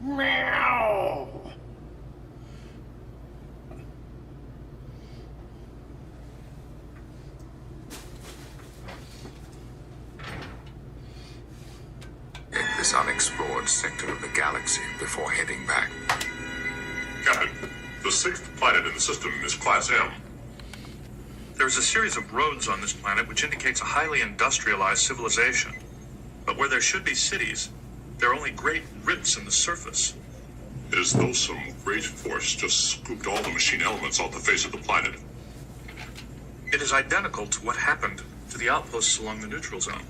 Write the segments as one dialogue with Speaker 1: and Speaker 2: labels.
Speaker 1: Meow!
Speaker 2: This unexplored sector of the galaxy before heading back.
Speaker 3: Captain, the sixth planet in the system is Class M.
Speaker 4: There's a series of roads on this planet which indicates a highly industrialized civilization. But where there should be cities, there are only great rips in the surface.
Speaker 3: It is as though some great force just scooped all the machine elements off the face of the planet.
Speaker 4: It is identical to what happened to the outposts along the neutral zone.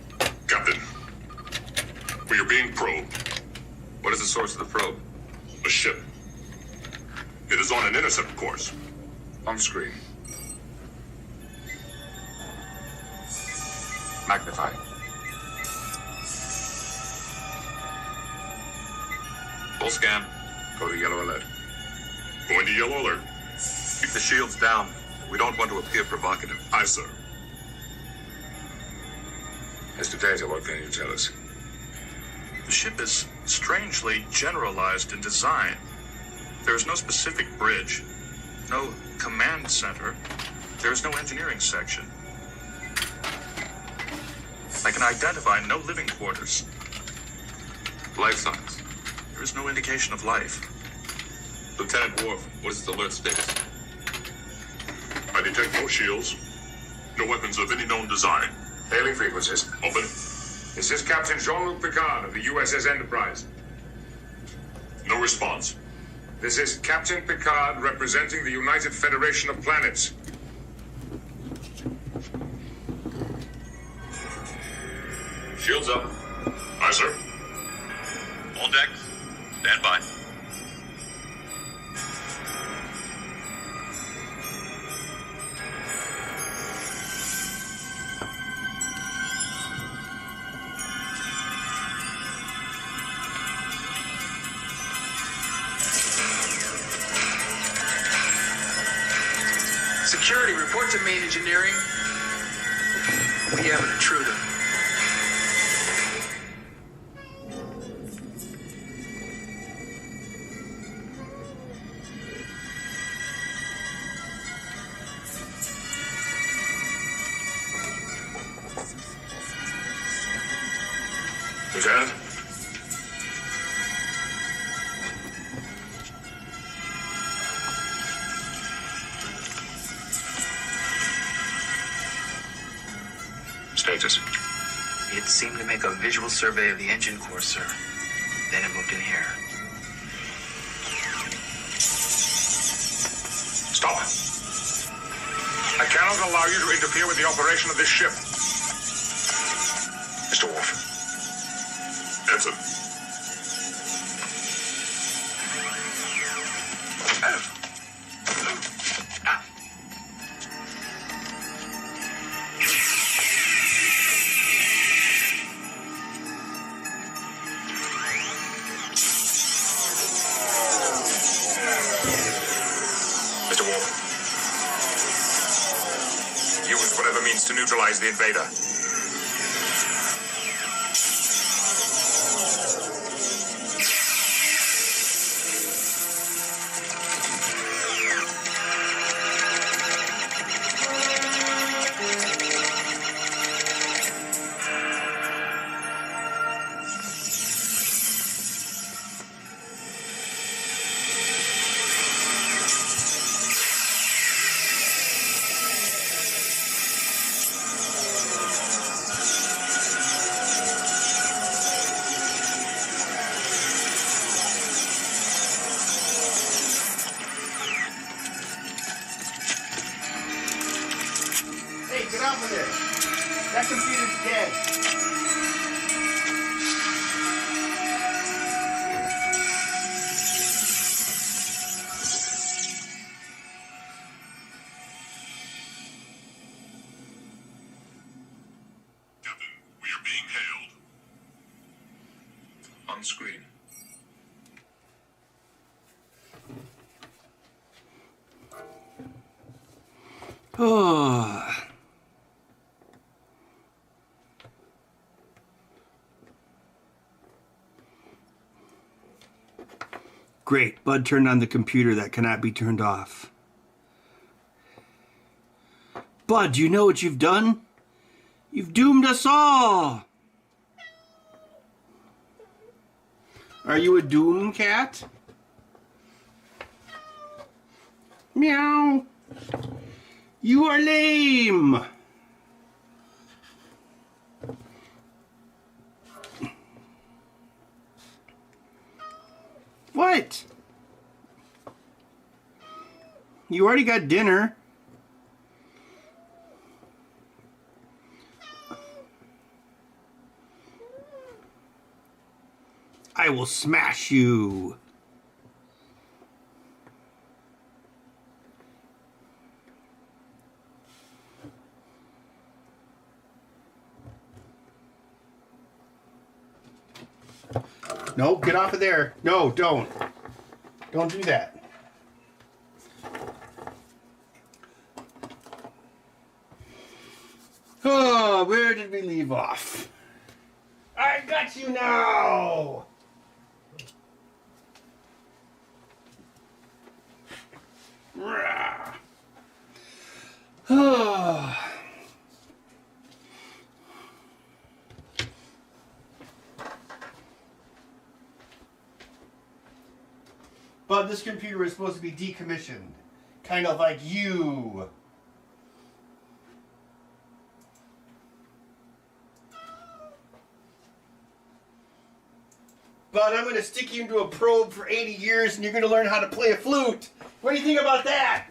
Speaker 3: Captain, we are being probed.
Speaker 2: What is the source of the probe?
Speaker 3: A ship. It is on an intercept course.
Speaker 2: On screen. Magnify. Full scan. Go to yellow alert.
Speaker 3: Going to yellow alert.
Speaker 4: Keep the shields down. We don't want to appear provocative.
Speaker 3: Aye, sir.
Speaker 2: Mr. Data, what can you tell us?
Speaker 4: The ship is strangely generalized in design. There is no specific bridge, no command center. There is no engineering section. I can identify no living quarters.
Speaker 2: Life signs.
Speaker 4: There is no indication of life.
Speaker 2: Lieutenant Worf, what is its alert status?
Speaker 3: I detect no shields, no weapons of any known design.
Speaker 5: Hailing frequencies.
Speaker 3: Open.
Speaker 5: This is Captain Jean-Luc Picard of the USS Enterprise.
Speaker 3: No response.
Speaker 5: This is Captain Picard representing the United Federation of Planets.
Speaker 2: Shields up.
Speaker 3: Aye, sir.
Speaker 4: All decks, stand by.
Speaker 6: Security, report to main engineering. We have an intruder.
Speaker 5: Lieutenant? Status.
Speaker 6: It seemed to make a visual survey of the engine core, sir. Then it moved in here.
Speaker 5: Stop. I cannot allow you to interfere with the operation of this ship. Mr. Worf.
Speaker 3: Ensign.
Speaker 5: Mr. Worf. Use whatever means to neutralize the invader.
Speaker 1: Hey, get off of there. That computer's dead.
Speaker 3: Captain, we are being hailed.
Speaker 2: On screen.
Speaker 7: Oh.
Speaker 1: Great. Bud turned on the computer that cannot be turned off. Bud, do you know what you've done? You've doomed us all. Are you a doom cat? Meow. You are lame. What? You already got dinner. I will smash you. No, get off of there. No, don't. Don't do that. Oh, where did we leave off? I got you now! Rah. Oh. But this computer is supposed to be decommissioned. Kind of like you. But I'm going to stick you into a probe for 80 years and you're going to learn how to play a flute. What do you think about that?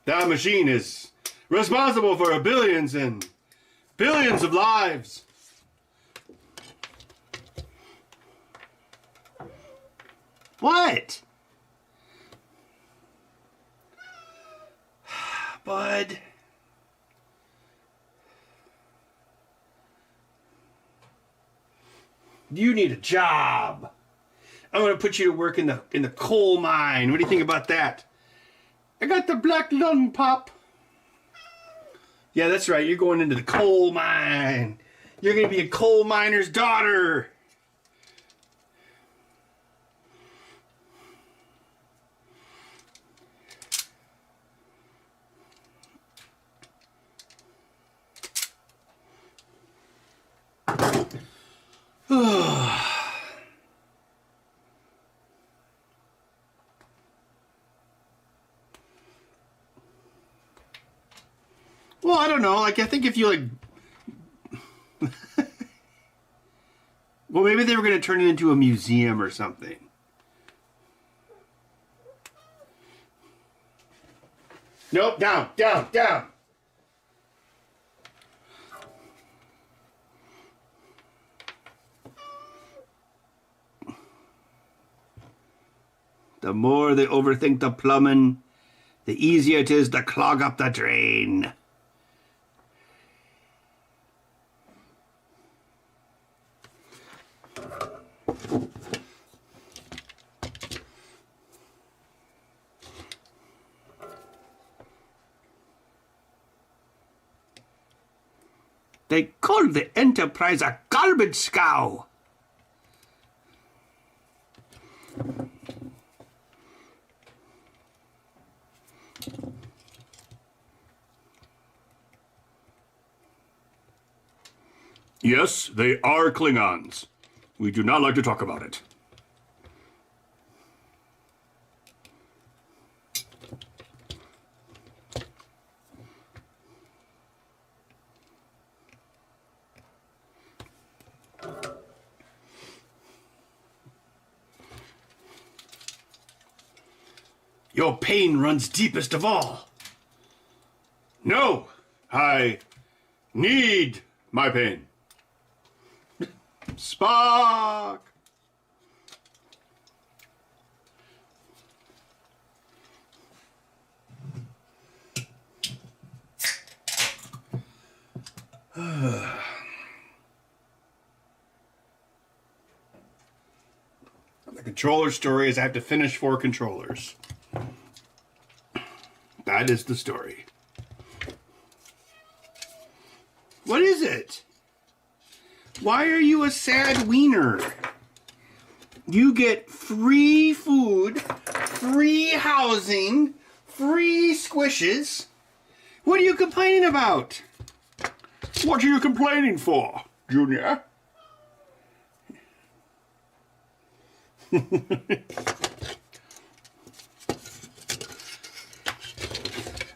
Speaker 1: That machine is responsible for billions and billions of lives. What? Bud. You need a job. I'm going to put you to work in the coal mine. What do you think about that? I got the black lung pop. Yeah, that's right. You're going into the coal mine. You're going to be a coal miner's daughter. Well, I don't know. Like, I think if you, like... well, maybe they were going to turn it into a museum or something. Nope, down, down, down. The more they overthink the plumbing, the easier it is to clog up the drain. They call the Enterprise a garbage scow. Yes, they are Klingons. We do not like to talk about it. Your pain runs deepest of all. No, I need my pain. Spock! controller story is I have to finish 4 controllers. That is the story. What is it? Why are you a sad wiener? You get free food, free housing, free squishes. What are you complaining about? What are you complaining for, Junior?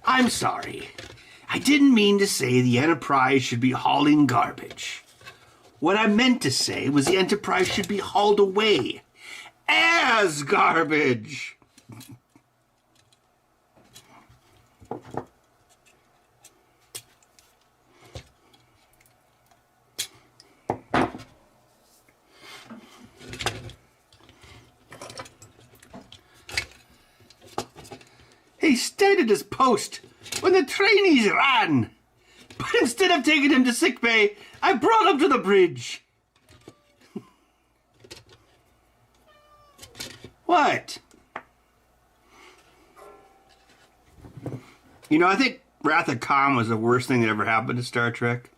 Speaker 1: I'm sorry. I didn't mean to say the Enterprise should be hauling garbage. What I meant to say was the Enterprise should be hauled away as garbage. He stayed at his post when the trainees ran. But instead of taking him to sickbay, I brought him to the bridge. What? You know, I think Wrath of Khan was the worst thing that ever happened to Star Trek.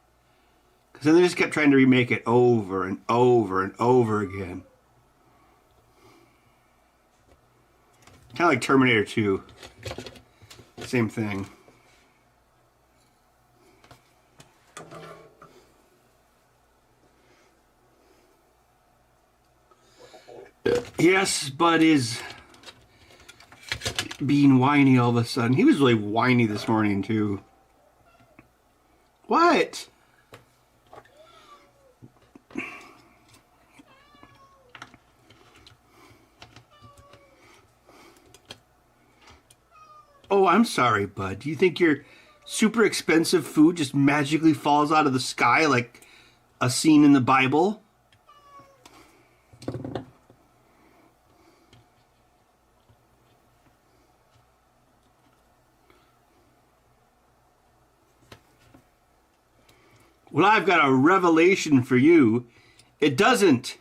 Speaker 1: Because then they just kept trying to remake it over and over and over again. Kind of like Terminator 2. Same thing. Yes, Bud is being whiny all of a sudden. He was really whiny this morning, too. What? Oh, I'm sorry, Bud. Do you think your super expensive food just magically falls out of the sky like a scene in the Bible? Well, I've got a revelation for you. It doesn't.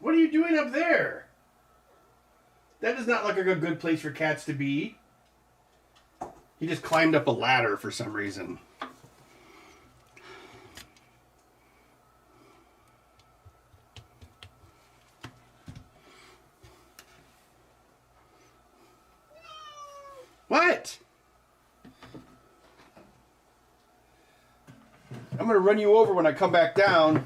Speaker 1: What are you doing up there? That does not look like a good place for cats to be. He just climbed up a ladder for some reason. What? I'm going to run you over when I come back down.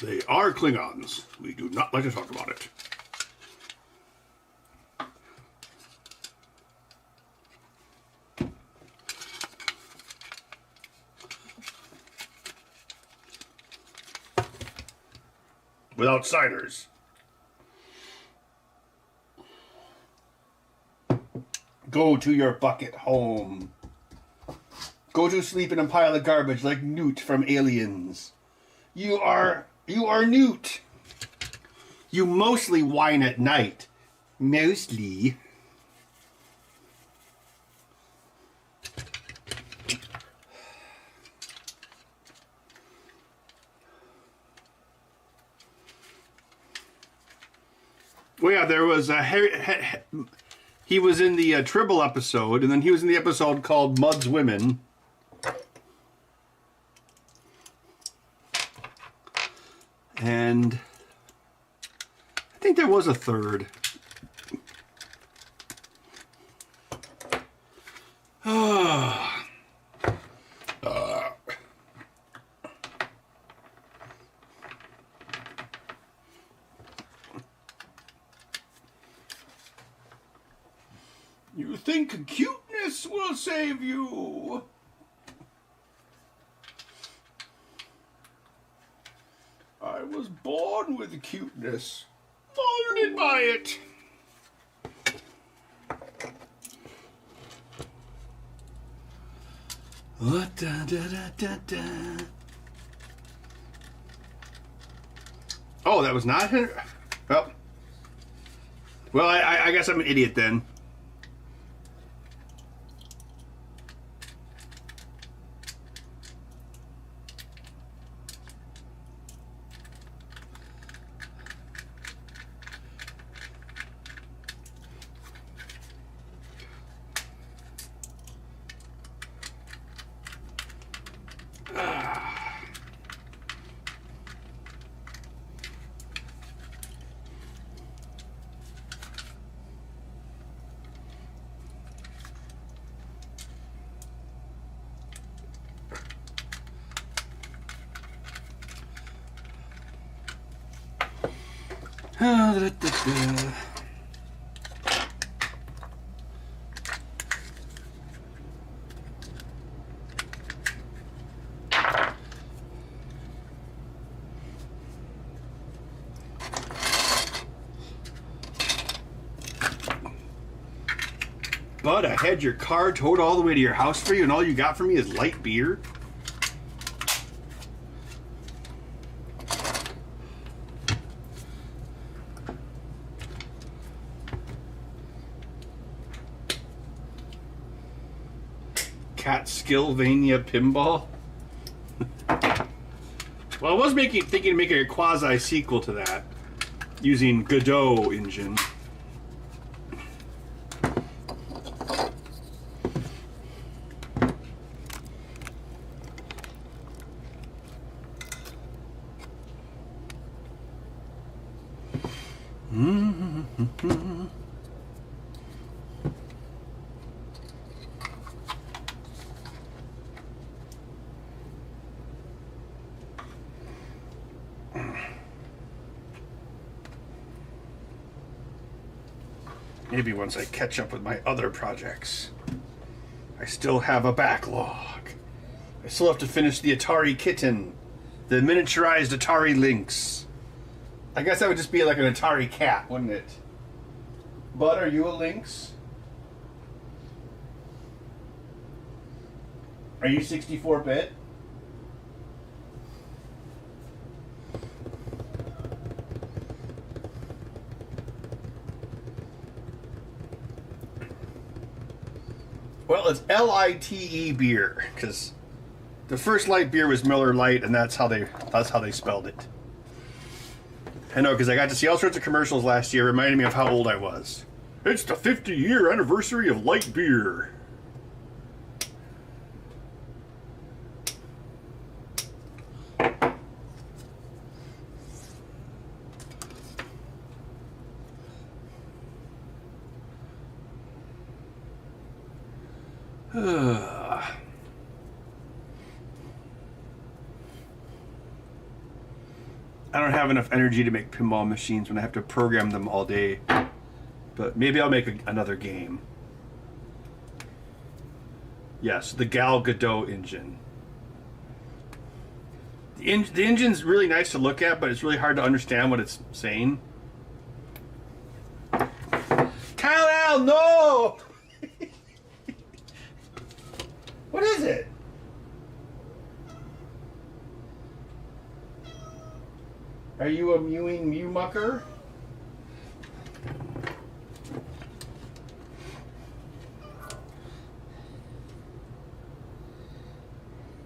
Speaker 1: They are Klingons. We do not like to talk about it. With outsiders. Go to your bucket home. Go to sleep in a pile of garbage like Newt from Aliens. You are Newt. You mostly whine at night. Mostly. Well, yeah, there was a he was in the Tribble episode, and then he was in the episode called Mud's Women. And I think there was a third. You think cuteness will save you? I was born with cuteness. Molded by it. Oh, that was not Henry. Well, I guess I'm an idiot then. But I had your car towed all the way to your house for you, and all you got for me is light beer? Catskillvania pinball? Well, I was thinking of making a quasi sequel to that using Godot engine. Maybe once I catch up with my other projects. I still have a backlog. I still have to finish the Atari Kitten, the miniaturized Atari Lynx. I guess that would just be like an Atari cat, wouldn't it? Bud, are you a lynx? Are you 64-bit? Well, it's L-I-T-E beer, because the first light beer was Miller Lite, and that's how they spelled it. I know, because I got to see all sorts of commercials last year, reminding me of how old I was. It's the 50-year anniversary of light beer. I don't have enough energy to make pinball machines when I have to program them all day. But maybe I'll make another game. Yes, the Gal Gadot engine. The engine's really nice to look at, but it's really hard to understand what it's saying. Kal-El, no! What is it? Are you a mewing mew mucker?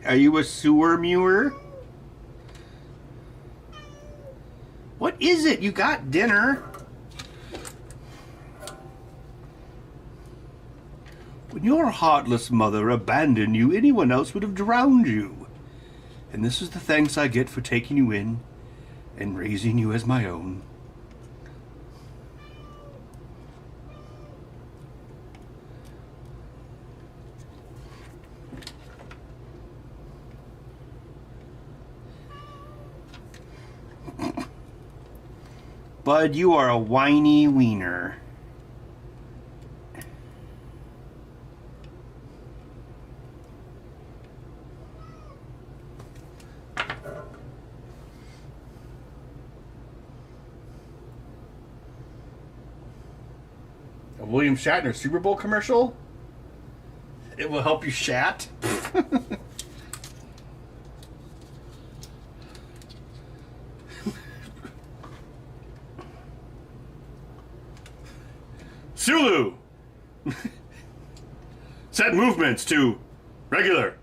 Speaker 1: Are you a sewer mewer? What is it? You got dinner. When your heartless mother abandoned you, anyone else would have drowned you. And this is the thanks I get for taking you in and raising you as my own. Bud, you are a whiny wiener. A William Shatner Super Bowl commercial? It will help you shat? Sulu! Set movements to regular.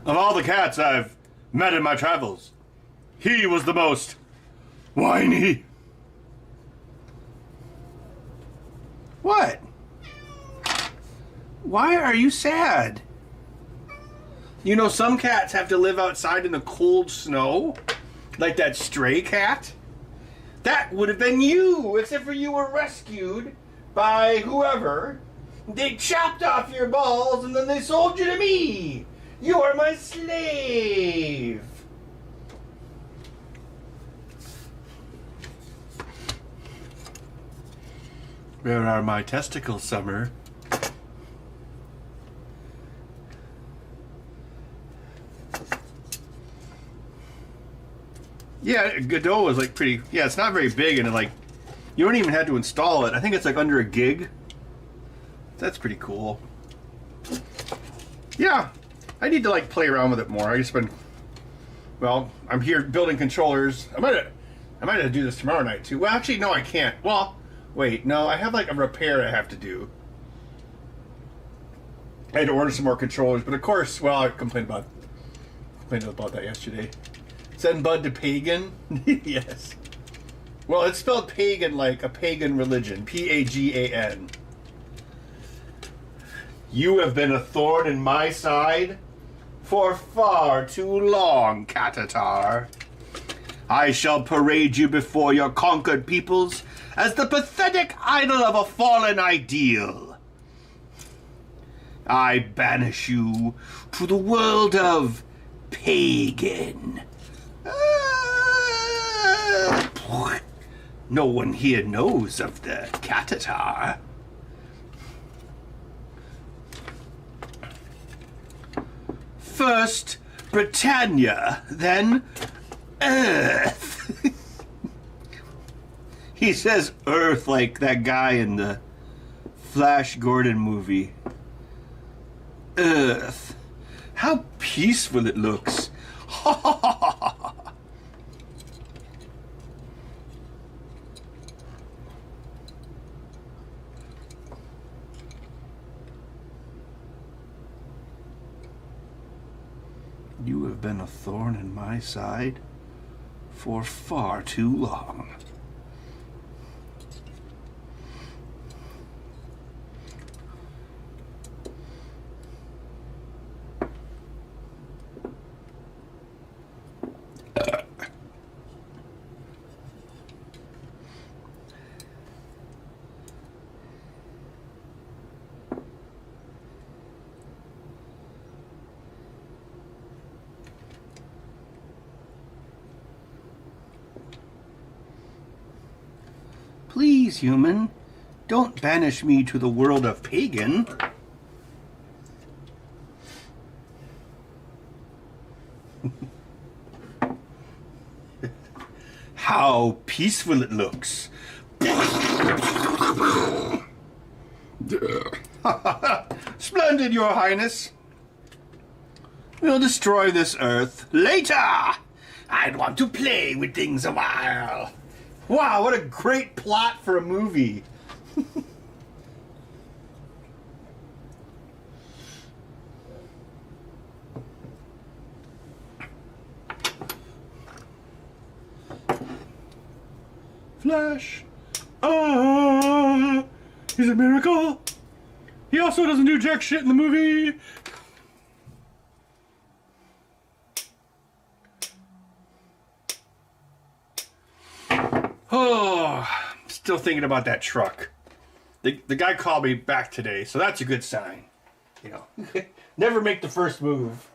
Speaker 1: Of all the cats I've met in my travels, he was the most whiny. What? Why are you sad? You know, some cats have to live outside in the cold snow, like that stray cat. That would have been you, except for you were rescued by whoever. They chopped off your balls and then they sold you to me. You are my slave. Where are my testicles, Summer? Yeah, Godot is like pretty... Yeah, it's not very big and it like... You don't even have to install it. I think it's like under a gig. That's pretty cool. Yeah. I need to like play around with it more. I just been... Well, I'm here building controllers. I might have to do this tomorrow night too. Well, actually, no, I can't. Well... Wait, no, I have like a repair I have to do. I had to order some more controllers, but of course, well, I complained about that yesterday. Send Bud to pagan? Yes. Well, it's spelled pagan like a pagan religion. Pagan. You have been a thorn in my side for far too long, Catatar. I shall parade you before your conquered peoples as the pathetic idol of a fallen ideal. I banish you to the world of pagan. No one here knows of the Catatar. First, Britannia, then Earth. He says Earth like that guy in the Flash Gordon movie. Earth. How peaceful it looks. You have been a thorn in my side for far too long. Please, human, don't banish me to the world of pagan. How peaceful it looks. Splendid, Your Highness. We'll destroy this Earth later. I'd want to play with things a while. Wow, what a great plot for a movie. Flash. He's a miracle. He also doesn't do jack shit in the movie. Oh, still thinking about that truck. The guy called me back today, so that's a good sign. You know, never make the first move.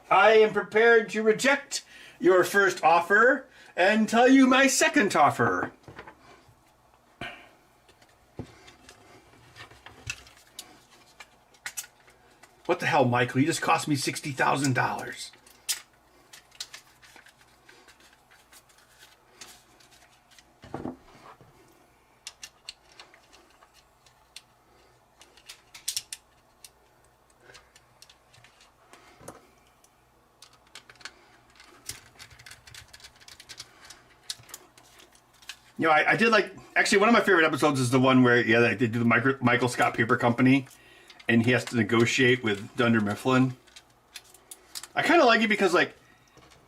Speaker 1: I am prepared to reject your first offer and tell you my second offer. What the hell, Michael? You just cost me $60,000. You know, I did like, actually one of my favorite episodes is the one where, yeah, they do the Michael Scott Paper Company, and he has to negotiate with Dunder Mifflin. I kind of like it because, like,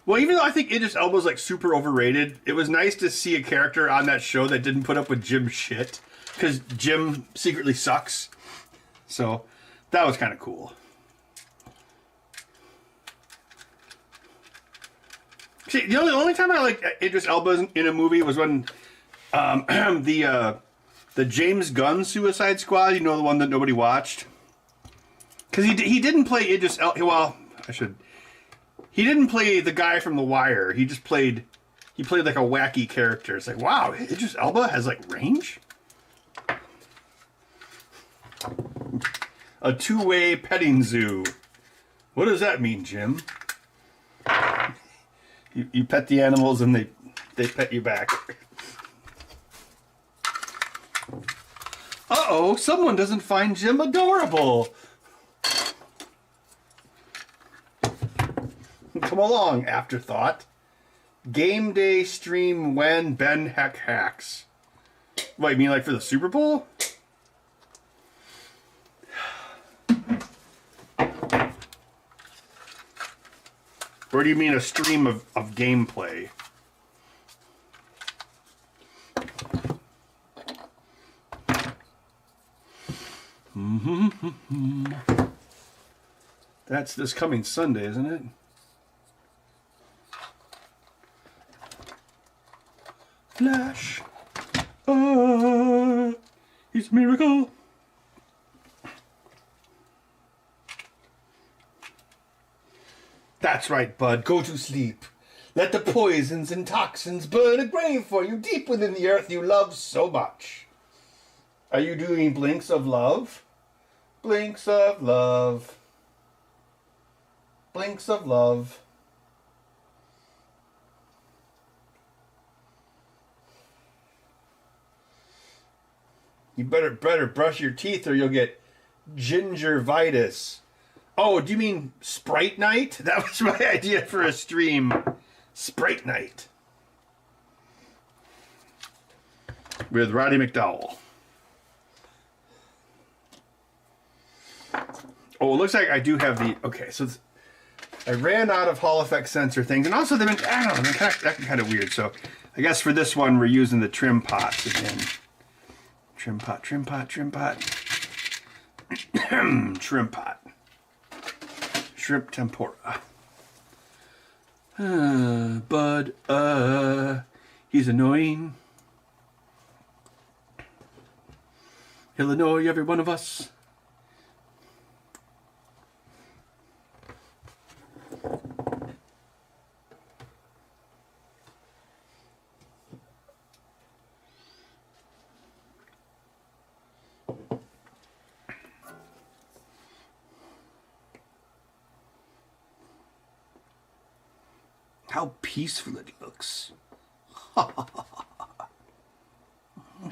Speaker 1: well, even though I think Idris Elba's like super overrated, it was nice to see a character on that show that didn't put up with Jim's shit, because Jim secretly sucks. So that was kind of cool. See, the only time I liked Idris Elba in a movie was when the James Gunn Suicide Squad, you know, the one that nobody watched. Because he didn't play Idris Elba. Well, he didn't play the guy from The Wire. He played like a wacky character. It's like, wow, Idris Elba has like range? A two-way petting zoo. What does that mean, Jim? You pet the animals and they pet you back. Uh-oh, someone doesn't find Jim adorable. Come along, afterthought. Game day stream when Ben Heck hacks. What, you mean like for the Super Bowl? Or do you mean a stream of gameplay? That's this coming Sunday, isn't it? Flash. He's a miracle. That's right, bud. Go to sleep. Let the poisons and toxins burn a grave for you deep within the earth you love so much. Are you doing blinks of love? Blinks of love. Blinks of love. You better brush your teeth or you'll get gingivitis. Oh, do you mean Sprite Night? That was my idea for a stream. Sprite Night. With Roddy McDowell. Oh, it looks like I do have the... Okay, so I ran out of Hall Effect sensor things. And also, they've been... I don't know, they've been kind of weird. So I guess for this one, we're using the trim pots again. Trim pot, trim pot, trim pot. Trim pot. Shrimp tempura. Bud, he's annoying. He'll annoy every one of us. How peaceful it looks.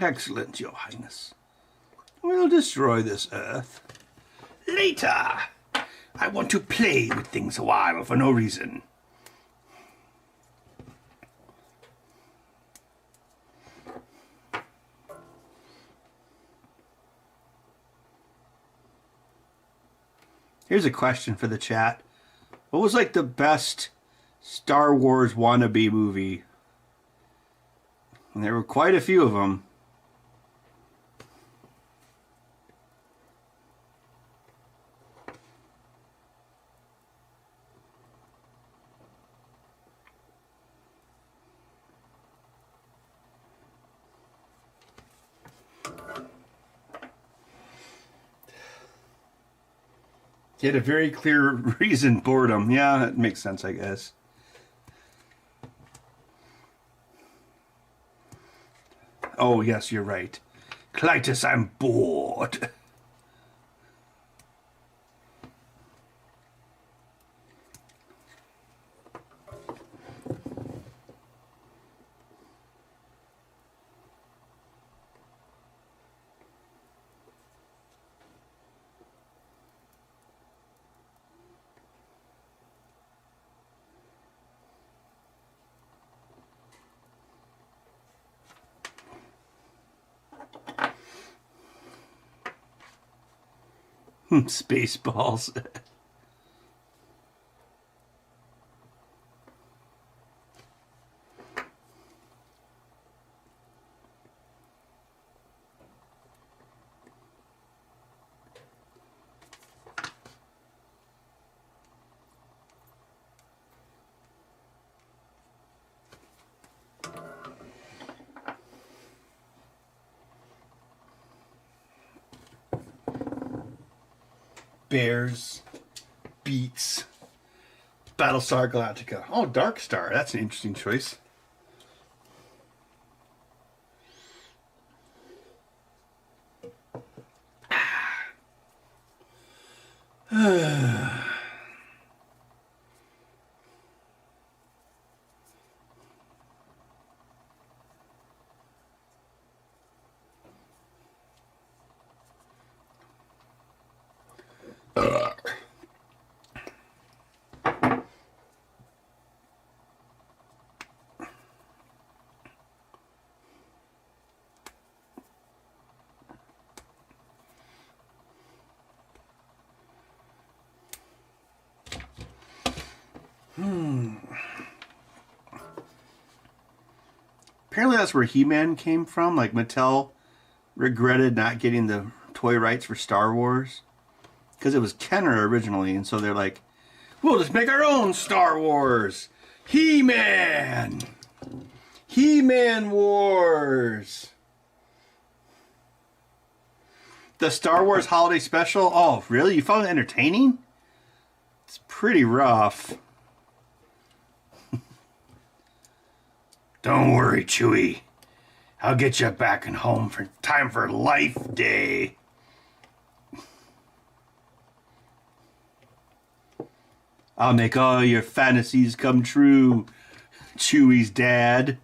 Speaker 1: Excellent, Your Highness. We'll destroy this earth. Later. I want to play with things a while for no reason. Here's a question for the chat. What was like the best Star Wars wannabe movie? And there were quite a few of them. He had a very clear reason, boredom. Yeah, it makes sense, I guess. Oh, yes, you're right. Clytus, I'm bored. Spaceballs. Bears beats Battlestar Galactica. Oh, Dark Star. That's an interesting choice. Apparently that's where He-Man came from. Like, Mattel regretted not getting the toy rights for Star Wars. Because it was Kenner originally, and so they're like, we'll just make our own Star Wars. He-Man! He-Man Wars! The Star Wars Holiday Special? Oh, really? You found it entertaining? It's pretty rough. Don't worry, Chewie. I'll get you back and home for time for Life Day. I'll make all your fantasies come true, Chewie's dad.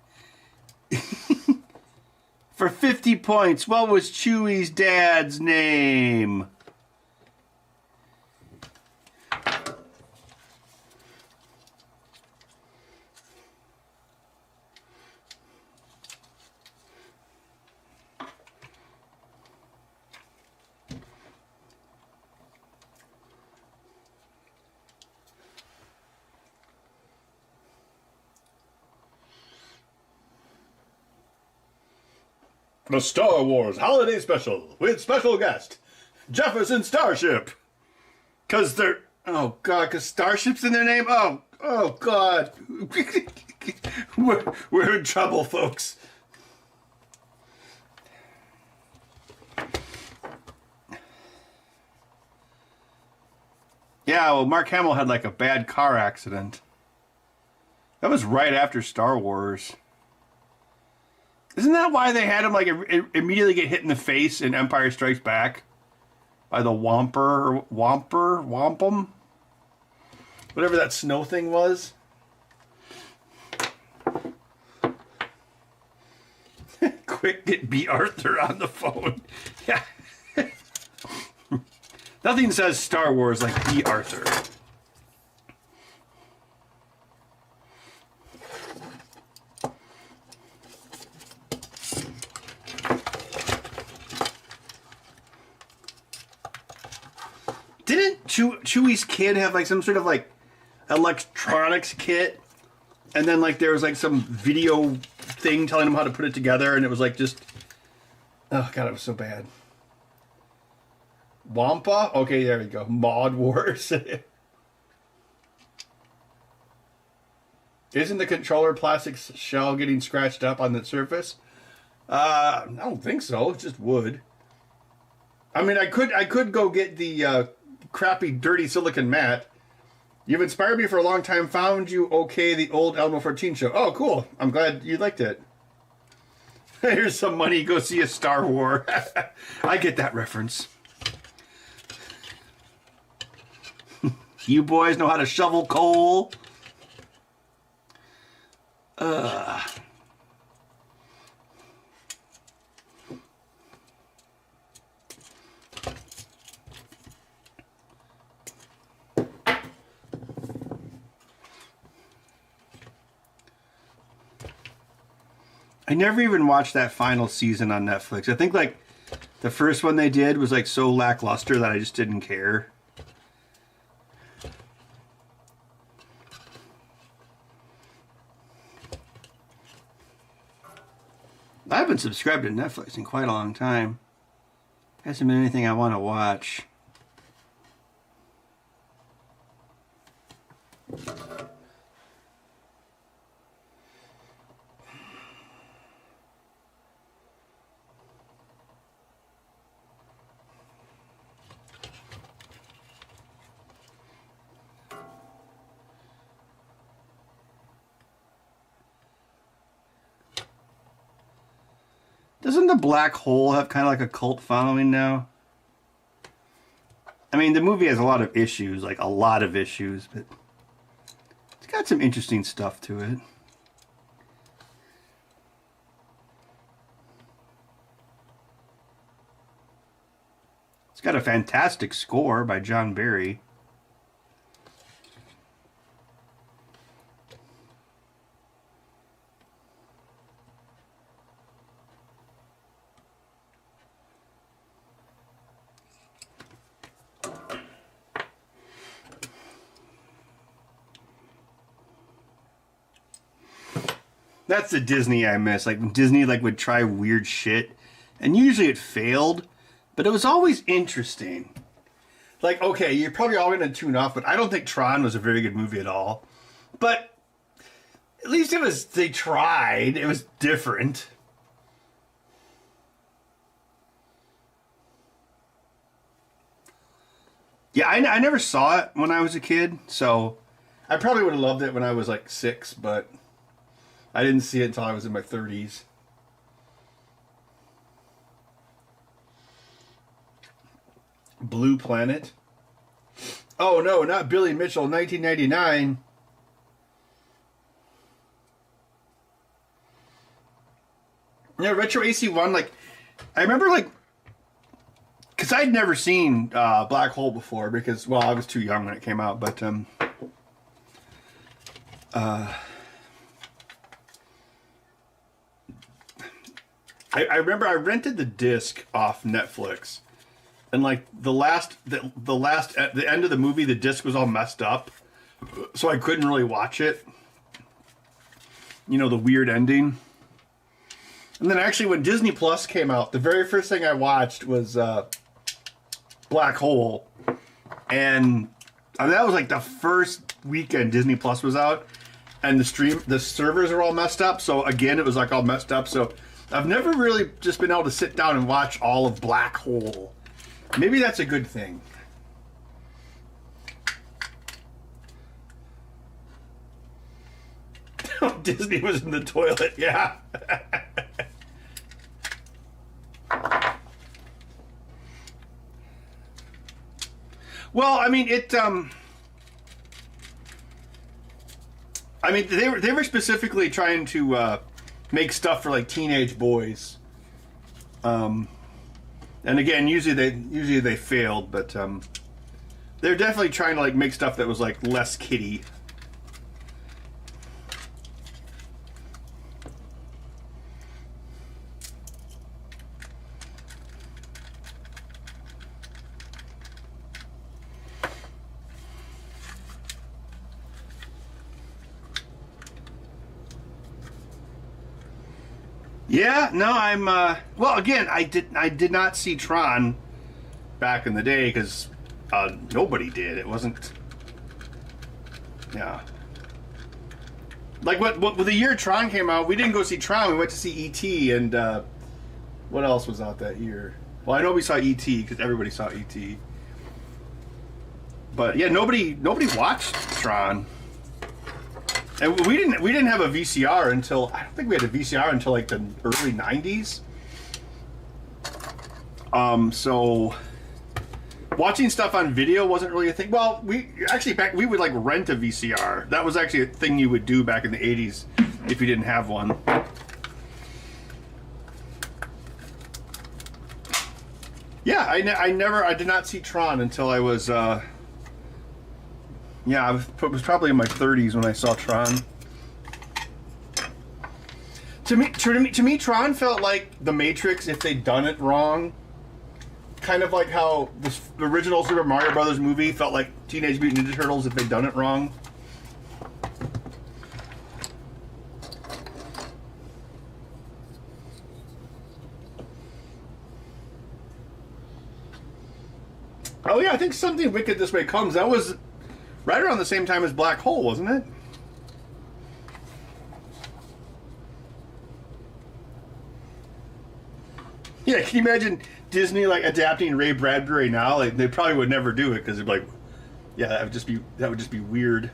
Speaker 1: For 50 points, what was Chewie's dad's name?
Speaker 7: The Star Wars Holiday Special with special guest Jefferson Starship.
Speaker 1: Because they're... Oh, God, because Starship's in their name? Oh, God. we're in trouble, folks. Yeah, well, Mark Hamill had like a bad car accident. That was right after Star Wars. Isn't that why they had him like immediately get hit in the face in Empire Strikes Back? By the Wampum? Whatever that snow thing was. Quick, get B. Arthur on the phone. Yeah. Nothing says Star Wars like B. Arthur. Didn't Chewie's kid have like some sort of like electronics kit? And then like there was like some video thing telling him how to put it together, and it was like just... Oh, God, it was so bad. Wampa? Okay, there we go. Mod Wars. Isn't the controller plastic shell getting scratched up on the surface? I don't think so. It's just wood. I mean, I could go get the crappy, dirty silicon mat. You've inspired me for a long time. Found you okay, the old Elmo 14 show. Oh, cool. I'm glad you liked it. Here's some money. Go see a Star Wars. I get that reference. You boys know how to shovel coal. I never even watched that final season on Netflix. I think like The first one they did was like so lackluster that I just didn't care. I haven't subscribed to Netflix in quite a long time. Hasn't been anything I want to watch. Doesn't The Black Hole have kind of like a cult following now? I mean, the movie has a lot of issues, like a lot of issues, but it's got some interesting stuff to it. It's got a fantastic score by John Barry. That's the Disney I miss. Like when Disney would try weird shit, and usually it failed, but it was always interesting. Like, okay, you're probably all going to tune off, but I don't think Tron was a very good movie at all. But at least they tried. It was different. Yeah, I never saw it when I was a kid, so I probably would have loved it when I was like 6, but I didn't see it until I was in my 30s. Blue Planet. Oh no, not Billy Mitchell, 1999. Yeah, Retro AC1, like, I remember, like, because I'd never seen Black Hole before because, well, I was too young when it came out, but, I remember I rented the disc off Netflix, and like the end of the movie, the disc was all messed up, so I couldn't really watch it. You know, the weird ending. And then actually, when Disney Plus came out, the very first thing I watched was Black Hole, and that was like the first weekend Disney Plus was out, and the servers are all messed up. So again, it was like all messed up. So I've never really just been able to sit down and watch all of Black Hole. Maybe that's a good thing. Disney was in the toilet, yeah. Well, I mean, they were specifically trying to make stuff for like teenage boys. And again, usually they failed, but they're definitely trying to like make stuff that was like less kiddie. Yeah, no, I'm, well, again, I did not see Tron back in the day, because, nobody did. It wasn't, yeah. Like, what the year Tron came out, we didn't go see Tron, we went to see E.T., and, what else was out that year? Well, I know we saw E.T., because everybody saw E.T. But, yeah, nobody watched Tron. And we didn't have a VCR until, I don't think we had a VCR until like the early 90s. So watching stuff on video wasn't really a thing. Well, we would like rent a VCR. That was actually a thing you would do back in the 80s if you didn't have one. Yeah, I did not see Tron until I was, yeah, I was probably in my 30s when I saw Tron. To me, Tron felt like The Matrix if they'd done it wrong. kind of like how the original Super Mario Brothers movie felt like Teenage Mutant Ninja Turtles if they'd done it wrong. Oh yeah, I think Something Wicked This Way Comes. That was right around the same time as Black Hole, wasn't it? Yeah, can you imagine Disney like adapting Ray Bradbury now? Like they probably would never do it because they'd be like, yeah, that would just be weird.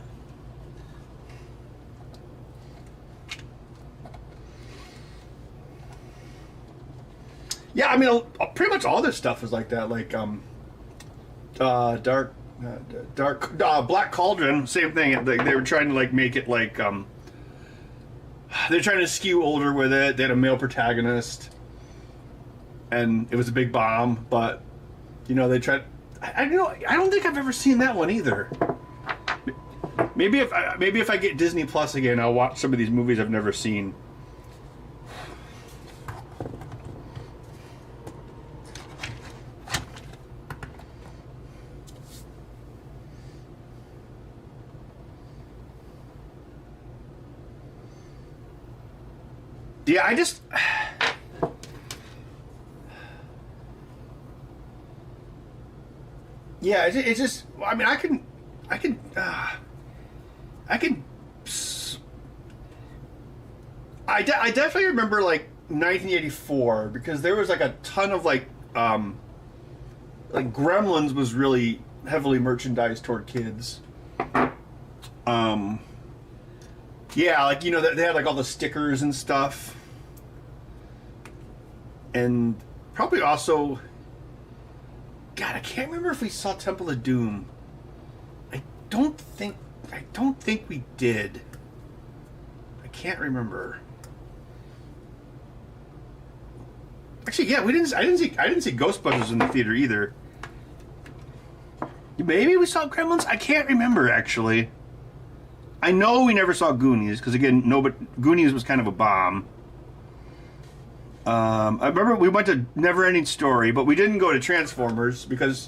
Speaker 1: Yeah, I mean, pretty much all this stuff is like that. Like, Black Cauldron, same thing. They were trying to like make it like, they're trying to skew older with it. They had a male protagonist, and it was a big bomb. But you know, they tried. I don't think I've ever seen that one either. Maybe if I get Disney Plus again, I'll watch some of these movies I've never seen. Yeah, yeah, it's just. I mean, I definitely remember like 1984 because there was like a ton of like Gremlins was really heavily merchandised toward kids. Yeah, like you know they had like all the stickers and stuff. And probably also, God, I can't remember if we saw Temple of Doom. I don't think we did. I can't remember. Actually, yeah, I didn't see Ghostbusters in the theater either. Maybe we saw Gremlins. I can't remember actually. I know we never saw Goonies because again, Goonies was kind of a bomb. I remember we went to Neverending Story, but we didn't go to Transformers because.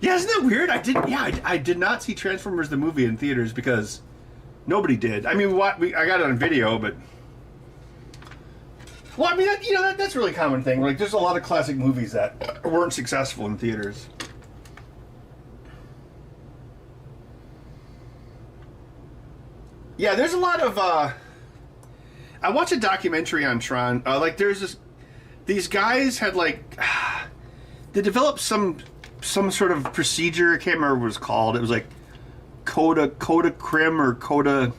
Speaker 1: Yeah, isn't that weird? I did not see Transformers the movie in theaters because nobody did. I mean, I got it on video, but. Well, I mean, that's a really common thing. Like, there's a lot of classic movies that weren't successful in theaters. Yeah, there's a lot of. I watched a documentary on Tron. Like, there's these guys had like, they developed some sort of procedure. I can't remember what it was called. It was like Coda Crim or Coda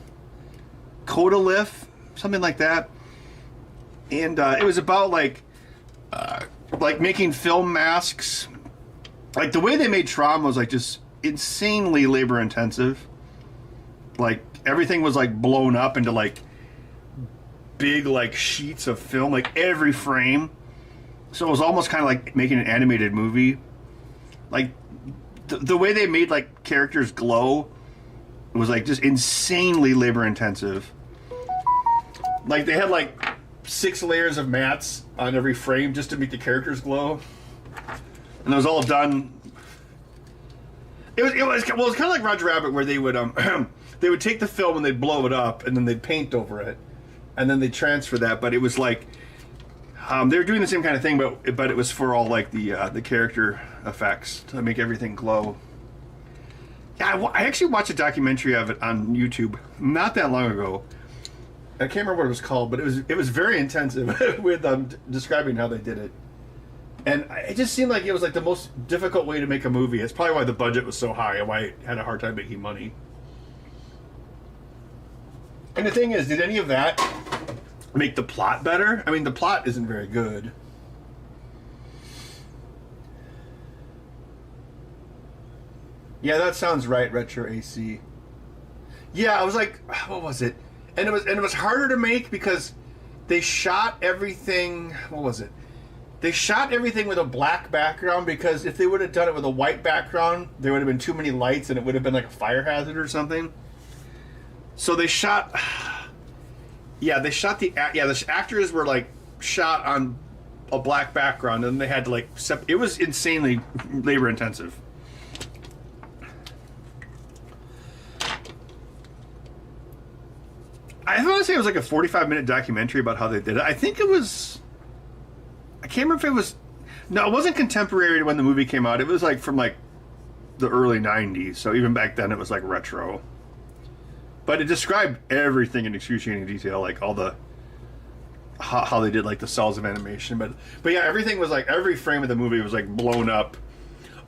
Speaker 1: Lif, something like that. And it was about like making film masks. Like the way they made Tron was like just insanely labor intensive. Like everything was like blown up into like big like sheets of film, like every frame. So it was almost kind of like making an animated movie. Like the way they made like characters glow was like just insanely labor intensive. Like they had like 6 layers of mats on every frame just to make the characters glow, and it was all done. It was kind of like Roger Rabbit, where they would they would take the film and they'd blow it up and then they'd paint over it, and then they'd transfer that. But it was like they were doing the same kind of thing, but it was for all like the character effects to make everything glow. Yeah, I actually watched a documentary of it on YouTube not that long ago. I can't remember what it was called, but it was very intensive with describing how they did it. And it just seemed like it was like the most difficult way to make a movie. It's probably why the budget was so high and why it had a hard time making money. And the thing is, did any of that make the plot better? I mean, the plot isn't very good. Yeah, that sounds right, Retro AC. Yeah, I was like, what was it? And it was harder to make because they shot everything. What was it? They shot everything with a black background because if they would have done it with a white background, there would have been too many lights and it would have been like a fire hazard or something. So they shot. Yeah, they shot the actors were like shot on a black background, and they had to like it was insanely labor intensive. I want to say it was like a 45-minute documentary about how they did it. I think it was. I can't remember if it was. No, it wasn't contemporary to when the movie came out. It was like from like the early 90s. So even back then it was like retro. But it described everything in excruciating detail, like all the how they did like the cells of animation. But yeah, everything was like every frame of the movie was like blown up.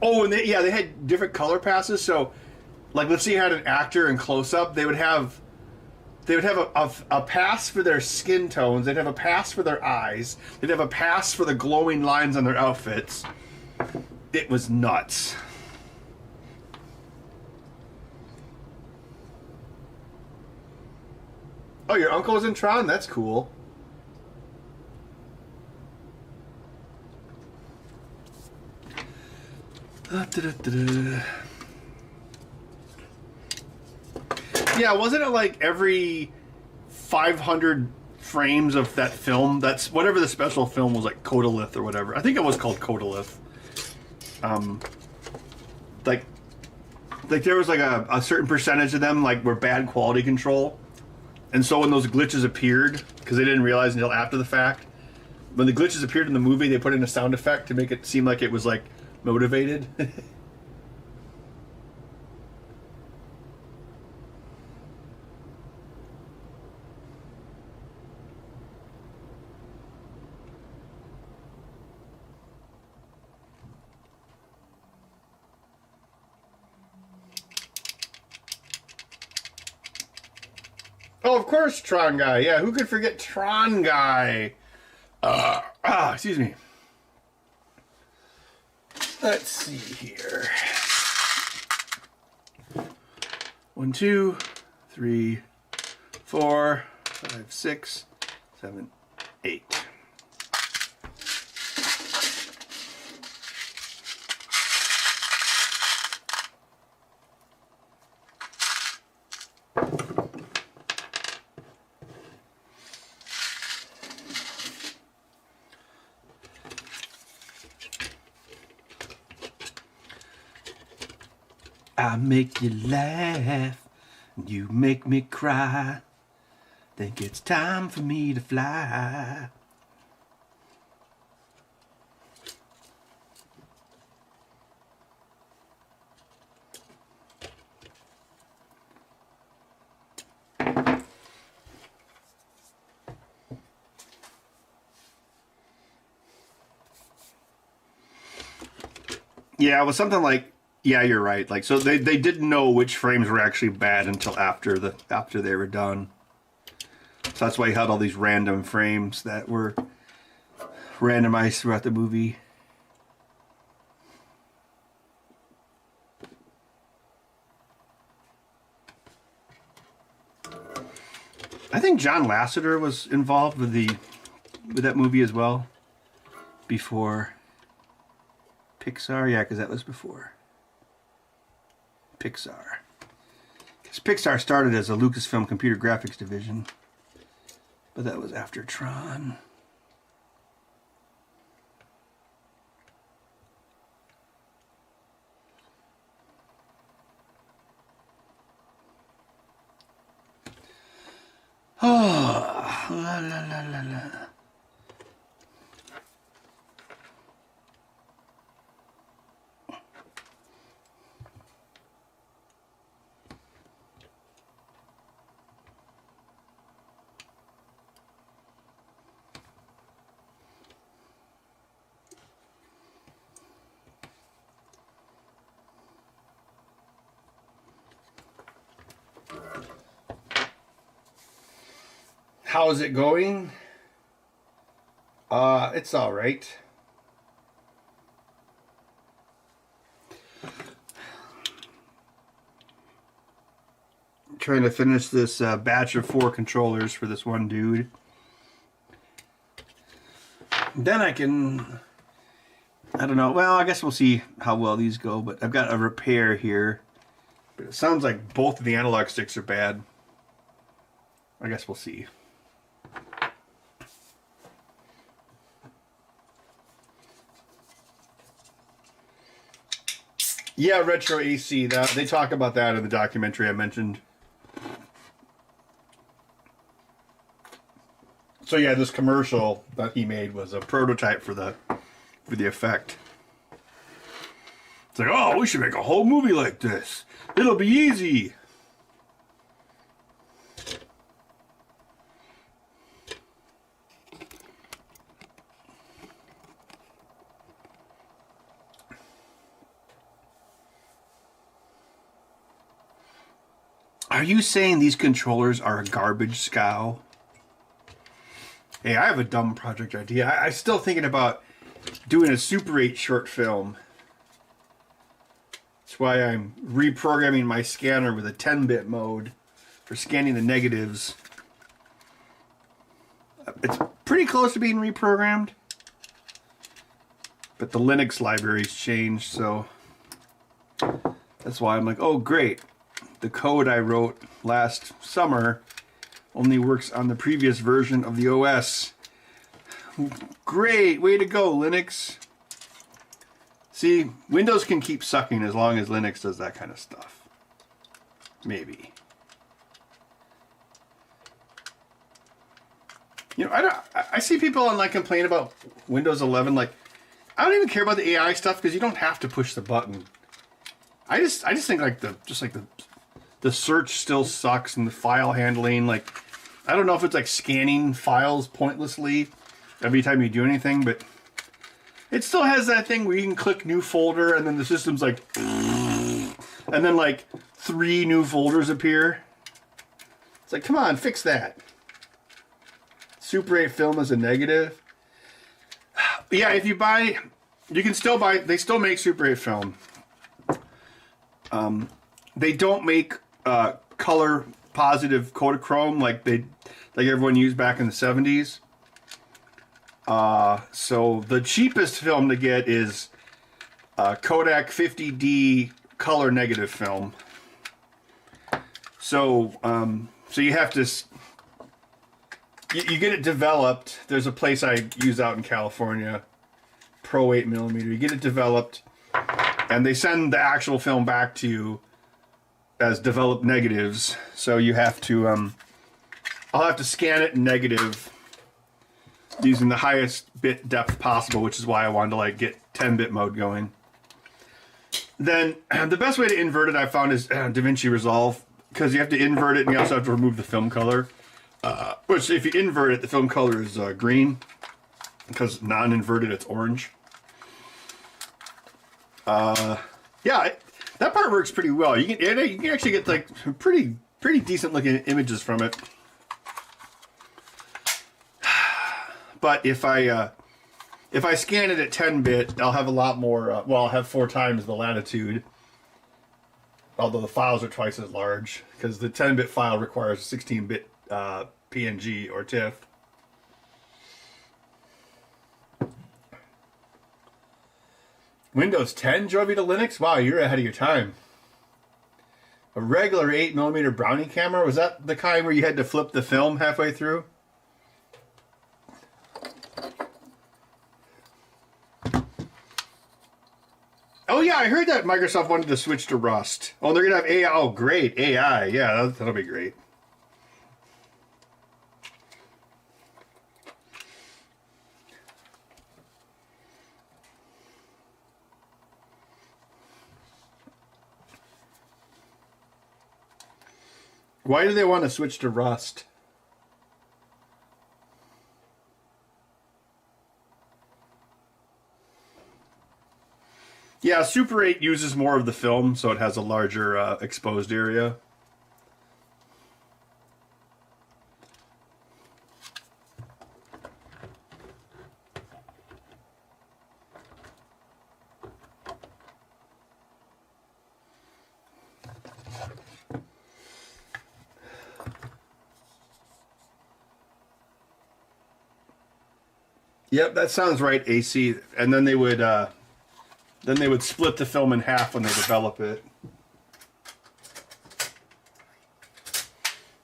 Speaker 1: Oh, and they had different color passes. So like let's say you had an actor in close up, they would have a pass for their skin tones. They'd have a pass for their eyes. They'd have a pass for the glowing lines on their outfits. It was nuts. Oh, your uncle was in Tron? That's cool. Yeah, wasn't it like every 500 frames of that film? That's whatever the special film was, like Codolith or whatever. I think it was called Codolith. Like there was like a certain percentage of them like were bad quality control. And so when those glitches appeared, because they didn't realize until after the fact, when the glitches appeared in the movie, they put in a sound effect to make it seem like it was like motivated. Oh, of course, Tron Guy. Yeah, who could forget Tron Guy? Excuse me. Let's see here. 1, 2, 3, 4, 5, 6, 7, 8. I make you laugh, you make me cry. Think it's time for me to fly. Yeah, it was something like, yeah, you're right. Like, so they didn't know which frames were actually bad until after they were done. So that's why you had all these random frames that were randomized throughout the movie. I think John Lasseter was involved with that movie as well. Before Pixar, yeah, because that was before Pixar. Because Pixar started as a Lucasfilm computer graphics division, but that was after Tron. Oh, la la la la la. How's it going? It's all right. I'm trying to finish this batch of 4 controllers for this one dude. Then I can, I don't know. Well, I guess we'll see how well these go. But I've got a repair here. But it sounds like both of the analog sticks are bad. I guess we'll see. Yeah, retro AC. They talk about that in the documentary I mentioned. So yeah, this commercial that he made was a prototype for the effect. It's like, oh, we should make a whole movie like this. It'll be easy. Are you saying these controllers are a garbage scow? Hey, I have a dumb project idea. I'm still thinking about doing a Super 8 short film. That's why I'm reprogramming my scanner with a 10-bit mode for scanning the negatives. It's pretty close to being reprogrammed. But the Linux library's changed, so that's why I'm like, oh great. The code I wrote last summer only works on the previous version of the OS. Great, way to go, Linux. See, Windows can keep sucking as long as Linux does that kind of stuff. Maybe. You know, I see people online complain about Windows 11. Like, I don't even care about the AI stuff because you don't have to push the button. I just think like the search still sucks and the file handling. Like, I don't know if it's like scanning files pointlessly every time you do anything, but it still has that thing where you can click new folder and then the system's like, and then like 3 new folders appear. It's like, come on, fix that. Super 8 film is a negative. Yeah, if you buy, you can still buy, they still make Super 8 film. They don't make color positive Kodachrome like everyone used back in the 70s. So the cheapest film to get is Kodak 50D color negative film. So you have to you get it developed. There's a place I use out in California, Pro 8mm. You get it developed, and they send the actual film back to you as developed negatives. So you have to I'll have to scan it in negative using the highest bit depth possible, which is why I wanted to like get 10-bit mode going. Then the best way to invert it I found is DaVinci Resolve, because you have to invert it and you also have to remove the film color. Which if you invert it, the film color is green, because non-inverted it's orange. Yeah, that part works pretty well. You can actually get like pretty decent looking images from it. But if I scan it at 10-bit, I'll have a lot more. Well, I'll have 4 times the latitude. Although the files are twice as large, because the 10-bit file requires 16-bit PNG or TIFF. Windows 10 drove you to Linux? Wow, you're ahead of your time. A regular 8mm Brownie camera? Was that the kind where you had to flip the film halfway through? Oh yeah, I heard that Microsoft wanted to switch to Rust. Oh, they're gonna have AI. Oh, great, AI. Yeah, that'll be great. Why do they want to switch to Rust? Yeah, Super 8 uses more of the film, so it has a larger exposed area. Yep, that sounds right, AC. And then they would split the film in half when they develop it.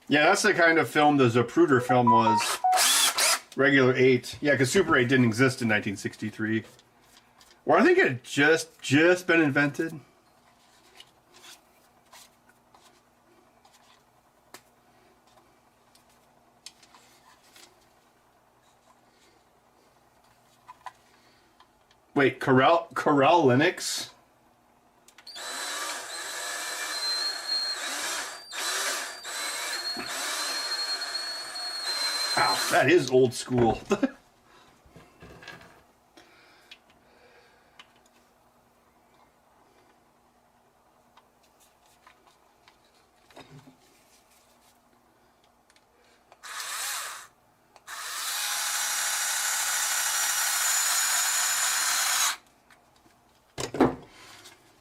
Speaker 1: Yeah, that's the kind of film the Zapruder film was. Regular 8. Yeah, because Super 8 didn't exist in 1963. Or I think it had just been invented. Wait, Corel Linux? Wow, that is old school.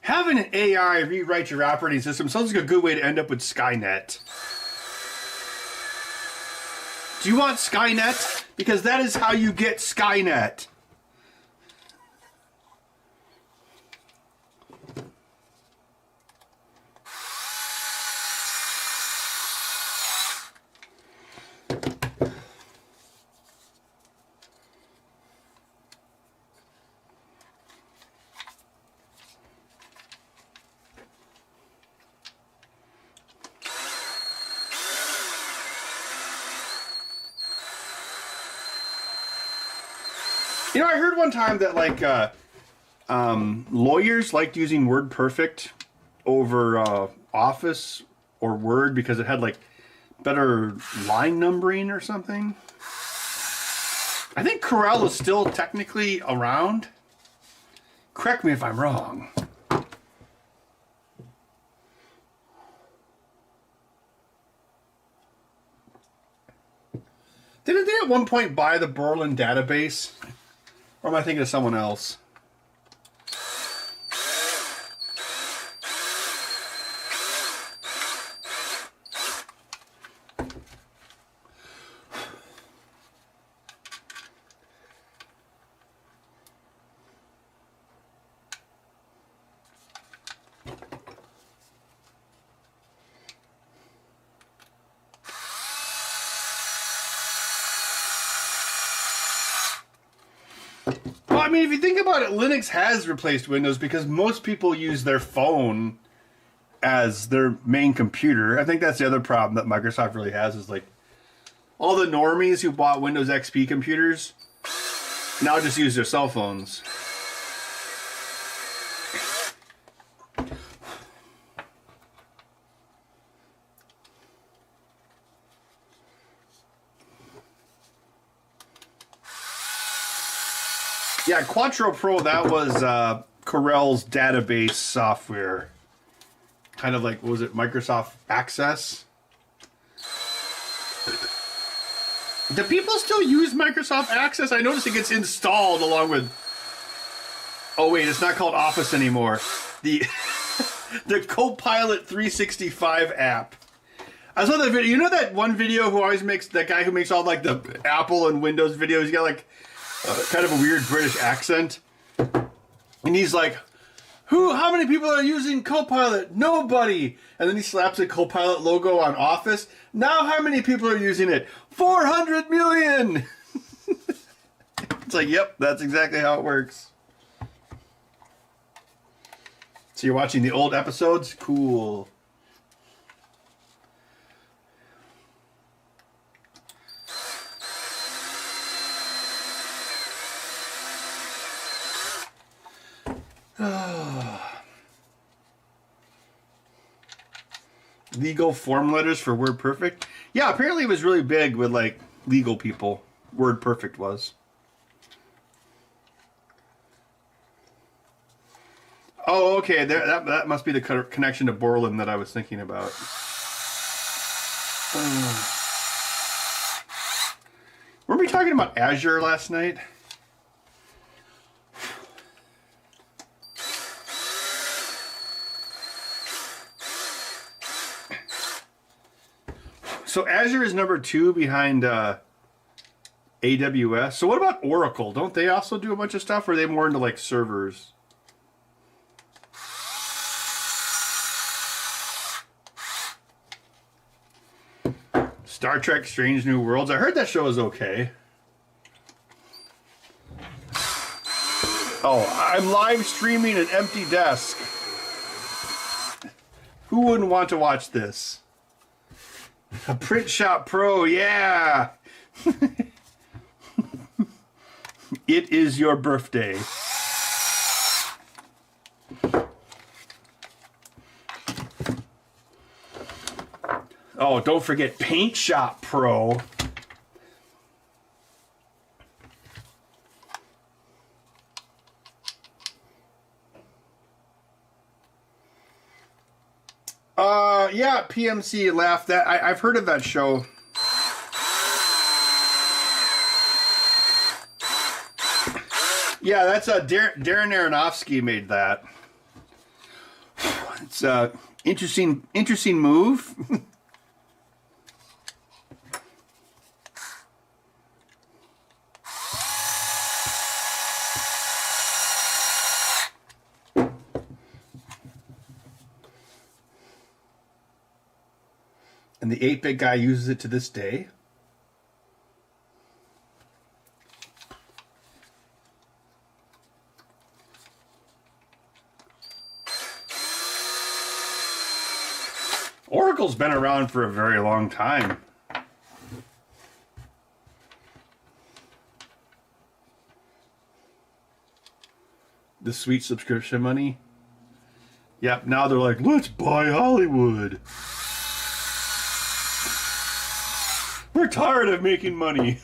Speaker 1: Having an AI rewrite your operating system sounds like a good way to end up with Skynet. Do you want Skynet? Because that is how you get Skynet. You know, I heard one time that like lawyers liked using WordPerfect over Office or Word because it had like better line numbering or something. I think Corel is still technically around. Correct me if I'm wrong. Didn't they at one point buy the Berlin database? Or am I thinking of someone else? Well, I mean, if you think about it, Linux has replaced Windows because most people use their phone as their main computer. I think that's the other problem that Microsoft really has is like all the normies who bought Windows XP computers now just use their cell phones. Yeah, Quattro Pro, that was Corel's database software. Kind of like, what was it, Microsoft Access? Do people still use Microsoft Access? I noticed it gets installed along with... Oh wait, it's not called Office anymore. The the Copilot 365 app. I saw that video. You know that one video who always makes, that guy who makes all like the Apple and Windows videos? He's got like kind of a weird British accent. And he's like, how many people are using Copilot? Nobody. And then he slaps a Copilot logo on Office. Now how many people are using it? 400 million. It's like, yep, that's exactly how it works. So you're watching the old episodes? Cool. Legal form letters for WordPerfect. Yeah, apparently it was really big with like legal people. WordPerfect was. Oh, okay. That must be the connection to Borland that I was thinking about. Were we talking about Azure last night? So Azure is number 2 behind AWS. So what about Oracle? Don't they also do a bunch of stuff, or are they more into like servers? Star Trek Strange New Worlds. I heard that show is okay. Oh, I'm live streaming an empty desk. Who wouldn't want to watch this? A Print Shop Pro, yeah. It is your birthday. Oh, don't forget Paint Shop Pro. Yeah, PMC laughed that. I've heard of that show. Yeah, that's Darren Aronofsky made that. It's a interesting move. And the 8-bit guy uses it to this day. Oracle's been around for a very long time. The sweet subscription money. Yep, now they're like, let's buy Hollywood. We're tired of making money.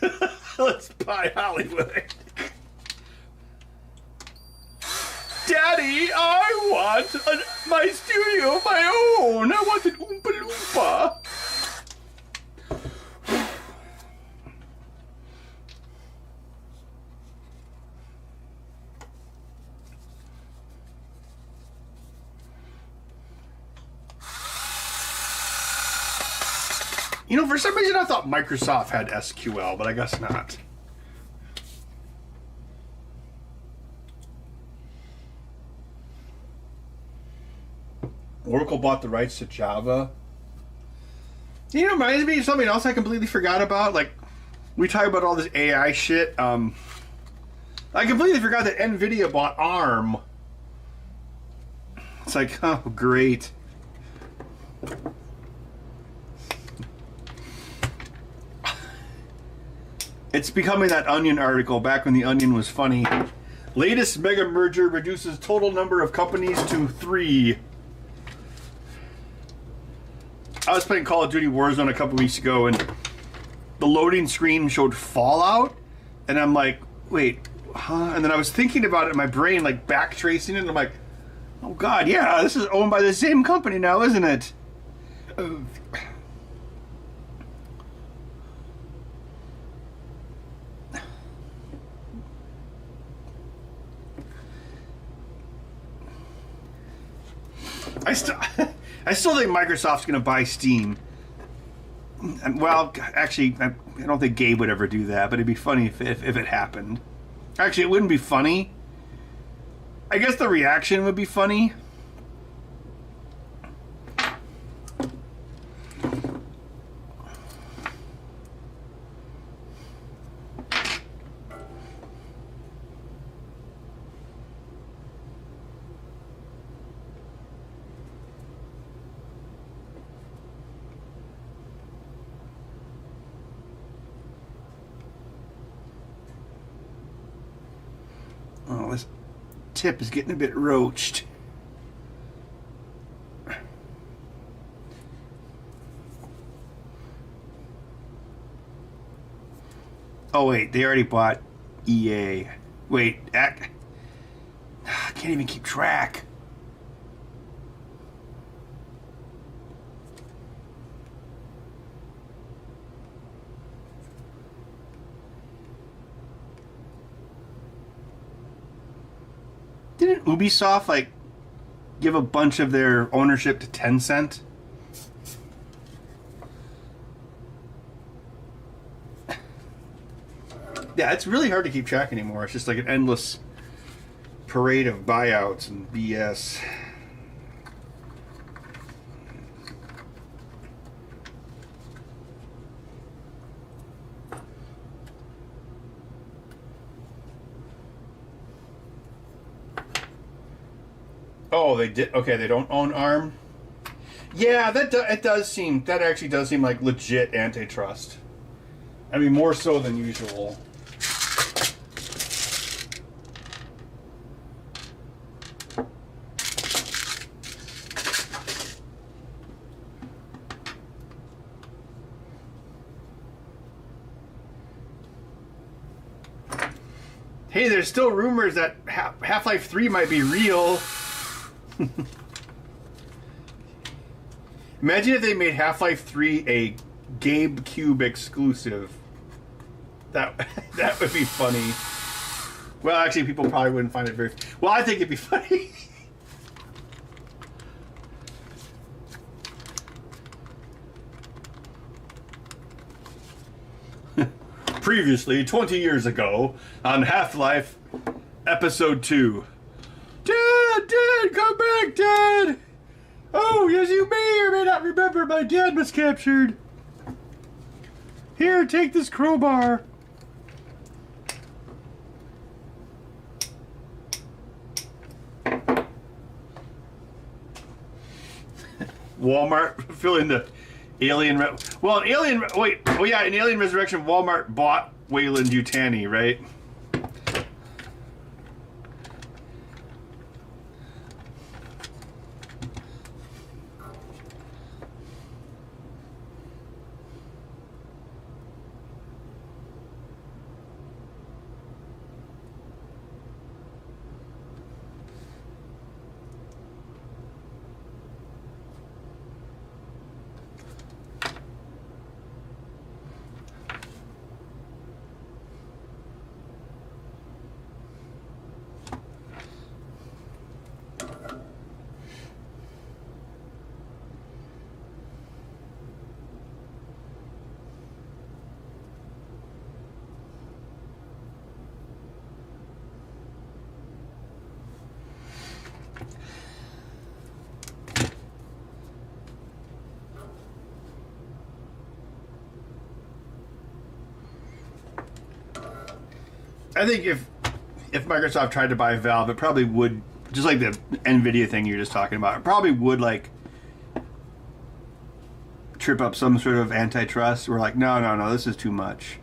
Speaker 1: Let's buy Hollywood. Daddy, I want my studio of my own. I want an Oompa Loompa. You know, for some reason I thought Microsoft had SQL, but I guess not. Oracle bought the rights to Java. You know, it reminds me of something else I completely forgot about. Like, we talk about all this AI shit. I completely forgot that NVIDIA bought ARM. It's like, oh, great. It's becoming that Onion article back when the Onion was funny. Latest mega merger reduces total number of companies to 3. I was playing Call of Duty Warzone a couple weeks ago, and the loading screen showed Fallout, and I'm like, wait, huh? And then I was thinking about it in my brain, like back tracing it, and I'm like, oh god, yeah, this is owned by the same company now, isn't it? I still think Microsoft's going to buy Steam. Well, actually, I don't think Gabe would ever do that, but it'd be funny if it happened. Actually, it wouldn't be funny. I guess the reaction would be funny. Oh, this tip is getting a bit roached. Oh wait, they already bought EA. Wait, I can't even keep track. Didn't Ubisoft like give a bunch of their ownership to Tencent? Yeah, it's really hard to keep track anymore. It's just like an endless parade of buyouts and BS. Oh, they did. Okay, they don't own ARM. Yeah, that actually does seem like legit antitrust. I mean, more so than usual. Hey, there's still rumors that Half-Life 3 might be real. Imagine if they made Half-Life 3 a GameCube exclusive. That would be funny. Well, actually, people probably wouldn't find it very... Well, I think it'd be funny. Previously, 20 years ago, on Half-Life Episode 2. Dad, come back, Dad! Oh, yes, you may or may not remember my dad was captured. Here, take this crowbar. Walmart filling the Alien... Well, in Alien... Wait. Oh, yeah, in Alien Resurrection, Walmart bought Wayland Yutani, right? I think if Microsoft tried to buy Valve, it probably would, just like the NVIDIA thing you're just talking about, it probably would, like, trip up some sort of antitrust. We're like, no, this is too much.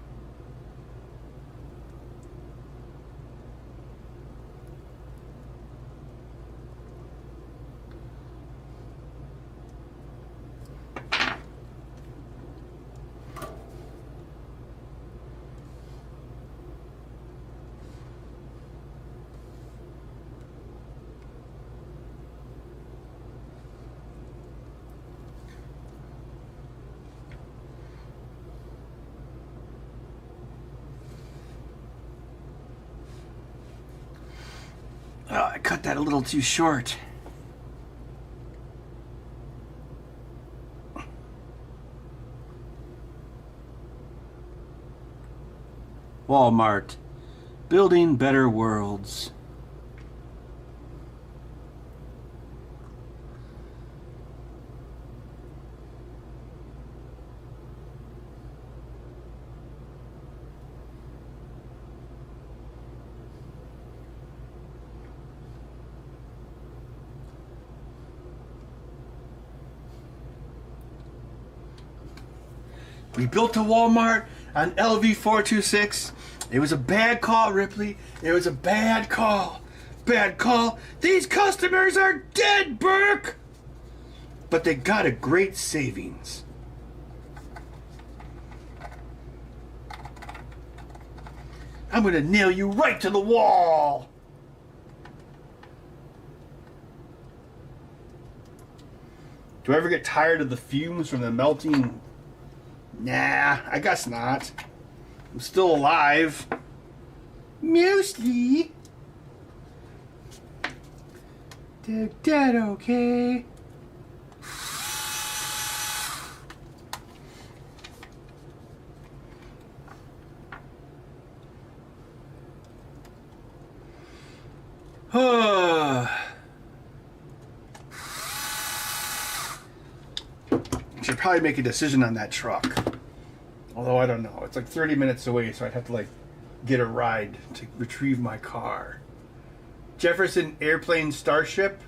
Speaker 1: Oh, I cut that a little too short. Walmart. Building better worlds. We built a Walmart on LV426. It was a bad call, Ripley. It was a bad call. Bad call. These customers are dead, Burke! But they got a great savings. I'm gonna nail you right to the wall! Do I ever get tired of the fumes from the melting? Nah, I guess not. I'm still alive. Mostly. They're dead, okay? Should probably make a decision on that truck. Although I don't know. It's like 30 minutes away, so I'd have to like get a ride to retrieve my car. Jefferson Airplane Starship.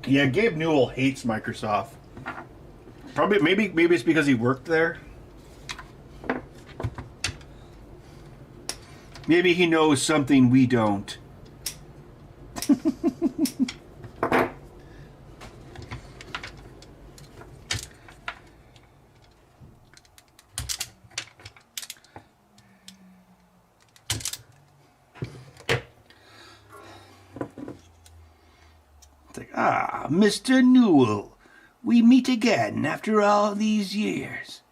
Speaker 1: Yeah, Gabe Newell hates Microsoft. Probably maybe it's because he worked there. Maybe he knows something we don't. Ah, Mr. Newell, we meet again after all these years.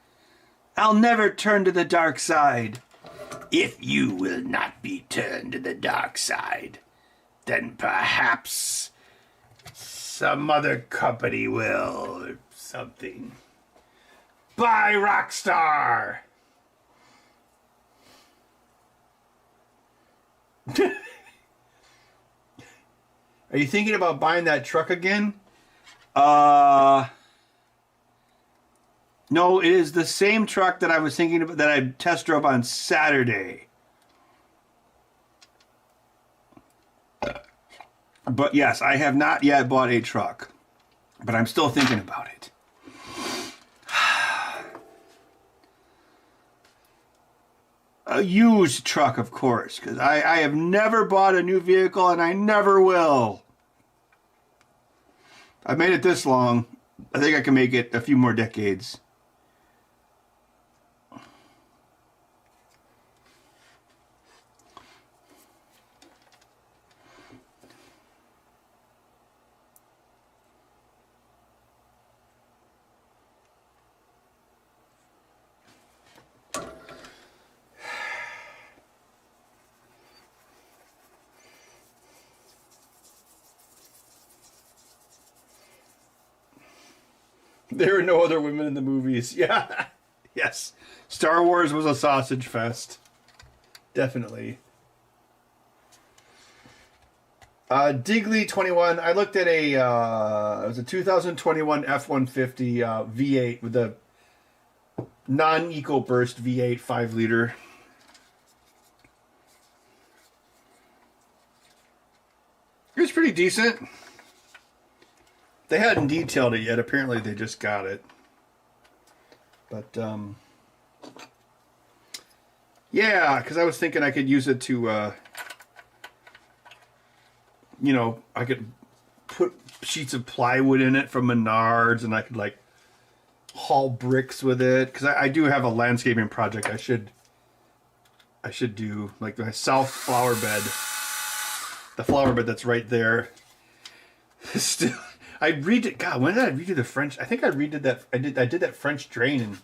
Speaker 1: I'll never turn to the dark side. If you will not be turned to the dark side, then perhaps some other company will, or something. Bye, Rockstar! Are you thinking about buying that truck again? No, it is the same truck that I was thinking about, that I test drove on Saturday. But yes, I have not yet bought a truck, but I'm still thinking about it. A used truck, of course, because I have never bought a new vehicle and I never will. I've made it this long. I think I can make it a few more decades. There are no other women in the movies. Yeah. Yes. Star Wars was a sausage fest. Definitely. Digley 21. I looked at it was a 2021 F-150 V8 with a non-eco burst V8 5-liter. It was pretty decent. They hadn't detailed it yet. Apparently they just got it. But, yeah, because I was thinking I could use it to, you know, I could put sheets of plywood in it from Menards, and I could, like, haul bricks with it. Because I do have a landscaping project I should do. Like, my south flower bed. The flower bed that's right there. Still... I redid. God, when did I redo the French? I think I redid that. I did that French drain in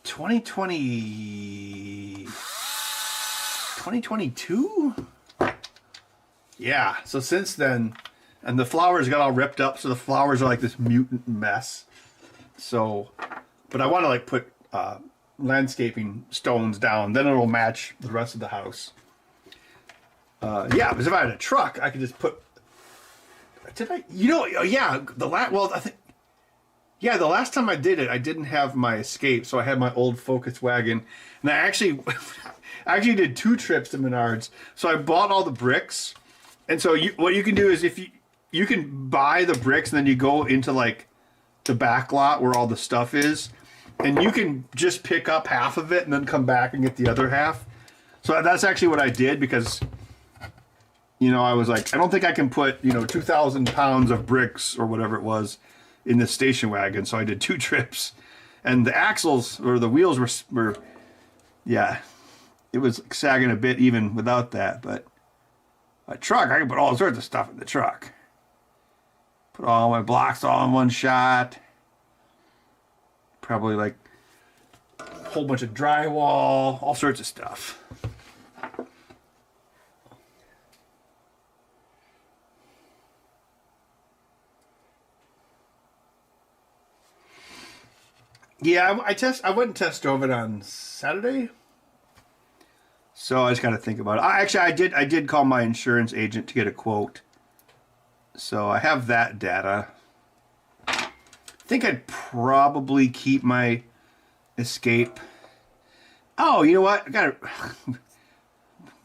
Speaker 1: 2022. Yeah. So since then, and the flowers got all ripped up. So the flowers are like this mutant mess. So, but I want to like put landscaping stones down. Then it'll match the rest of the house. Yeah, because if I had a truck, I could just put. Did I? You know, yeah. Well, I think. Yeah, the last time I did it, I didn't have my Escape, so I had my old Focus wagon, and I actually did 2 trips to Menards. So I bought all the bricks, and so what you can do is if you can buy the bricks, and then you go into like the back lot where all the stuff is, and you can just pick up half of it and then come back and get the other half. So that's actually what I did because. You know, I was like, I don't think I can put, 2,000 pounds of bricks or whatever it was in this station wagon. So I did 2 trips. And the axles or the wheels were yeah, it was sagging a bit even without that. But a truck, I can put all sorts of stuff in the truck. Put all my blocks all in one shot. Probably like a whole bunch of drywall, all sorts of stuff. Yeah, I went and test drove it on Saturday. So I just got to think about it. I did call my insurance agent to get a quote. So I have that data. I think I'd probably keep my Escape. Oh, you know what? I got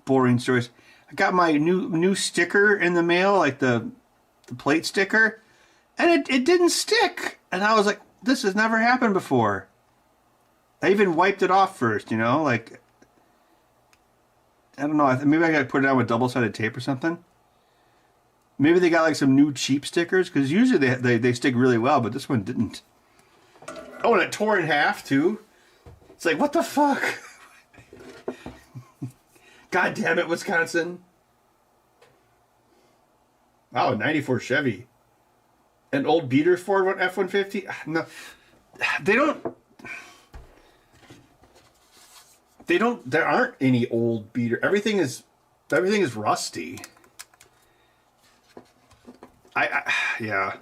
Speaker 1: boring stories. I got my new sticker in the mail, like the plate sticker, and it didn't stick. And I was like, this has never happened before. I even wiped it off first, like, I don't know, maybe I got to put it on with double-sided tape or something. Maybe they got like some new cheap stickers, because usually they stick really well, but this one didn't. Oh, and it tore in half, too. It's like, what the fuck? God damn it, Wisconsin. Wow, 94 Chevy. An old beater Ford F-150? No, they don't. They don't. There aren't any old beater. Everything is rusty. Yeah.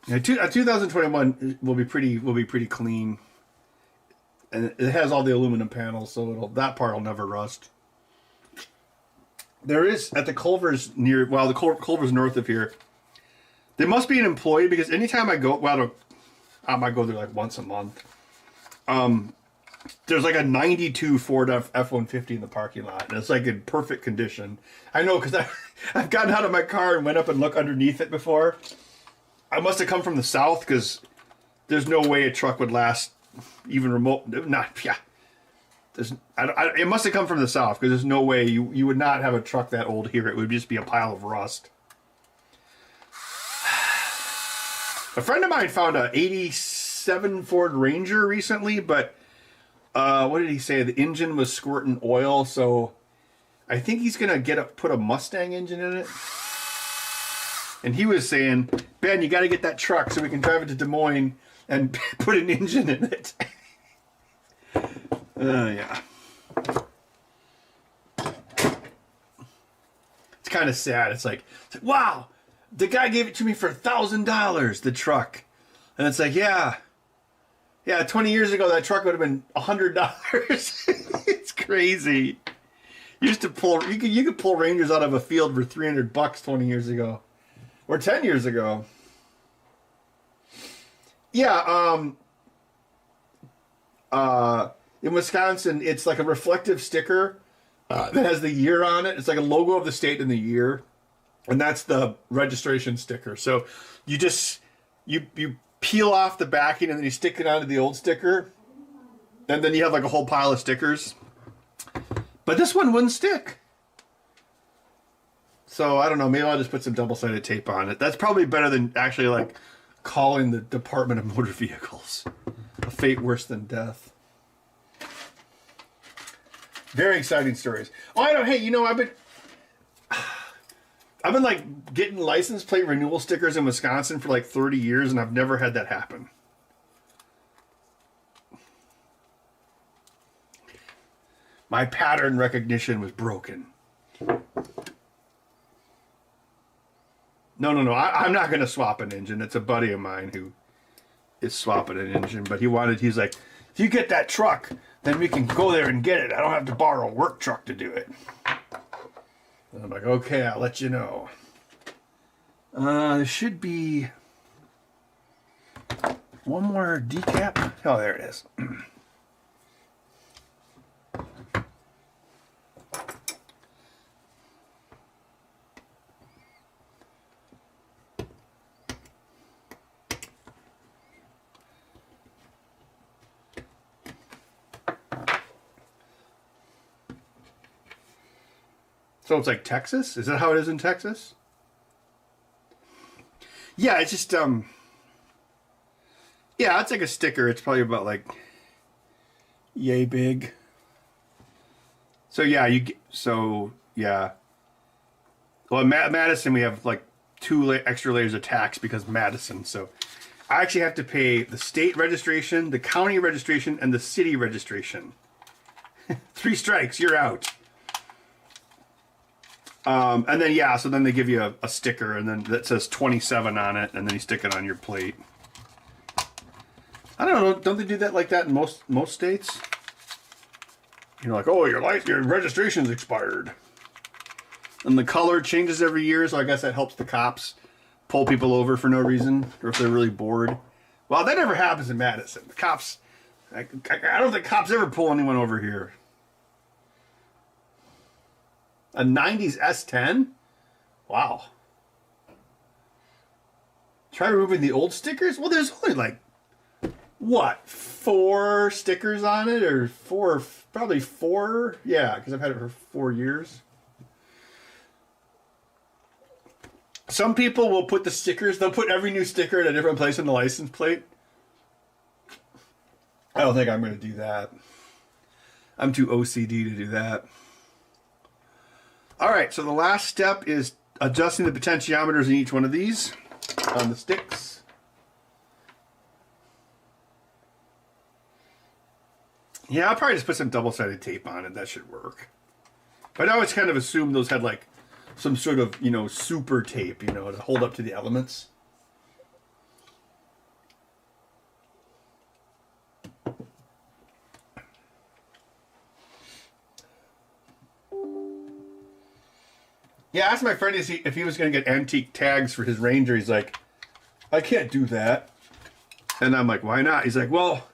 Speaker 1: Yeah, 2021 will be pretty clean, and it has all the aluminum panels, so that part will never rust. There is at the Culver's the Culver's north of here. There must be an employee because anytime I go, I might go there like once a month. There's like a 92 Ford F-150 in the parking lot, and it's like in perfect condition. I know because I've gotten out of my car and went up and looked underneath it before. I must have come from the south because there's no way a truck would last even remote. It must have come from the south because there's no way you would not have a truck that old here. It would just be a pile of rust. A friend of mine found a 87 Ford Ranger recently, but what did he say? The engine was squirting oil, so I think he's gonna put a Mustang engine in it. And he was saying, Ben, you got to get that truck so we can drive it to Des Moines and put an engine in it. Yeah. It's kind of sad. It's like, wow, the guy gave it to me for $1,000, the truck. And it's like, yeah, 20 years ago, that truck would have been $100. It's crazy. You could pull Rangers out of a field for $300 20 years ago. Or 10 years ago. Yeah, in Wisconsin, it's like a reflective sticker that has the year on it. It's like a logo of the state and the year. And that's the registration sticker. So you peel off the backing and then you stick it onto the old sticker. And then you have like a whole pile of stickers. But this one wouldn't stick. So, I don't know, maybe I'll just put some double-sided tape on it. That's probably better than actually, like, calling the Department of Motor Vehicles. A fate worse than death. Very exciting stories. Oh, I've been, like, getting license plate renewal stickers in Wisconsin for, like, 30 years, and I've never had that happen. My pattern recognition was broken. No. I'm not going to swap an engine. It's a buddy of mine who is swapping an engine. But he's like, if you get that truck, then we can go there and get it. I don't have to borrow a work truck to do it. And I'm like, okay, I'll let you know. There should be one more decap. Oh, there it is. So it's like Texas? Is that how it is in Texas? Yeah, it's just, yeah, it's like a sticker. It's probably about like yay big. So yeah, well, in Madison, we have like 2 extra layers of tax because Madison. So I actually have to pay the state registration, the county registration, and the city registration. 3 strikes, you're out. And then, so then they give you a sticker, and then that says 27 on it, and then you stick it on your plate. I don't know. Don't they do that like that in most states? You're like, oh, your registration's expired. And the color changes every year, so I guess that helps the cops pull people over for no reason, or if they're really bored. Well, that never happens in Madison. The cops, I don't think cops ever pull anyone over here. A 90s S10? Wow. Try removing the old stickers? Well, there's only like, 4 stickers on it? Or probably 4? Yeah, because I've had it for 4 years. Some people will put the stickers, they'll put every new sticker at a different place on the license plate. I don't think I'm going to do that. I'm too OCD to do that. All right, so the last step is adjusting the potentiometers in each one of these on the sticks. Yeah, I'll probably just put some double-sided tape on it. That should work. But I always kind of assumed those had like some sort of, you know, super tape, you know, to hold up to the elements. Yeah, I asked my friend if he was going to get antique tags for his Ranger. He's like, I can't do that. And I'm like, why not? He's like, well,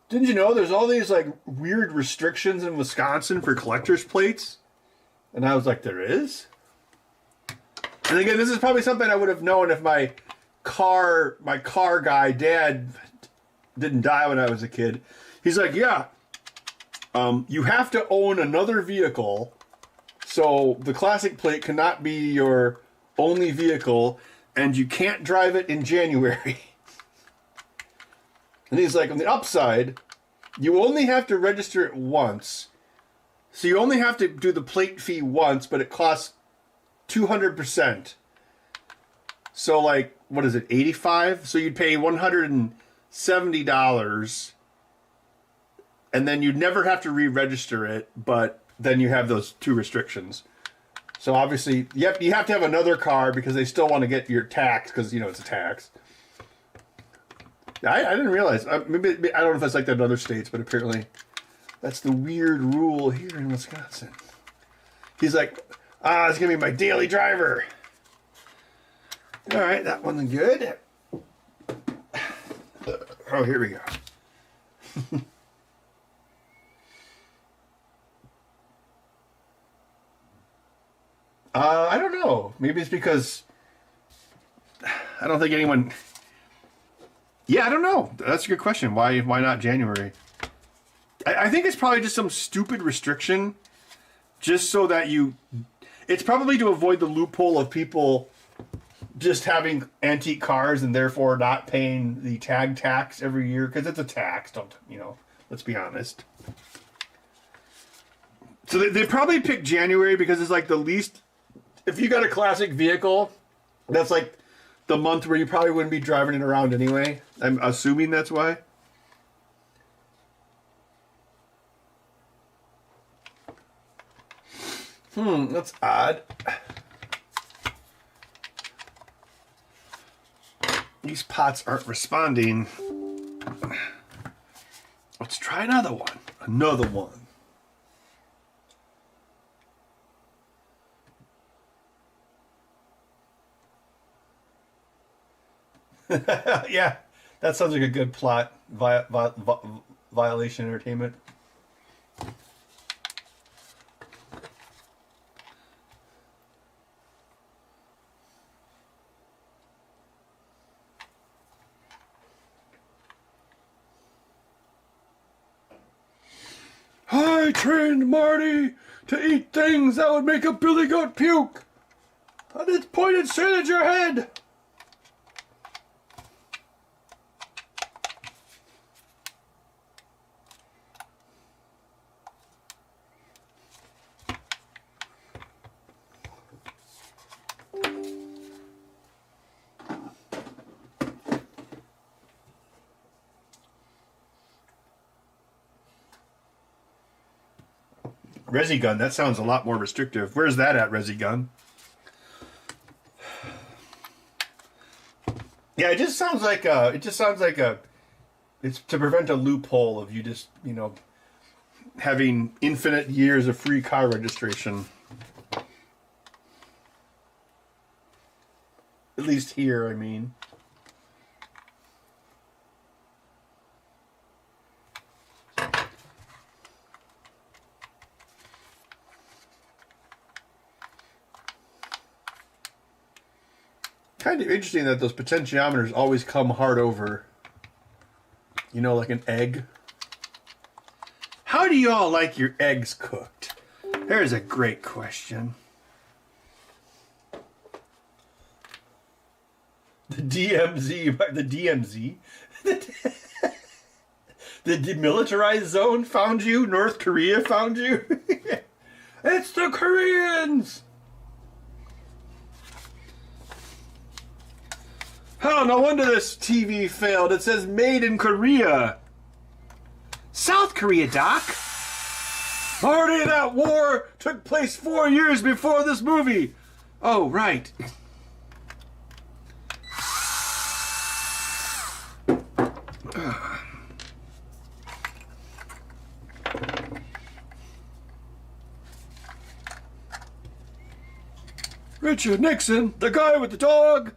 Speaker 1: didn't you know there's all these like weird restrictions in Wisconsin for collector's plates? And I was like, there is? And again, this is probably something I would have known if my car guy, Dad, didn't die when I was a kid. He's like, yeah, you have to own another vehicle. So the classic plate cannot be your only vehicle, and you can't drive it in January. And he's like, on the upside, you only have to register it once. So you only have to do the plate fee once, but it costs 200%. So like, what is it, 85? So you'd pay $170, and then you'd never have to re-register it, but then you have those two restrictions. So obviously, you have to have another car because they still want to get your tax because, you know, it's a tax. I didn't realize. Maybe I don't know if that's like that in other states, but apparently that's the weird rule here in Wisconsin. He's like, it's going to be my daily driver. All right, that one's good. Oh, here we go. I don't know. Maybe it's because I don't think anyone... Yeah, I don't know. That's a good question. Why not January? I think it's probably just some stupid restriction just so that you... It's probably to avoid the loophole of people just having antique cars and therefore not paying the tag tax every year, because it's a tax, let's be honest. So they probably picked January because it's like the least... If you got a classic vehicle, that's like the month where you probably wouldn't be driving it around anyway. I'm assuming that's why. That's odd. These pots aren't responding. Let's try another one. Another one. Yeah, that sounds like a good plot. Violation entertainment. I trained Marty to eat things that would make a billy goat puke. And it's pointed straight at your head. Resi gun, that sounds a lot more restrictive. Where's that at, Resi gun? Yeah, it just sounds like it's to prevent a loophole of you just, having infinite years of free car registration. At least here, I mean. Kind of interesting that those potentiometers always come hard over. Like an egg. How do you all like your eggs cooked? There's a great question. The DMZ, the demilitarized zone found you? North Korea found you? It's the Koreans! Oh, no wonder this TV failed. It says made in Korea. South Korea, Doc. Already that war took place 4 years before this movie. Oh, right. Richard Nixon, the guy with the dog.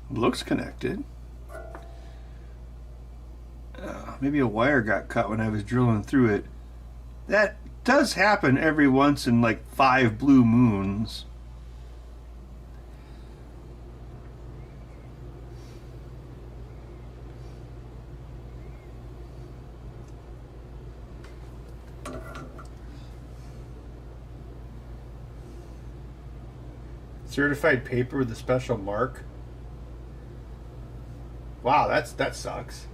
Speaker 1: Looks connected. Maybe a wire got cut when I was drilling through it. That does happen every once in like 5 blue moons. Certified paper with a special mark. Wow, that sucks.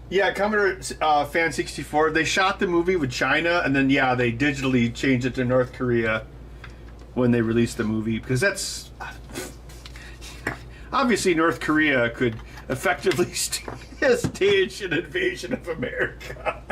Speaker 1: Yeah, Commodore Fan 64. They shot the movie with China, and then yeah, they digitally changed it to North Korea when they released the movie, because that's obviously North Korea could effectively stage an invasion of America.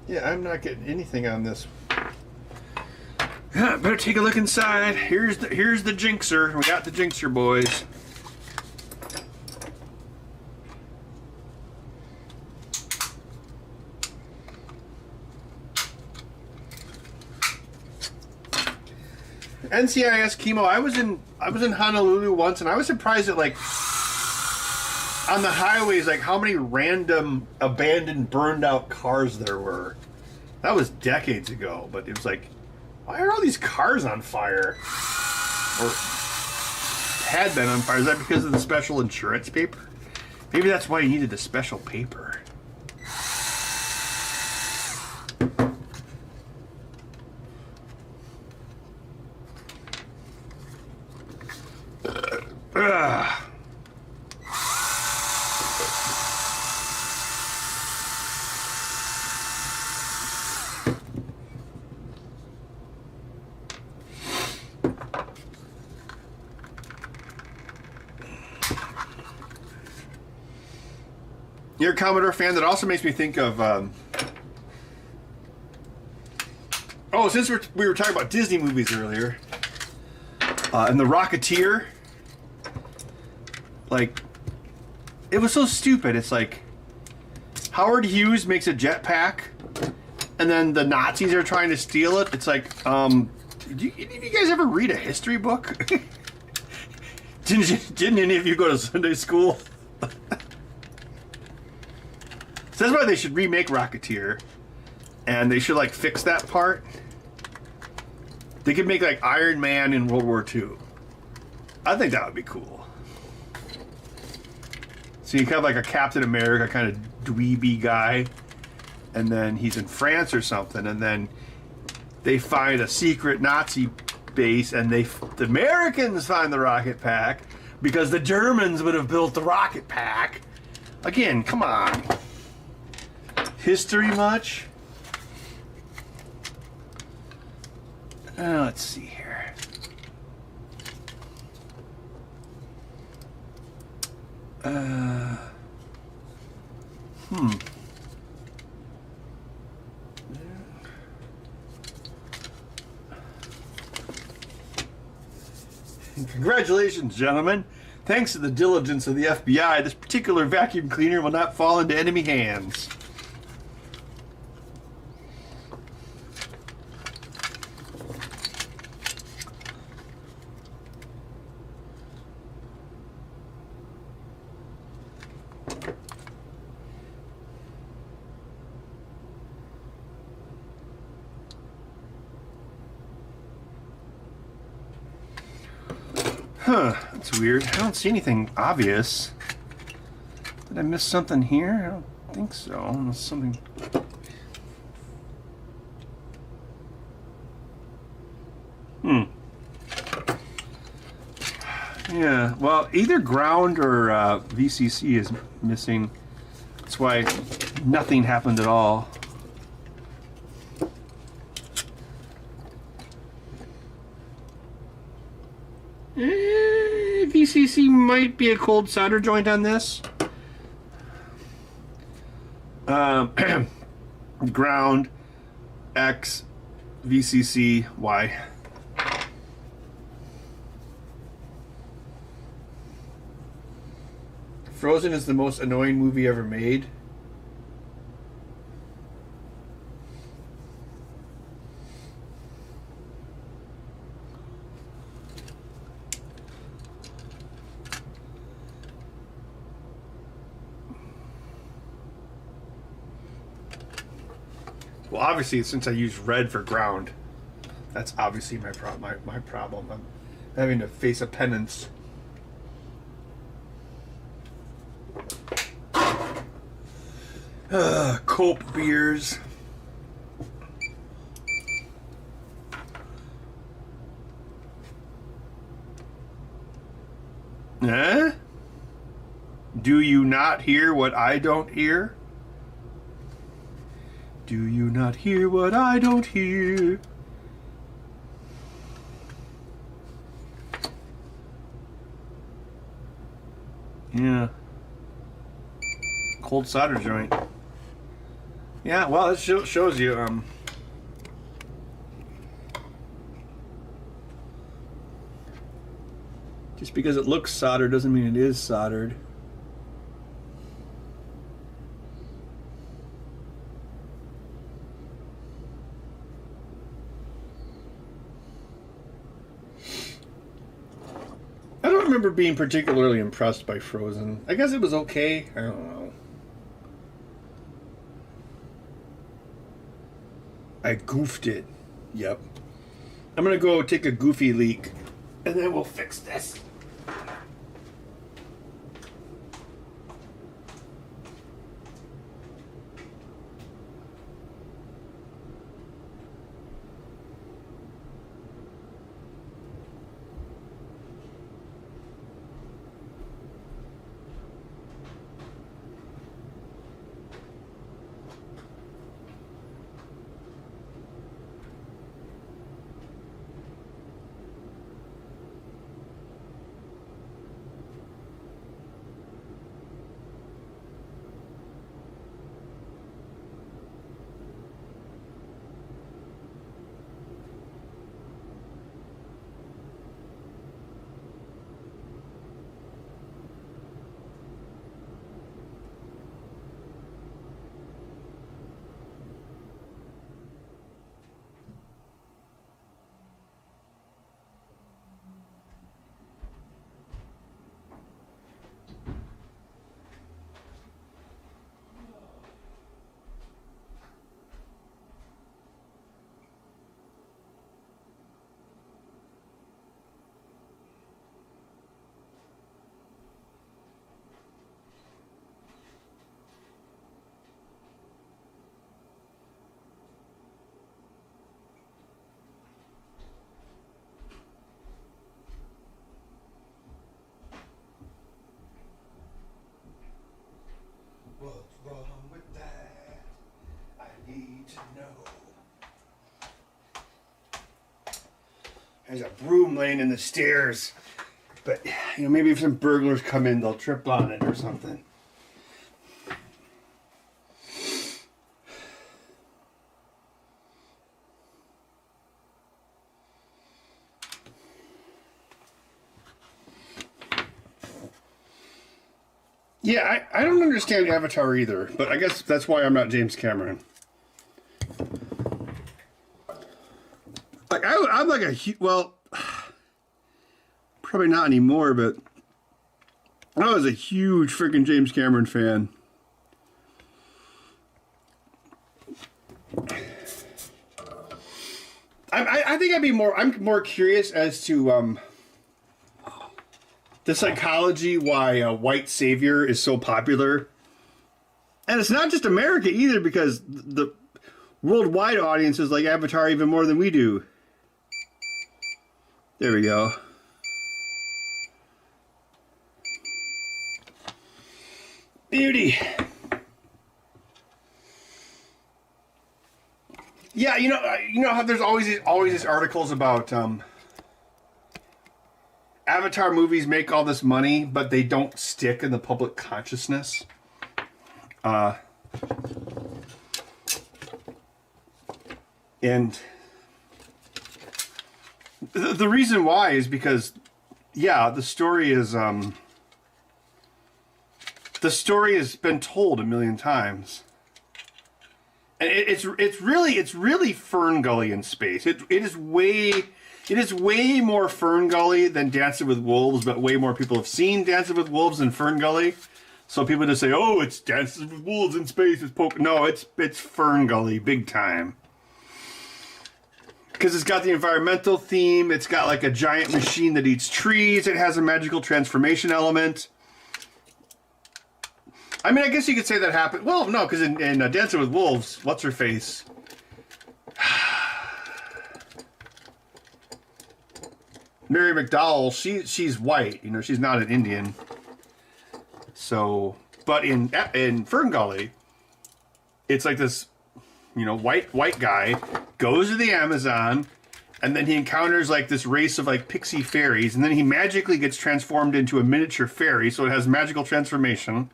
Speaker 1: Yeah, I'm not getting anything on this. Yeah, better take a look inside. Here's the jinxer. We got the jinxer, boys. NCIS chemo. I was in Honolulu once, and I was surprised at like on the highways, like how many random abandoned, burned out cars there were. That was decades ago, but it was like, why are all these cars on fire? Or had been on fire. Is that because of the special insurance paper? Maybe that's why you needed the special paper. You're a Commodore fan. That also makes me think of oh, since we were talking about Disney movies earlier, and the Rocketeer, like, it was so stupid. It's like Howard Hughes makes a jetpack, and then the Nazis are trying to steal it. It's like, did you guys ever read a history book? Didn't any of you go to Sunday school? So that's why they should remake Rocketeer, and they should like fix that part. They could make like Iron Man in World War II. I think that would be cool. So you have like a Captain America kind of dweeby guy, and then he's in France or something, and then they find a secret Nazi base, and the Americans find the rocket pack because the Germans would have built the rocket pack. Again, come on. History much? Let's see here. Congratulations, gentlemen. Thanks to the diligence of the FBI, this particular vacuum cleaner will not fall into enemy hands. Huh, that's weird. I don't see anything obvious. Did I miss something here? I don't think so. Unless something... Yeah, well, either ground or VCC is missing. That's why nothing happened at all. VCC might be a cold solder joint on this. Ground, X, VCC, Y. Frozen is the most annoying movie ever made. Well, obviously, since I used red for ground, that's obviously my problem. I'm having to face a penance. Cope beers. Eh? Do you not hear what I don't hear? Do you not hear what I don't hear? Yeah. Cold solder joint. Yeah, well, it shows you, just because it looks soldered doesn't mean it is soldered. I don't remember being particularly impressed by Frozen. I guess it was okay. I don't know. I goofed it. Yep. I'm gonna go take a goofy leak, and then we'll fix this. What's wrong with that? I need to know. There's a broom laying in the stairs. But, you know, maybe if some burglars come in, they'll trip on it or something. Yeah, I don't understand Avatar either, but I guess that's why I'm not James Cameron. Like, I'm like a, well, probably not anymore, but I was a huge freaking James Cameron fan. I think I'm more curious as to, the psychology why a white savior is so popular. And it's not just America either, because the worldwide audiences like Avatar even more than we do. There we go. Beauty. Yeah, you know how there's always these articles about Avatar movies make all this money, but they don't stick in the public consciousness. And the reason why is because, yeah, the story has been told a million times, and it's really Fern Gully in space. It is way more Fern Gully than Dancing with Wolves, but way more people have seen Dancing with Wolves than Fern Gully. So people just say, "Oh, it's Dancing with Wolves in space." It's No, it's Fern Gully, big time. Because it's got the environmental theme. It's got like a giant machine that eats trees. It has a magical transformation element. I mean, I guess you could say that happened. Well, no, because in Dancing with Wolves, what's her face? Mary McDowell, she's white. She's not an Indian. So, but in Fern Gully, it's like this, white guy goes to the Amazon, and then he encounters like this race of like pixie fairies, and then he magically gets transformed into a miniature fairy, so it has magical transformation.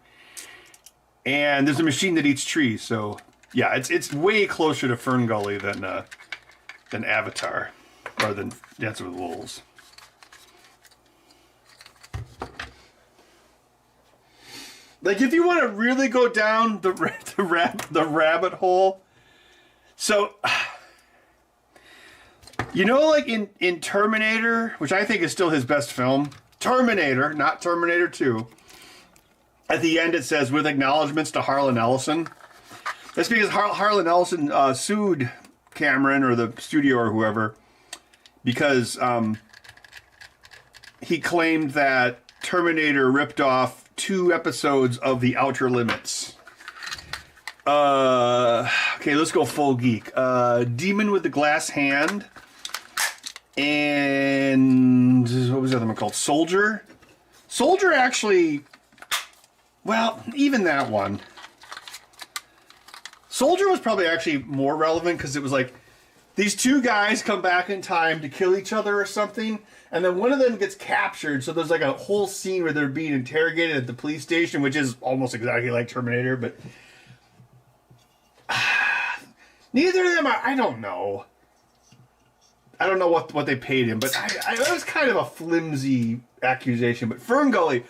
Speaker 1: And there's a machine that eats trees, so yeah, it's way closer to Fern Gully than Avatar, or than Dancing with Wolves. Like, if you want to really go down the rabbit hole, so, like in Terminator, which I think is still his best film, Terminator, not Terminator 2, at the end it says, with acknowledgments to Harlan Ellison. That's because Harlan Ellison sued Cameron or the studio or whoever because he claimed that Terminator ripped off 2 episodes of The Outer Limits. Okay, let's go full geek. Demon with the Glass Hand. And what was the other one called? Soldier. Soldier actually, well, even that one. Soldier was probably actually more relevant because it was like these 2 guys come back in time to kill each other or something, and then one of them gets captured, so there's like a whole scene where they're being interrogated at the police station, which is almost exactly like Terminator, but neither of them are, I don't know. I don't know what they paid him, but that was kind of a flimsy accusation. But Fern Gully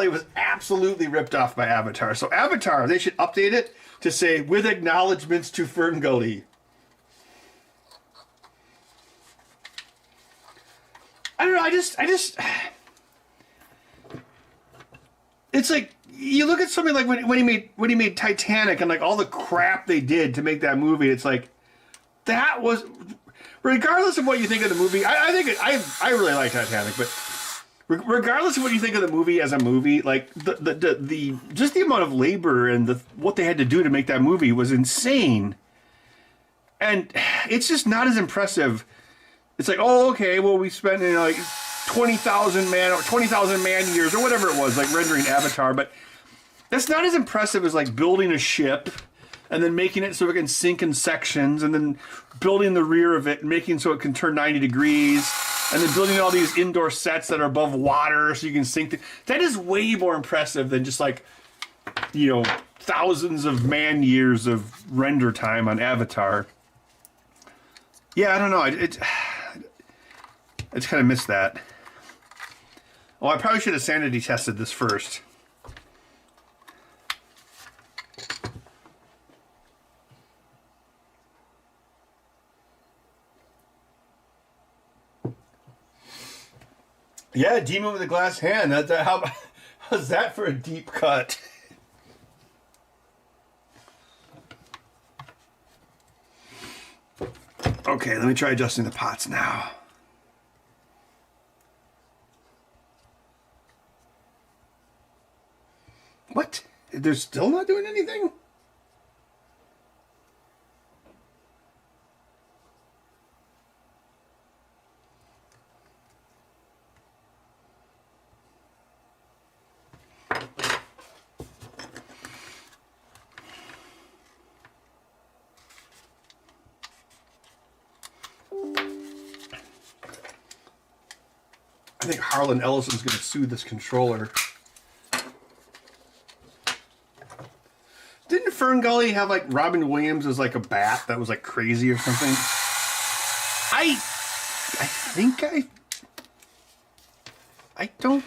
Speaker 1: was absolutely ripped off by Avatar. So Avatar, they should update it to say, with acknowledgments to Fern Gully. I don't know, I just it's like, you look at something like when he made Titanic and like all the crap they did to make that movie, it's like, that was, regardless of what you think of the movie, I really like Titanic, but regardless of what you think of the movie as a movie, like the just the amount of labor and what they had to do to make that movie was insane. And it's just not as impressive. It's like, oh, okay, well, we spent like 20,000 man years or whatever it was, like rendering Avatar, but that's not as impressive as like building a ship and then making it so it can sink in sections, and then building the rear of it and making so it can turn 90 degrees, and then building all these indoor sets that are above water so you can sink. That is way more impressive than just like, thousands of man years of render time on Avatar. Yeah, I don't know. I just kind of missed that. Oh, I probably should have sanity tested this first. Yeah, Demon with a Glass Hand. How's that for a deep cut? Okay, let me try adjusting the pots now. What? They're still not doing anything? I think Harlan Ellison's going to sue this controller. Didn't Fern Gully have like Robin Williams as like a bat that was like crazy or something? I think I don't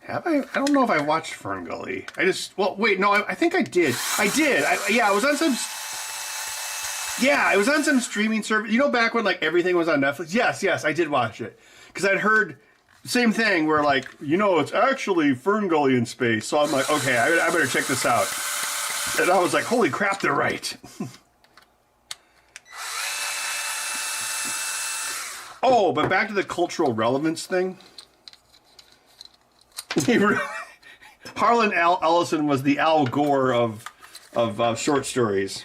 Speaker 1: have I don't know if I watched Fern Gully. Well wait, no, I think I did. Yeah, it was on some it was on some streaming service. You know, back when like everything was on Netflix? Yes, I did watch it. Because I'd heard same thing where like, you know, it's actually Fern Gully in space. So I'm like, okay, I better check this out. And I was like, holy crap, they're right. Oh, but back to the cultural relevance thing. Harlan Ellison was the Al Gore of short stories.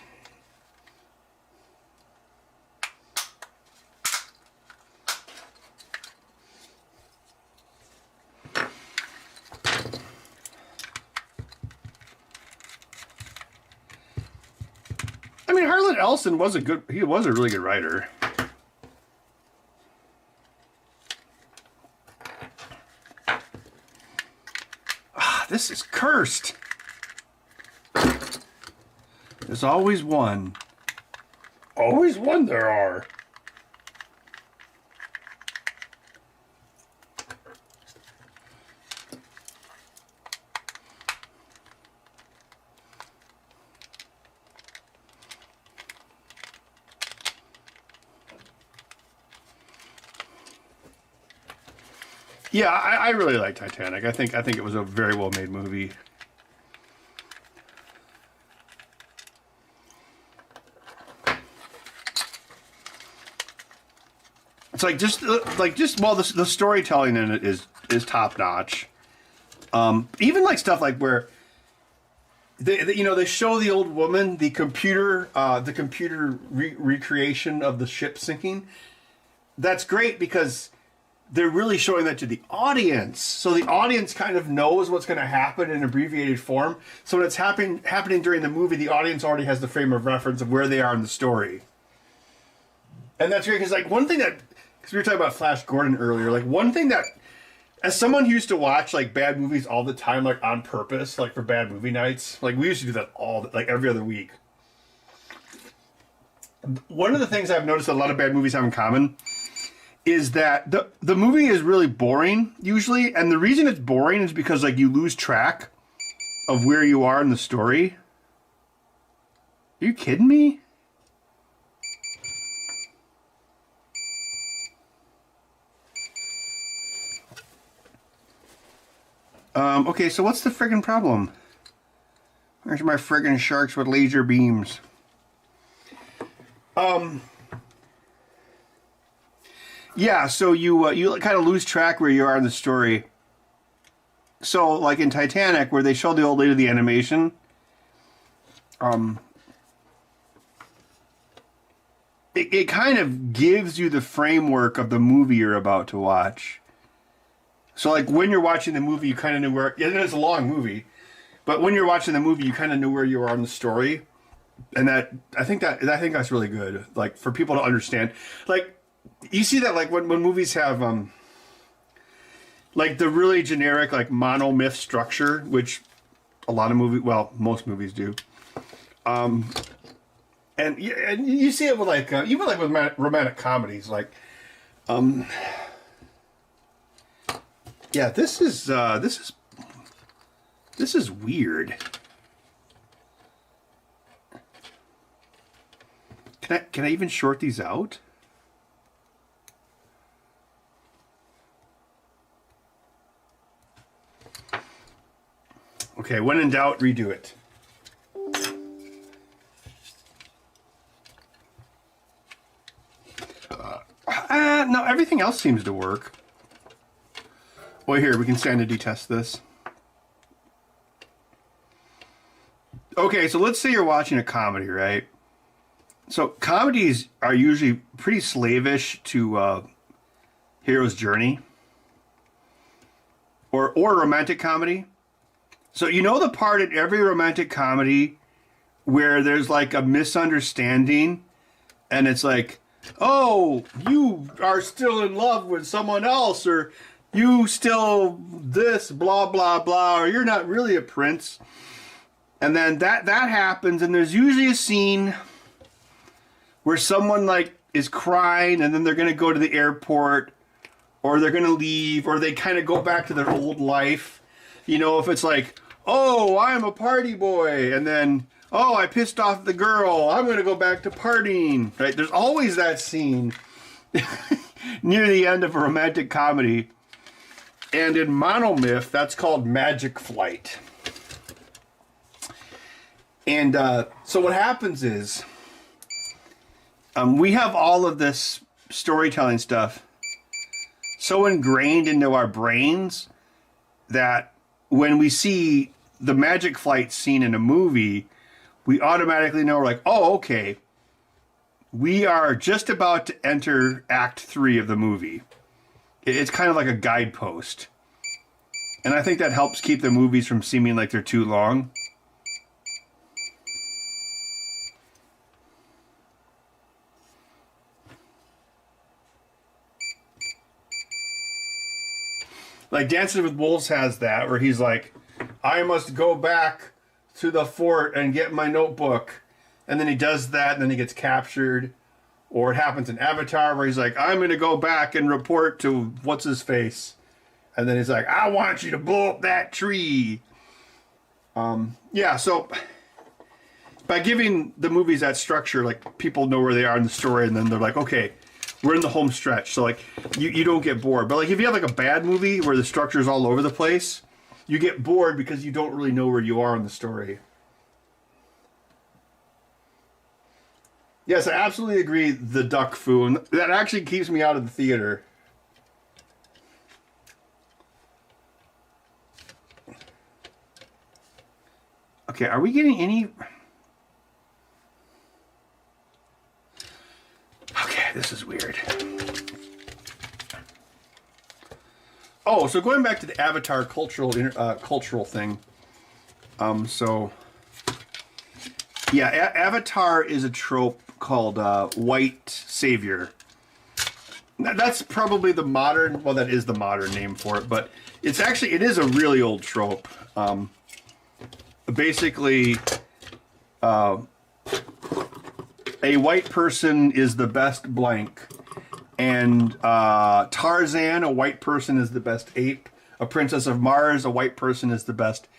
Speaker 1: I mean, Harlan Ellison was a really good writer. This is cursed. There's always one. Always one there are. Yeah, I really like Titanic. I think it was a very well made movie. It's like the storytelling in it is top notch. Even like stuff like where they show the old woman the computer recreation of the ship sinking. That's great because they're really showing that to the audience. So the audience kind of knows what's going to happen in abbreviated form. So when it's happening during the movie, the audience already has the frame of reference of where they are in the story. And that's great because like one thing that, because we were talking about Flash Gordon earlier, like one thing that, as someone who used to watch like bad movies all the time, like on purpose, like for bad movie nights, like we used to do that like every other week. One of the things I've noticed that a lot of bad movies have in common is that the movie is really boring usually, and the reason it's boring is because like you lose track of where you are in the story. Are you kidding me? Okay, so what's the friggin' problem? Where's my friggin' sharks with laser beams? Yeah, so you kind of lose track where you are in the story. So, like in Titanic, where they show the old lady the animation, it kind of gives you the framework of the movie you're about to watch. So, like when you're watching the movie, you kind of knew where. Yeah, it's a long movie, but when you're watching the movie, you kind of knew where you are in the story, and I think that's really good. Like for people to understand, like. You see that like when movies have like the really generic like monomyth structure, which a lot of most movies do, and you see it with like even like with romantic comedies, like yeah, this is weird. Can I even short these out? Okay, when in doubt, redo it. No, everything else seems to work. Well, here, we can sanity test this. Okay, so let's say you're watching a comedy, right? So comedies are usually pretty slavish to hero's journey or romantic comedy. So you know the part in every romantic comedy where there's like a misunderstanding and it's like, oh, you are still in love with someone else, or you still this, blah, blah, blah, or you're not really a prince. And then that happens, and there's usually a scene where someone like is crying, and then they're going to go to the airport, or they're going to leave, or they kind of go back to their old life. You know, if it's like, oh, I'm a party boy, and then, oh, I pissed off the girl, I'm going to go back to partying, right? There's always that scene near the end of a romantic comedy. And in monomyth, that's called magic flight. And so what happens is, we have all of this storytelling stuff so ingrained into our brains that when we see the magic flight scene in a movie, we automatically know, we're like, oh, okay, we are just about to enter Act 3 of the movie. It's kind of like a guidepost. And I think that helps keep the movies from seeming like they're too long. Like Dances with Wolves has that, where he's like, I must go back to the fort and get my notebook. And then he does that, and then he gets captured. Or it happens in Avatar, where he's like, I'm going to go back and report to what's-his-face. And then he's like, I want you to blow up that tree. Yeah, so by giving the movies that structure, like, people know where they are in the story, and then they're like, okay, we're in the home stretch, so like you don't get bored. But like if you have like a bad movie where the structure's all over the place, you get bored because you don't really know where you are in the story. Yes, I absolutely agree, the duck foo, and that actually keeps me out of the theater. Okay, are we getting any... Okay, this is weird. Oh, so going back to the Avatar cultural thing. So yeah, Avatar is a trope called white savior. That's probably the modern. Well, that is the modern name for it, but it is a really old trope. Basically, a white person is the best blank. And Tarzan, a white person, is the best ape. A Princess of Mars, a white person, is the best...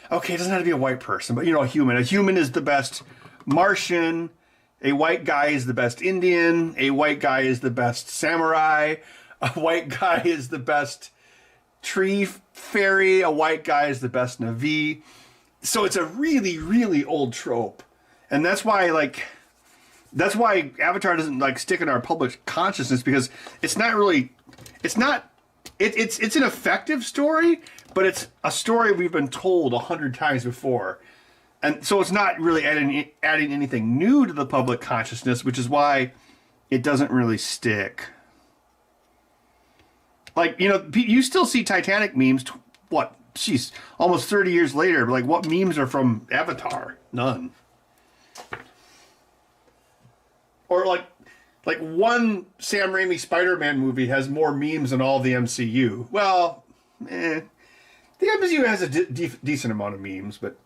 Speaker 1: Okay, it doesn't have to be a white person, but, you know, a human. A human is the best Martian. A white guy is the best Indian. A white guy is the best samurai. A white guy is the best tree fairy. A white guy is the best Na'vi. So it's a really, really old trope. And that's why, like... That's why Avatar doesn't like stick in our public consciousness, because it's not really, it's an effective story, but it's a story we've been told 100 times before, and so it's not really adding anything new to the public consciousness, which is why it doesn't really stick. Like, you know, you still see Titanic memes. Almost 30 years later. But like, what memes are from Avatar? None. Or like one Sam Raimi Spider-Man movie has more memes than all the MCU. Well, the MCU has a decent amount of memes, but...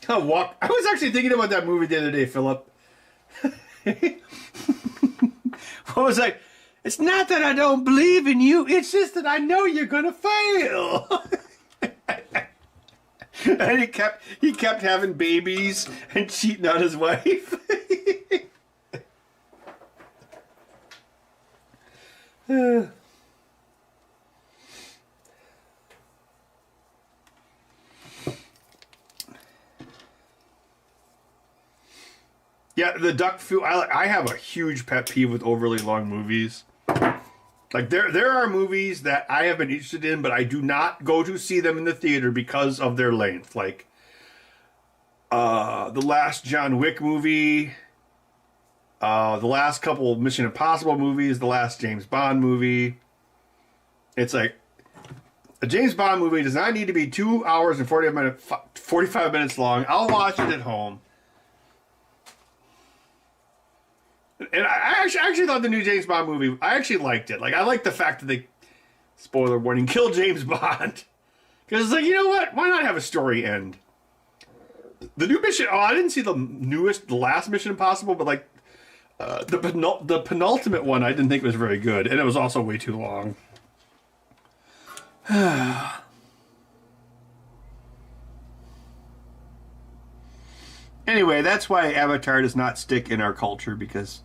Speaker 1: I was actually thinking about that movie the other day, Philip. What was I? It's not that I don't believe in you, it's just that I know you're gonna fail. And he kept having babies and cheating on his wife. Yeah, the duck foo. I have a huge pet peeve with overly long movies. Like there are movies that I have been interested in, but I do not go to see them in the theater because of their length. Like the last John Wick movie, the last couple of Mission Impossible movies, the last James Bond movie. It's like a James Bond movie does not need to be 2 hours and 45 minutes long. I'll watch it at home. And I actually thought the new James Bond movie, I actually liked it. Like, I like the fact that they, spoiler warning, killed James Bond. Because it's like, you know what? Why not have a story end? The new mission, I didn't see the last Mission Impossible, but like, the penultimate one I didn't think was very good. And it was also way too long. Anyway, that's why Avatar does not stick in our culture, because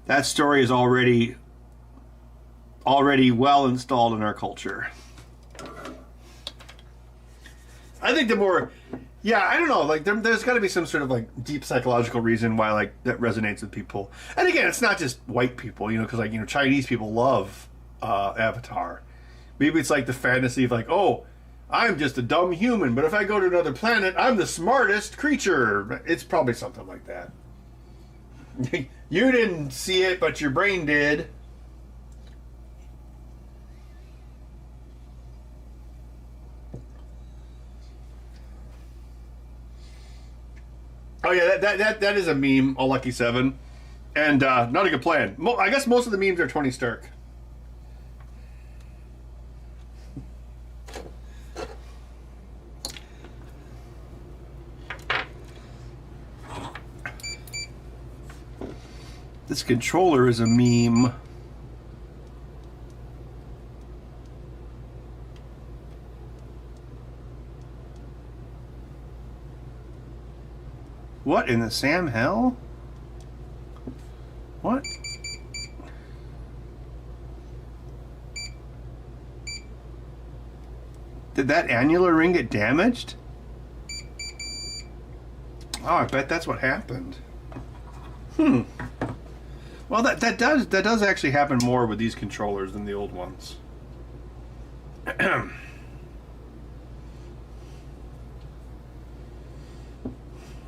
Speaker 1: that story is already well installed in our culture. I think the more, I don't know, like there's got to be some sort of like deep psychological reason why like that resonates with people. And again, it's not just white people, because like Chinese people love Avatar. Maybe it's like the fantasy of like, oh, I'm just a dumb human, but if I go to another planet, I'm the smartest creature. It's probably something like that. You didn't see it, but your brain did. Oh yeah, that is a meme, a Lucky 7. And not a good plan. I guess most of the memes are Tony Stark. This controller is a meme. What in the Sam hell? What? Did that annular ring get damaged? Oh, I bet that's what happened. Well, that does actually happen more with these controllers than the old ones.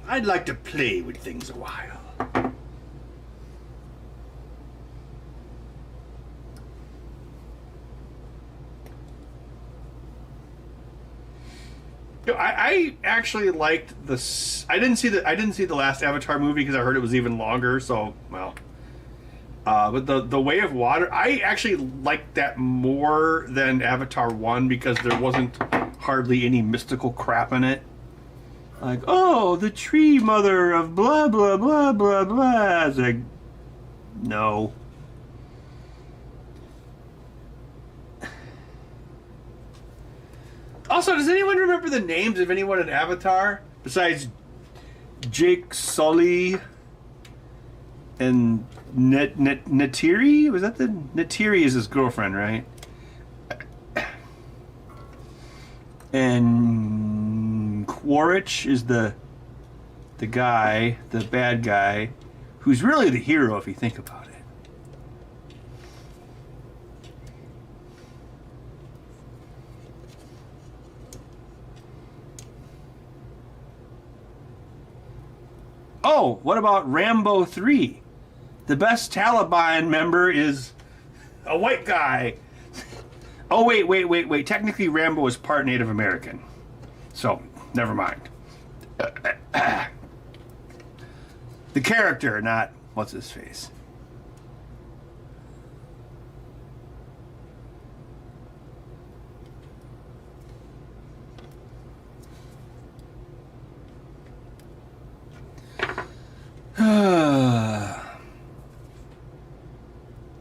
Speaker 1: I'd like to play with things a while. I actually liked this. I didn't see the last Avatar movie because I heard it was even longer. So well. But the Way of Water, I actually liked that more than Avatar 1 because there wasn't hardly any mystical crap in it. Like, oh, the tree mother of blah, blah, blah, blah, blah. It's like, no. Also, does anyone remember the names of anyone in Avatar? Besides Jake Sully and Natiri? Was that the... Natiri is his girlfriend, right? And Quaritch is the guy, the bad guy, who's really the hero if you think about it. Oh, what about Rambo 3? The best Taliban member is a white guy. Oh, wait. Technically, Rambo is part Native American. So, never mind. The character, not what's his face.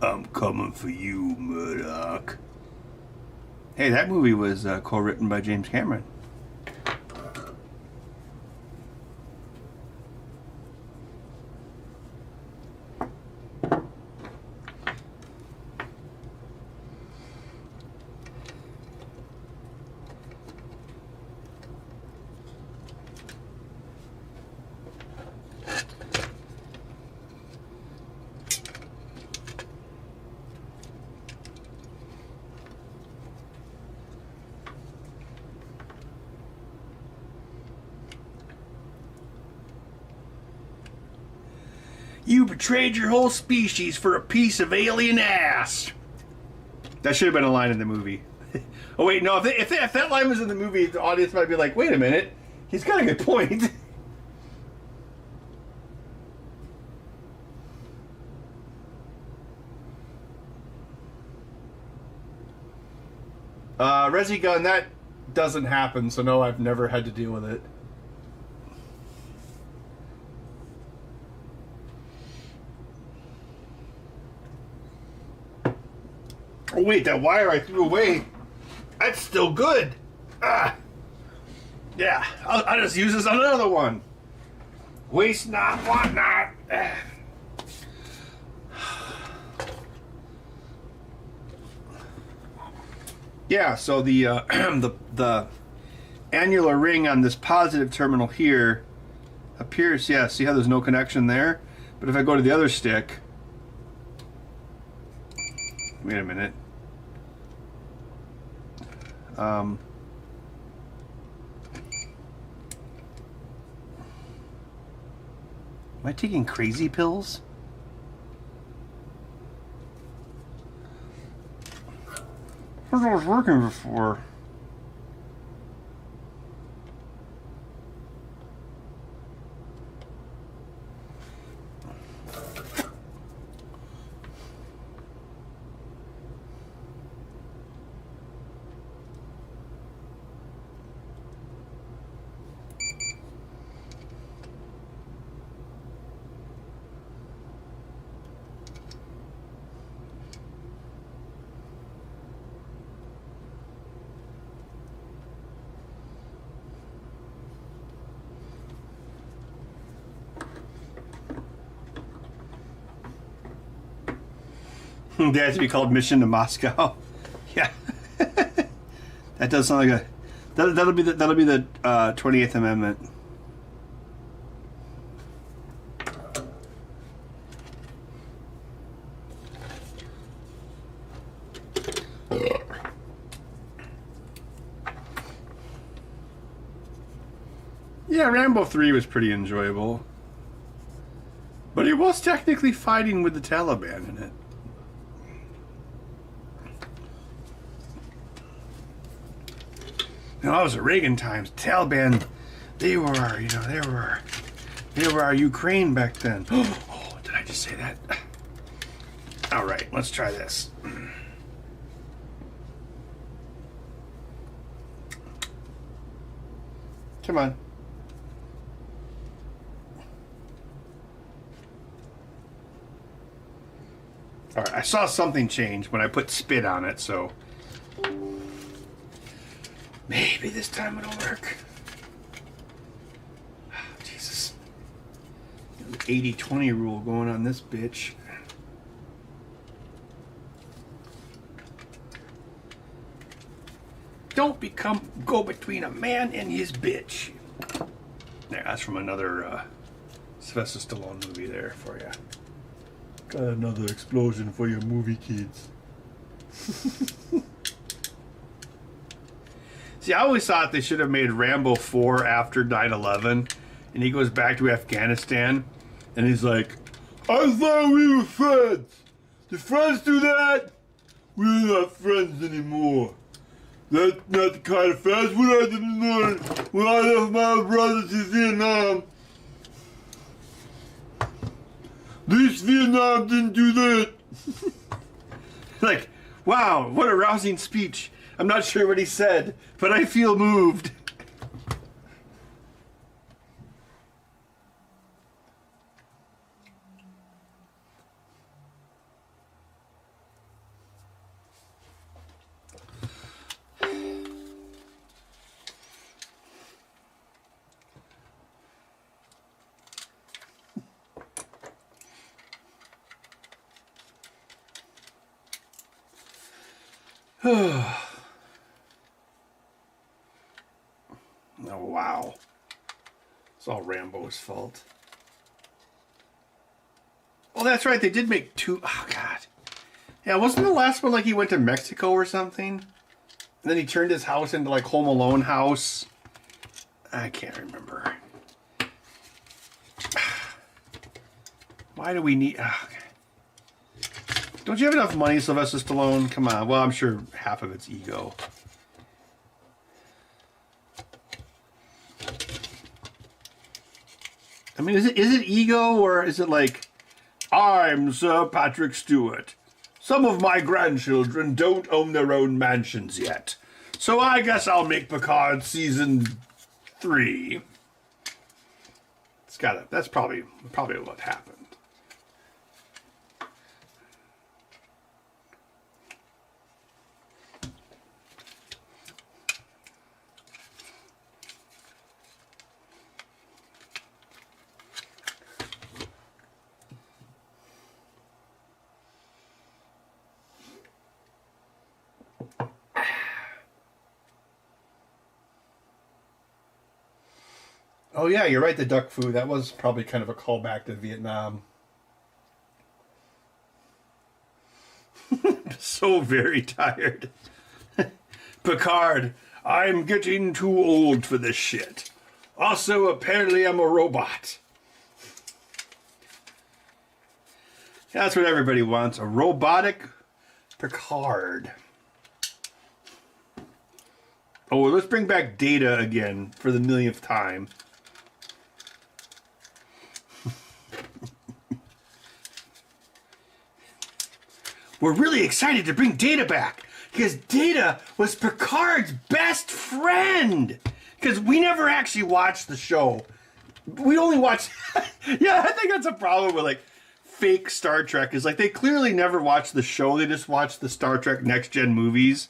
Speaker 1: I'm coming for you, Murdoch. Hey, that movie was co-written by James Cameron. You betrayed your whole species for a piece of alien ass. That should have been a line in the movie. Oh wait, no. If that line was in the movie, the audience might be like, "Wait a minute, he's got a good point." Resi gun, that doesn't happen, so no, I've never had to deal with it. Oh wait, that wire I threw away, that's still good. Ah. Yeah, I'll just use this on another one. Waste not, want not. Ah. Yeah, so the the annular ring on this positive terminal here appears, yeah, see how there's no connection there? But if I go to the other stick, wait a minute. Am I taking crazy pills? I thought it was working before. They have to be called Mission to Moscow. Yeah, that does sound like a that'll be the 28th Amendment. Yeah, Rambo 3 was pretty enjoyable, but he was technically fighting with the Taliban in it. You know, that was the Reagan times. Taliban, they were our Ukraine back then. Oh, did I just say that? All right, let's try this. Come on. All right, I saw something change when I put spit on it, so maybe this time it'll work. Oh, Jesus. The 80-20 rule going on this bitch. Don't go between a man and his bitch. There, that's from another Sylvester Stallone movie there for you. Got another explosion for your movie kids. See, I always thought they should have made Rambo 4 after 9/11, and he goes back to Afghanistan, and he's like, I thought we were friends. Did friends do that? We're not friends anymore. That's not the kind of friends what I didn't learn when I left my brothers in Vietnam. At least Vietnam didn't do that. Like, wow, what a rousing speech. I'm not sure what he said, but I feel moved. Oh, wow. It's all Rambo's fault. Oh, that's right. They did make two. Oh, God. Yeah, wasn't the last one like he went to Mexico or something? And then he turned his house into like Home Alone house. I can't remember. Why do we need... okay. Don't you have enough money, Sylvester Stallone? Come on. Well, I'm sure half of it's ego. I mean, is it ego, or is it like, I'm Sir Patrick Stewart. Some of my grandchildren don't own their own mansions yet. So I guess I'll make Picard season 3. That's probably what happened. Oh yeah, you're right, the duck food. That was probably kind of a callback to Vietnam. So very tired. Picard, I'm getting too old for this shit. Also, apparently I'm a robot. That's what everybody wants, a robotic Picard. Oh, let's bring back Data again for the millionth time. We're really excited to bring Data back because Data was Picard's best friend. Because we never actually watched the show. We only watched... Yeah, I think that's a problem with like fake Star Trek is like they clearly never watched the show. They just watched the Star Trek Next Gen movies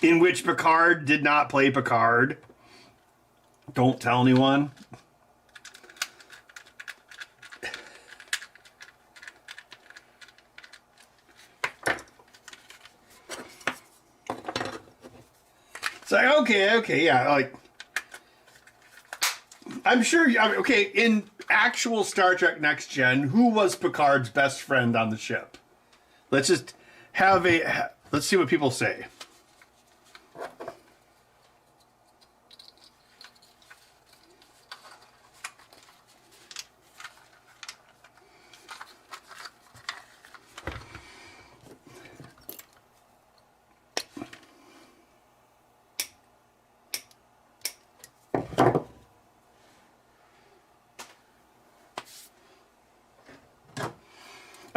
Speaker 1: in which Picard did not play Picard. Don't tell anyone. It's like, okay, yeah, like, I'm sure, okay, in actual Star Trek Next Gen, who was Picard's best friend on the ship? Let's just let's see what people say.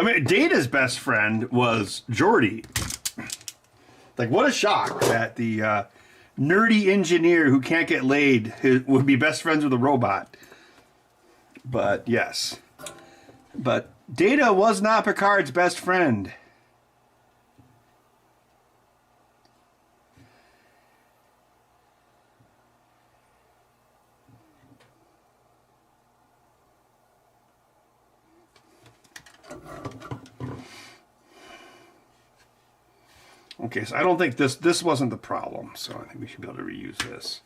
Speaker 1: I mean, Data's best friend was Geordi. Like, what a shock that the nerdy engineer who can't get laid would be best friends with a robot. But, yes. But Data was not Picard's best friend. Okay, so I don't think this wasn't the problem, so I think we should be able to reuse this.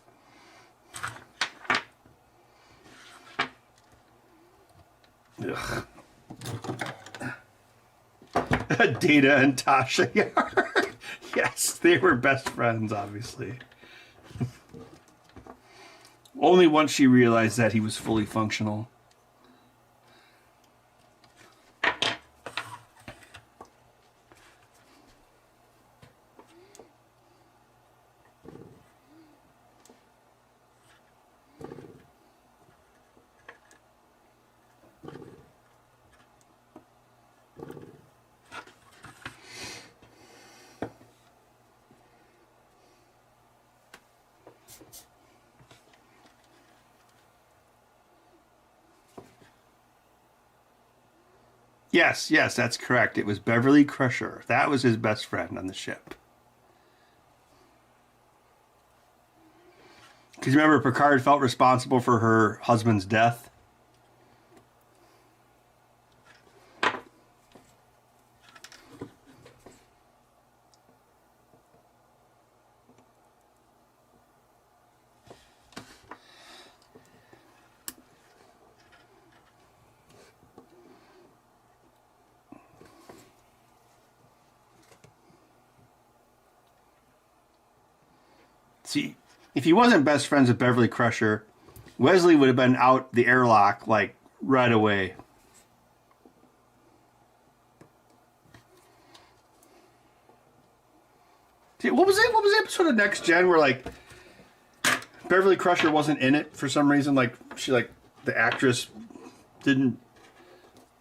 Speaker 1: Ugh. Data and Tasha are. Yes, they were best friends, obviously. Only once she realized that he was fully functional. Yes, that's correct. It was Beverly Crusher. That was his best friend on the ship. Because remember, Picard felt responsible for her husband's death. See, if he wasn't best friends with Beverly Crusher, Wesley would have been out the airlock, like, right away. What was it? What was the episode of Next Gen where like Beverly Crusher wasn't in it for some reason? Like the actress didn't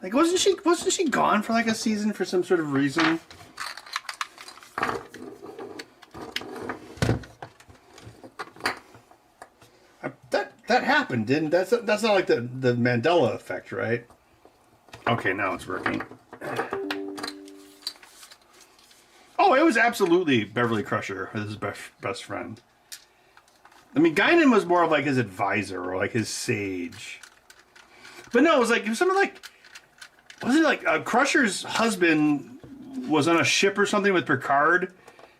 Speaker 1: like wasn't she gone for like a season for some sort of reason? That happened, didn't that's not like the Mandela effect, right? Okay, now it's working. Oh, it was absolutely Beverly Crusher, his best friend. I mean, Guinan was more of like his advisor or like his sage. But no, it was something like, was it like Crusher's husband was on a ship or something with Picard,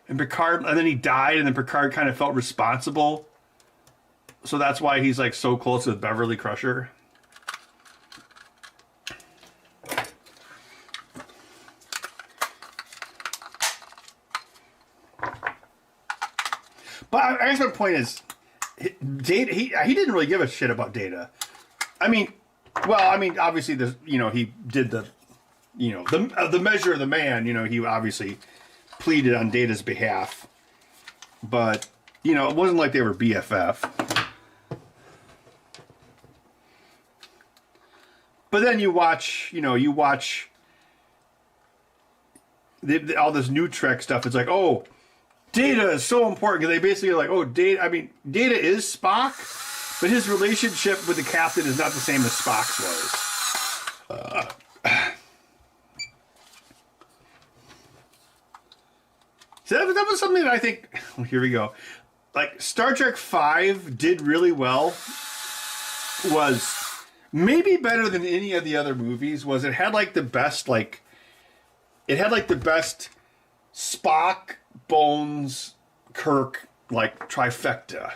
Speaker 1: and then he died, and then Picard kind of felt responsible. So that's why he's like so close with Beverly Crusher. But I guess my point is, Data. He didn't really give a shit about Data. I mean, obviously there's he did the the measure of the man. He obviously pleaded on Data's behalf, but it wasn't like they were BFF. But then you watch all this new Trek stuff. It's like, oh, Data is so important because they basically are like, oh, Data. I mean, Data is Spock, but his relationship with the captain is not the same as Spock's was. So that was something that I think. Here we go. Like Star Trek V did really well. Was maybe better than any of the other movies. Was it had like the best Spock, Bones, Kirk like trifecta.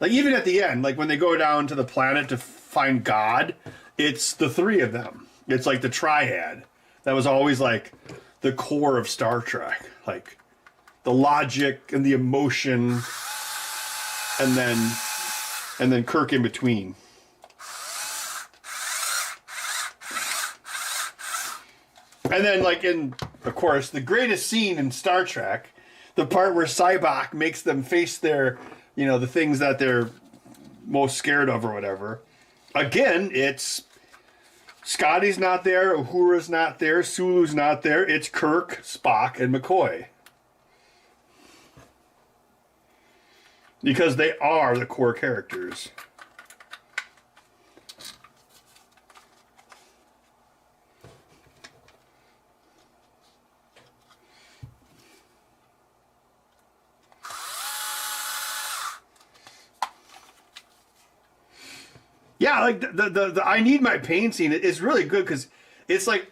Speaker 1: Like even at the end, like when they go down to the planet to find God, it's the three of them. It's like the triad. That was always like the core of Star Trek. Like the logic and the emotion and then Kirk in between. And then, like, of course, the greatest scene in Star Trek, the part where Sybok makes them face their, the things that they're most scared of or whatever. Again, it's Scotty's not there, Uhura's not there, Sulu's not there. It's Kirk, Spock, and McCoy. Because they are the core characters. Yeah, like the I Need My Pain scene is really good because it's like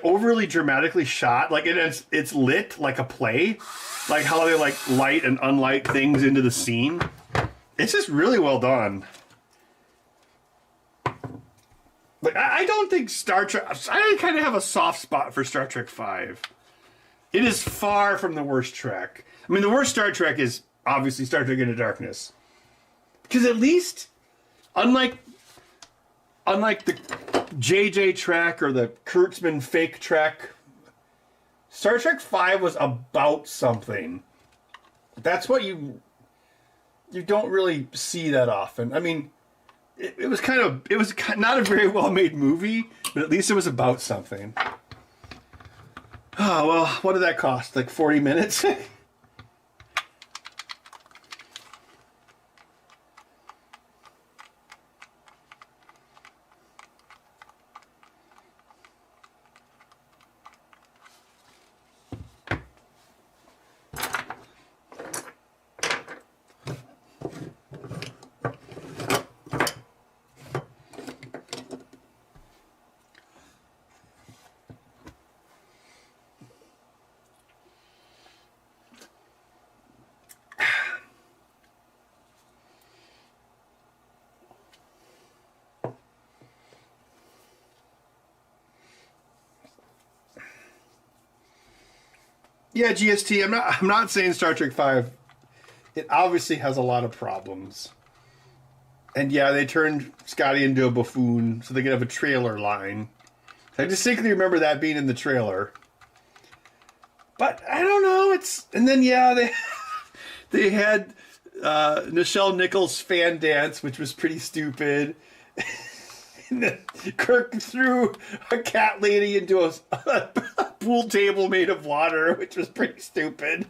Speaker 1: overly dramatically shot. Like it's lit like a play, like how they like light and unlight things into the scene. It's just really well done. Like I don't think Star Trek. I kind of have a soft spot for Star Trek V. It is far from the worst Trek. I mean, the worst Star Trek is obviously Star Trek Into Darkness, because at least unlike the JJ Trek or the Kurtzman fake Trek, Star Trek V was about something. That's what you don't really see that often. I mean, it was not a very well made movie, but at least it was about something. Oh, well, what did that cost? Like 40 minutes? Yeah, GST. I'm not saying Star Trek V. It obviously has a lot of problems. And yeah, they turned Scotty into a buffoon so they could have a trailer line. I distinctly remember that being in the trailer. But I don't know. And then they had Nichelle Nichols' fan dance, which was pretty stupid. And then Kirk threw a cat lady into a pool table made of water, which was pretty stupid.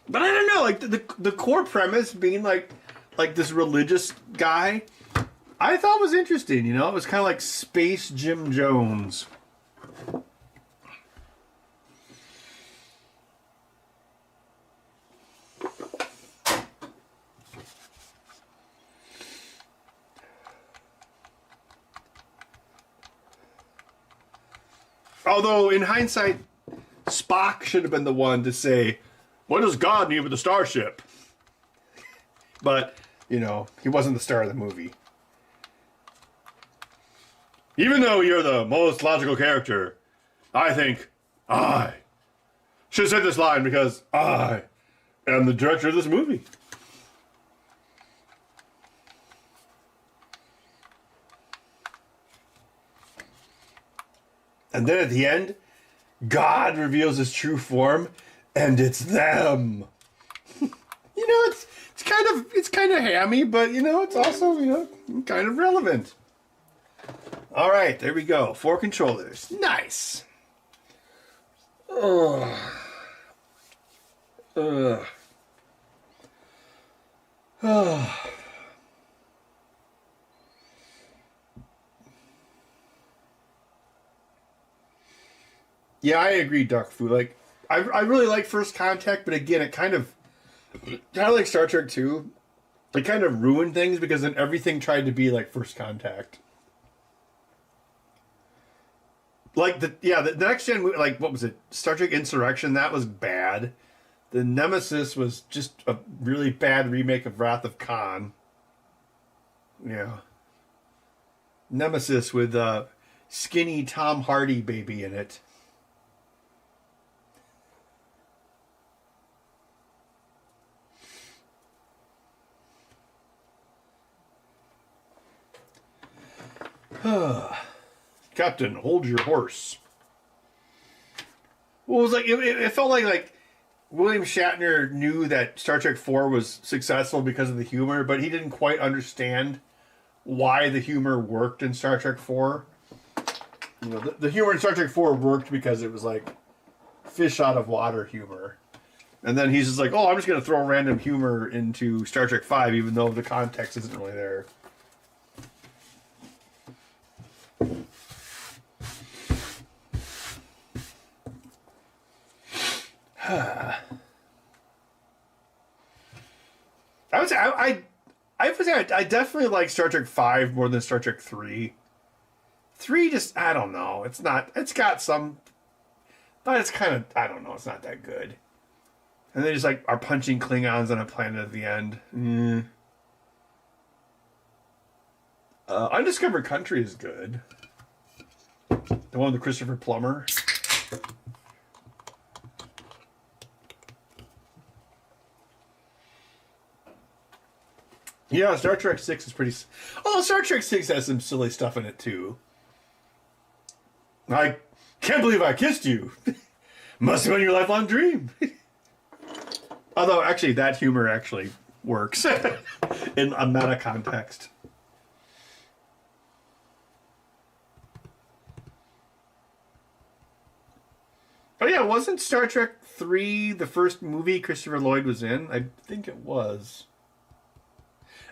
Speaker 1: But I don't know, like the core premise being like this religious guy, I thought was interesting. You know, it was kind of like Space Jim Jones. Although, in hindsight, Spock should have been the one to say, what does God need with the starship? But, you know, he wasn't the star of the movie. Even though you're the most logical character, I think I should have said this line because I am the director of this movie. And then at the end, God reveals his true form, and it's them. You know, it's kind of hammy, but you know, it's also, you know, kind of relevant. All right, there we go. 4 controllers. Nice. Ugh. Ugh. Ugh. Yeah, I agree, Duck Food. Like, I really like First Contact, but again, it kind of like Star Trek 2. It kind of ruined things because then everything tried to be like First Contact. Like the next gen, like what was it? Star Trek Insurrection. That was bad. The Nemesis was just a really bad remake of Wrath of Khan. Yeah. Nemesis with skinny Tom Hardy baby in it. Captain, hold your horse. Well, it was like it felt like William Shatner knew that Star Trek 4 was successful because of the humor, but he didn't quite understand why the humor worked in Star Trek 4. You know, the humor in Star Trek 4 worked because it was like fish out of water humor. And then he's just like, oh, I'm just going to throw random humor into Star Trek 5, even though the context isn't really there. I would say I definitely like Star Trek 5 more than Star Trek 3. 3 just, I don't know. It's got some, but it's kind of, I don't know. It's not that good. And they just like are punching Klingons on a planet at the end. Undiscovered Country is good. The one with Christopher Plummer. Yeah, Star Trek 6 is pretty... Oh, Star Trek 6 has some silly stuff in it, too. I can't believe I kissed you. Must have been your lifelong dream. Although, actually, that humor actually works in a meta context. Oh, yeah, wasn't Star Trek 3 the first movie Christopher Lloyd was in? I think it was.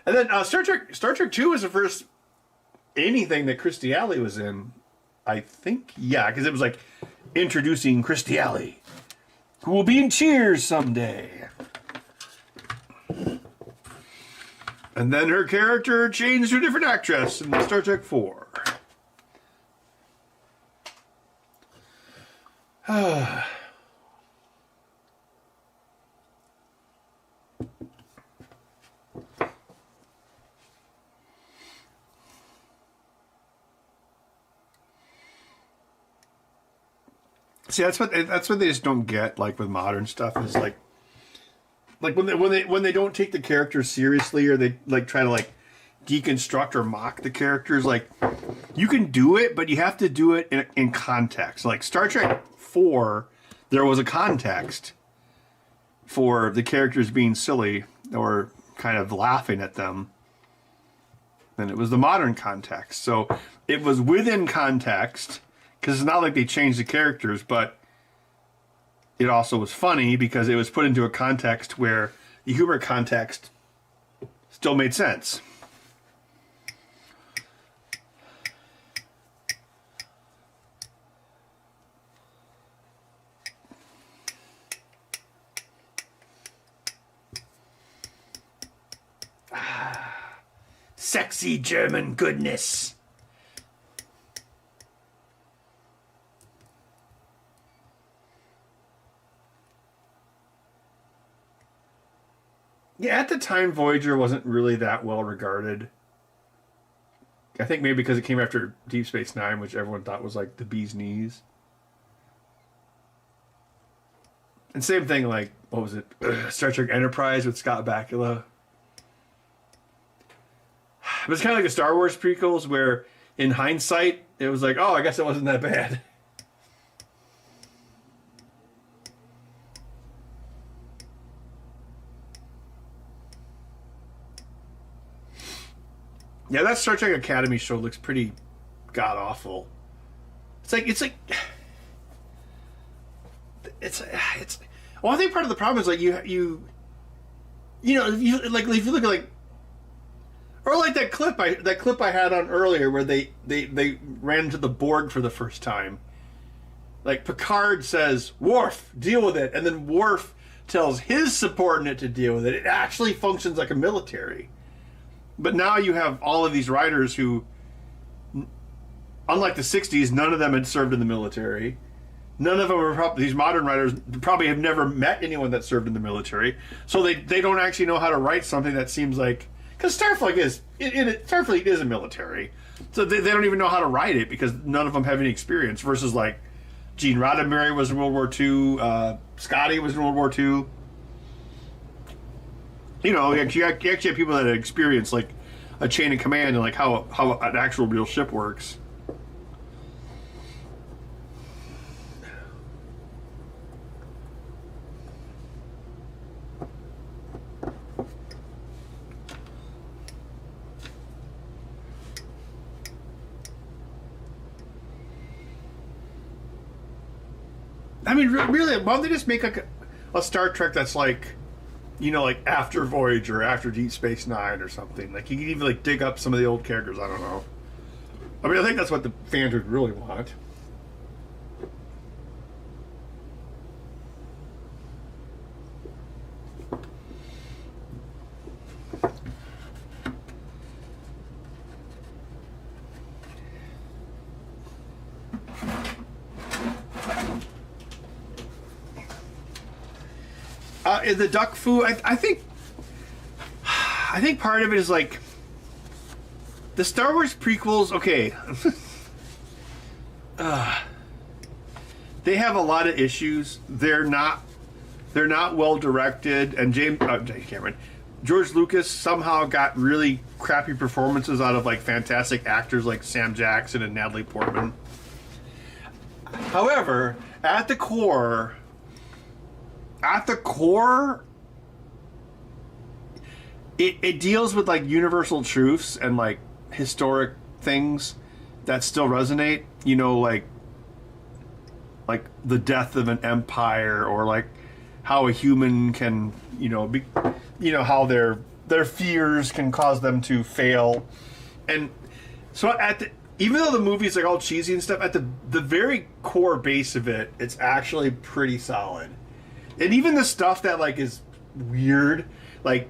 Speaker 1: And then Star Trek 2 was the first anything that Kirstie Alley was in. I think, yeah, because it was like introducing Kirstie Alley, who will be in Cheers someday. And then her character changed to a different actress in Star Trek 4. See, that's what they just don't get, like with modern stuff, is like when they don't take the characters seriously, or they like try to like deconstruct or mock the characters. Like, you can do it, but you have to do it in context. Like Star Trek 4, there was a context for the characters being silly or kind of laughing at them, then it was the modern context. So it was within context, because it's not like they changed the characters, but it also was funny because it was put into a context where the humor context still made sense. Sexy German goodness. Yeah, at the time, Voyager wasn't really that well regarded. I think maybe because it came after Deep Space Nine, which everyone thought was like the bee's knees. And same thing, like, what was it? Star Trek Enterprise with Scott Bakula. But it's kind of like the Star Wars prequels where, in hindsight, it was like, oh, I guess it wasn't that bad. Yeah, that Star Trek Academy show looks pretty god-awful. It's well, I think part of the problem is like you know, if you look at like, or like that clip I had on earlier where they ran into the Borg for the first time. Like Picard says, "Worf, deal with it," and then Worf tells his subordinate to deal with it. It actually functions like a military. But now you have all of these writers who, unlike the 60s, none of them had served in the military. None of them are these modern writers probably have never met anyone that served in the military. So they don't actually know how to write something that seems like, because Starfleet is a military. So they don't even know how to write it because none of them have any experience versus like Gene Roddenberry was in World War II, Scotty was in World War II. You know, you actually have people that have experienced like a chain of command and like how an actual real ship works. I mean, really, why don't they just make like a Star Trek that's like, you know, like after Voyager, after Deep Space Nine or something. Like, you can even, like, dig up some of the old characters. I don't know. I mean, I think that's what the fans would really want. The duck foo, I think part of it is like the Star Wars prequels. Okay, they have a lot of issues. They're not well directed, and George Lucas somehow got really crappy performances out of like fantastic actors like Sam Jackson and Natalie Portman. However, at the core, it deals with like universal truths and like historic things that still resonate. You know, like the death of an empire, or like how a human can, how their fears can cause them to fail. And so even though the movie's like all cheesy and stuff, at the very core base of it, it's actually pretty solid. And even the stuff that like is weird, like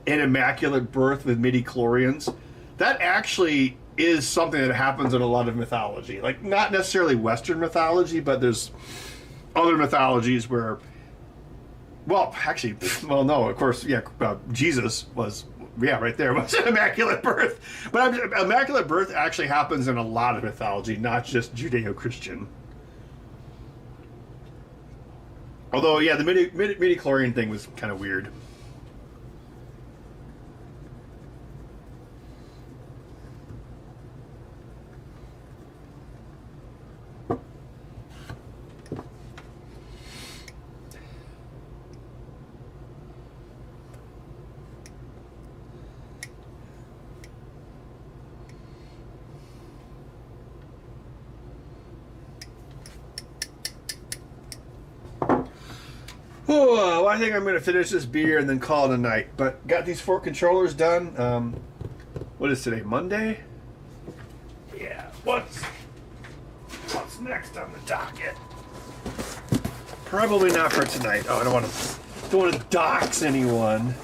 Speaker 1: an immaculate birth with midi-chlorians, that actually is something that happens in a lot of mythology. Like, not necessarily Western mythology, but there's other mythologies where, no, of course, Jesus was, right there was an immaculate birth. But immaculate birth actually happens in a lot of mythology, not just Judeo-Christian. Although, yeah, the midi-chlorian thing was kind of weird. Oh, I think I'm going to finish this beer and then call it a night. But got these 4 controllers done. What is today? Monday? Yeah. What's next on the docket? Probably not for tonight. Oh, I don't want to dox anyone.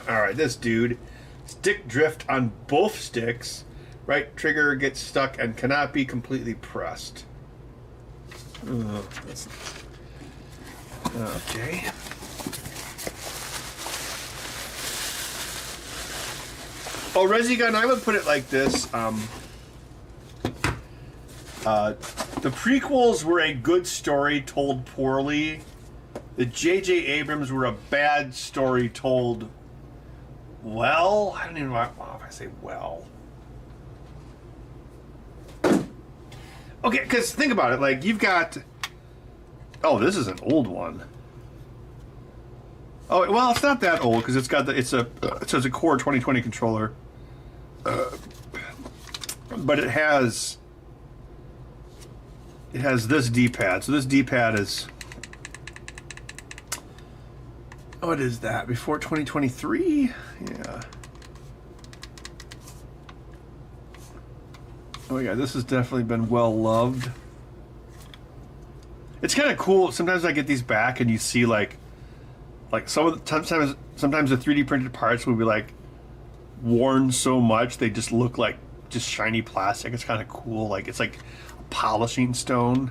Speaker 1: All right, this dude. Stick drift on both sticks. Right trigger gets stuck and cannot be completely pressed. Okay. Oh, Rezigun, I would put it like this. The prequels were a good story told poorly. The J.J. Abrams were a bad story told well. I don't even know if I say well. Okay, because think about it. Like, you've got... Oh, this is an old one. Oh, well, it's not that old, because it's got the... It says a Core 2020 controller. But it has... It has this D-pad. So this D-pad is... What is that? Before 2023? Yeah. Oh yeah, this has definitely been well loved. It's kind of cool. Sometimes I get these back and you see like sometimes the 3D printed parts will be like worn so much they just look like just shiny plastic. It's kind of cool. Like it's like a polishing stone.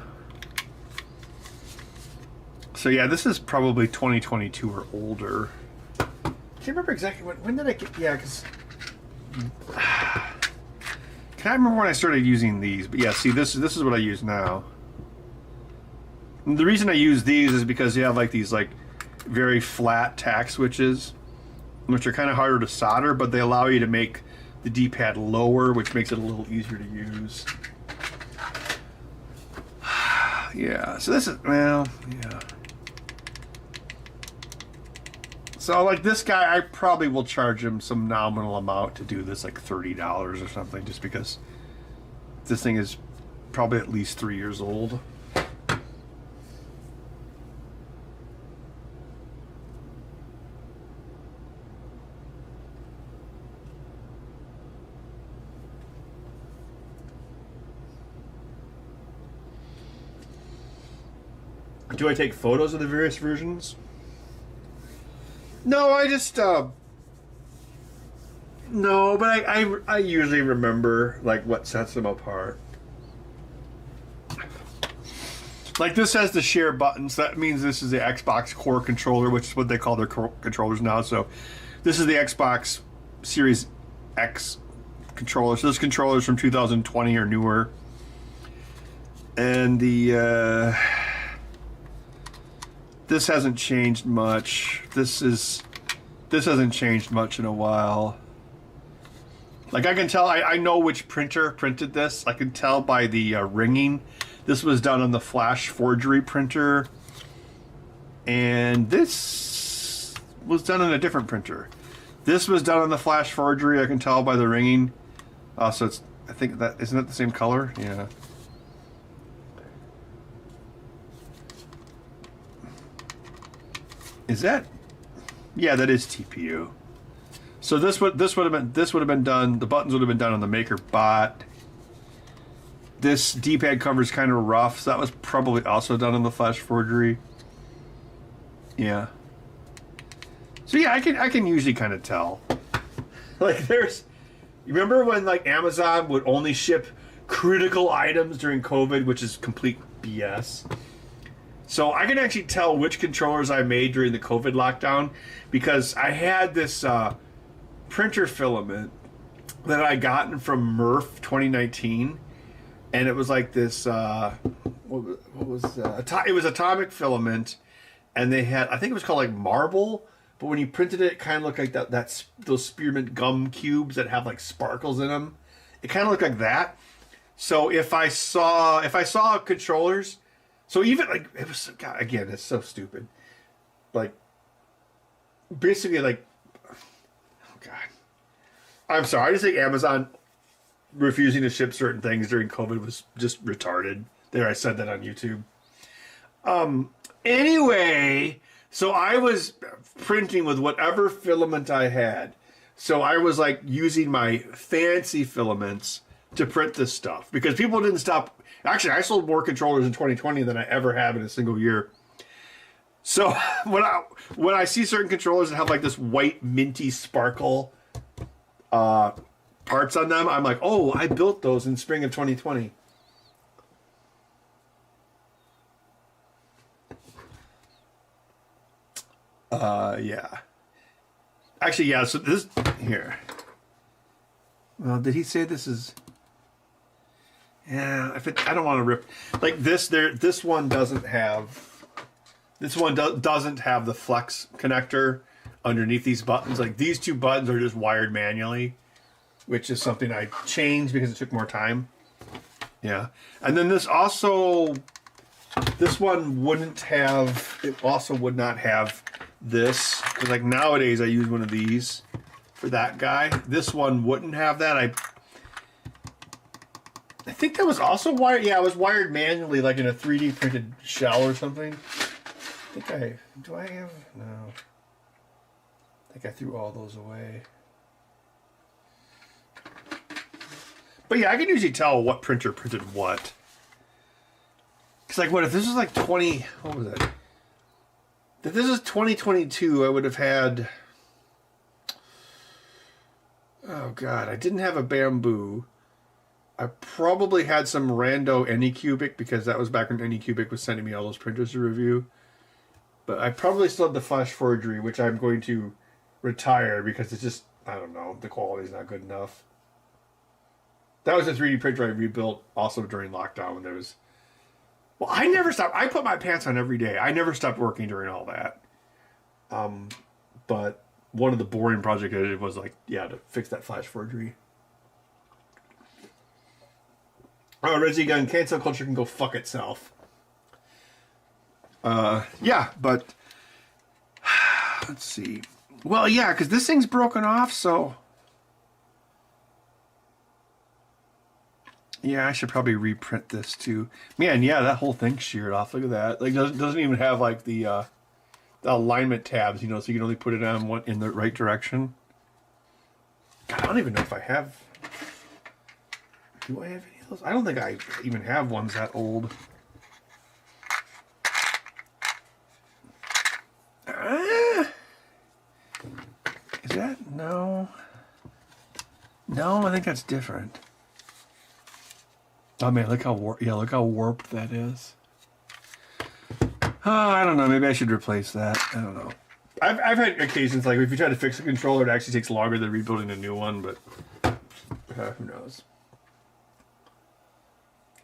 Speaker 1: So yeah, this is probably 2022 or older. Can't remember exactly when did I get... Yeah, because... Can't remember when I started using these, but yeah, see, this is what I use now. And the reason I use these is because you have like these like very flat tack switches, which are kind of harder to solder, but they allow you to make the D-pad lower, which makes it a little easier to use. Yeah, so this is, well, yeah. So, like, this guy, I probably will charge him some nominal amount to do this, like $30 or something, just because this thing is probably at least 3 years old. Do I take photos of the various versions? No, I just, no, but I usually remember, like, what sets them apart. Like, this has the share buttons. That means this is the Xbox Core controller, which is what they call their controllers now. So, this is the Xbox Series X controller. So, this controller is from 2020 or newer. And the, this hasn't changed much. This hasn't changed much in a while. Like I can tell, I know which printer printed this. I can tell by the ringing. This was done on the Flash Forgery printer. And this was done on a different printer. This was done on the Flash Forgery, I can tell by the ringing. So it's, I think that, isn't it the same color? Yeah. Is that? Yeah, that is TPU. So this would have been done. The buttons would have been done on the Maker Bot. This D-pad cover is kind of rough, so that was probably also done on the Flash Forgery. Yeah. So yeah, I can usually kind of tell. Like you remember when like Amazon would only ship critical items during COVID, which is complete BS. So I can actually tell which controllers I made during the COVID lockdown because I had this printer filament that I gotten from Murph 2019, and it was like this. What was it was atomic filament, and they had, I think it was called like marble, but when you printed it, it kind of looked like those spearmint gum cubes that have like sparkles in them. It kind of looked like that. So if I saw controllers. So even like it was, God, again, it's so stupid. Like basically like, oh God, I'm sorry. I just think Amazon refusing to ship certain things during COVID was just retarded. There, I said that on YouTube. Anyway, so I was printing with whatever filament I had. So I was like using my fancy filaments to print this stuff because people didn't stop. Actually, I sold more controllers in 2020 than I ever have in a single year. So when I see certain controllers that have like this white minty sparkle parts on them, I'm like, oh, I built those in spring of 2020. Yeah. Actually, yeah, so this here. Well, did he say this is... Yeah, I don't want to rip... Like this one doesn't have... This one doesn't have the flex connector underneath these buttons. Like these two buttons are just wired manually, which is something I changed because it took more time. Yeah. And then this one wouldn't have... It also would not have this. Because like nowadays I use one of these for that guy. This one wouldn't have that. I think that was also wired. Yeah, it was wired manually, like in a 3D printed shell or something. Do I have? No. I think I threw all those away. But yeah, I can usually tell what printer printed what. Because like, what if this was like 20? What was it? If this is 2022, I would have had... Oh, God. I didn't have a bamboo. I probably had some rando Anycubic, because that was back when Anycubic was sending me all those printers to review. But I probably still have the Flash Forgery, which I'm going to retire, because it's just, I don't know, the quality's not good enough. That was a 3D printer I rebuilt also during lockdown when there was... Well, I never stopped. I put my pants on every day. I never stopped working during all that. But one of the boring projects I did was like, yeah, to fix that Flash Forgery. Oh, Resi Gun, cancel culture can go fuck itself. Yeah, but let's see. Well, yeah, because this thing's broken off, so... Yeah, I should probably reprint this too. Man, yeah, that whole thing's sheared off. Look at that. Like, doesn't even have like the alignment tabs, you know, so you can only put it on one in the right direction. God, I don't even know if I have. Do I have any of those? I don't think I even have ones that old. Is that no? No, I think that's different. Oh man, look how warped that is. Oh, I don't know. Maybe I should replace that. I don't know. I've had occasions like if you try to fix a controller, it actually takes longer than rebuilding a new one. But who knows?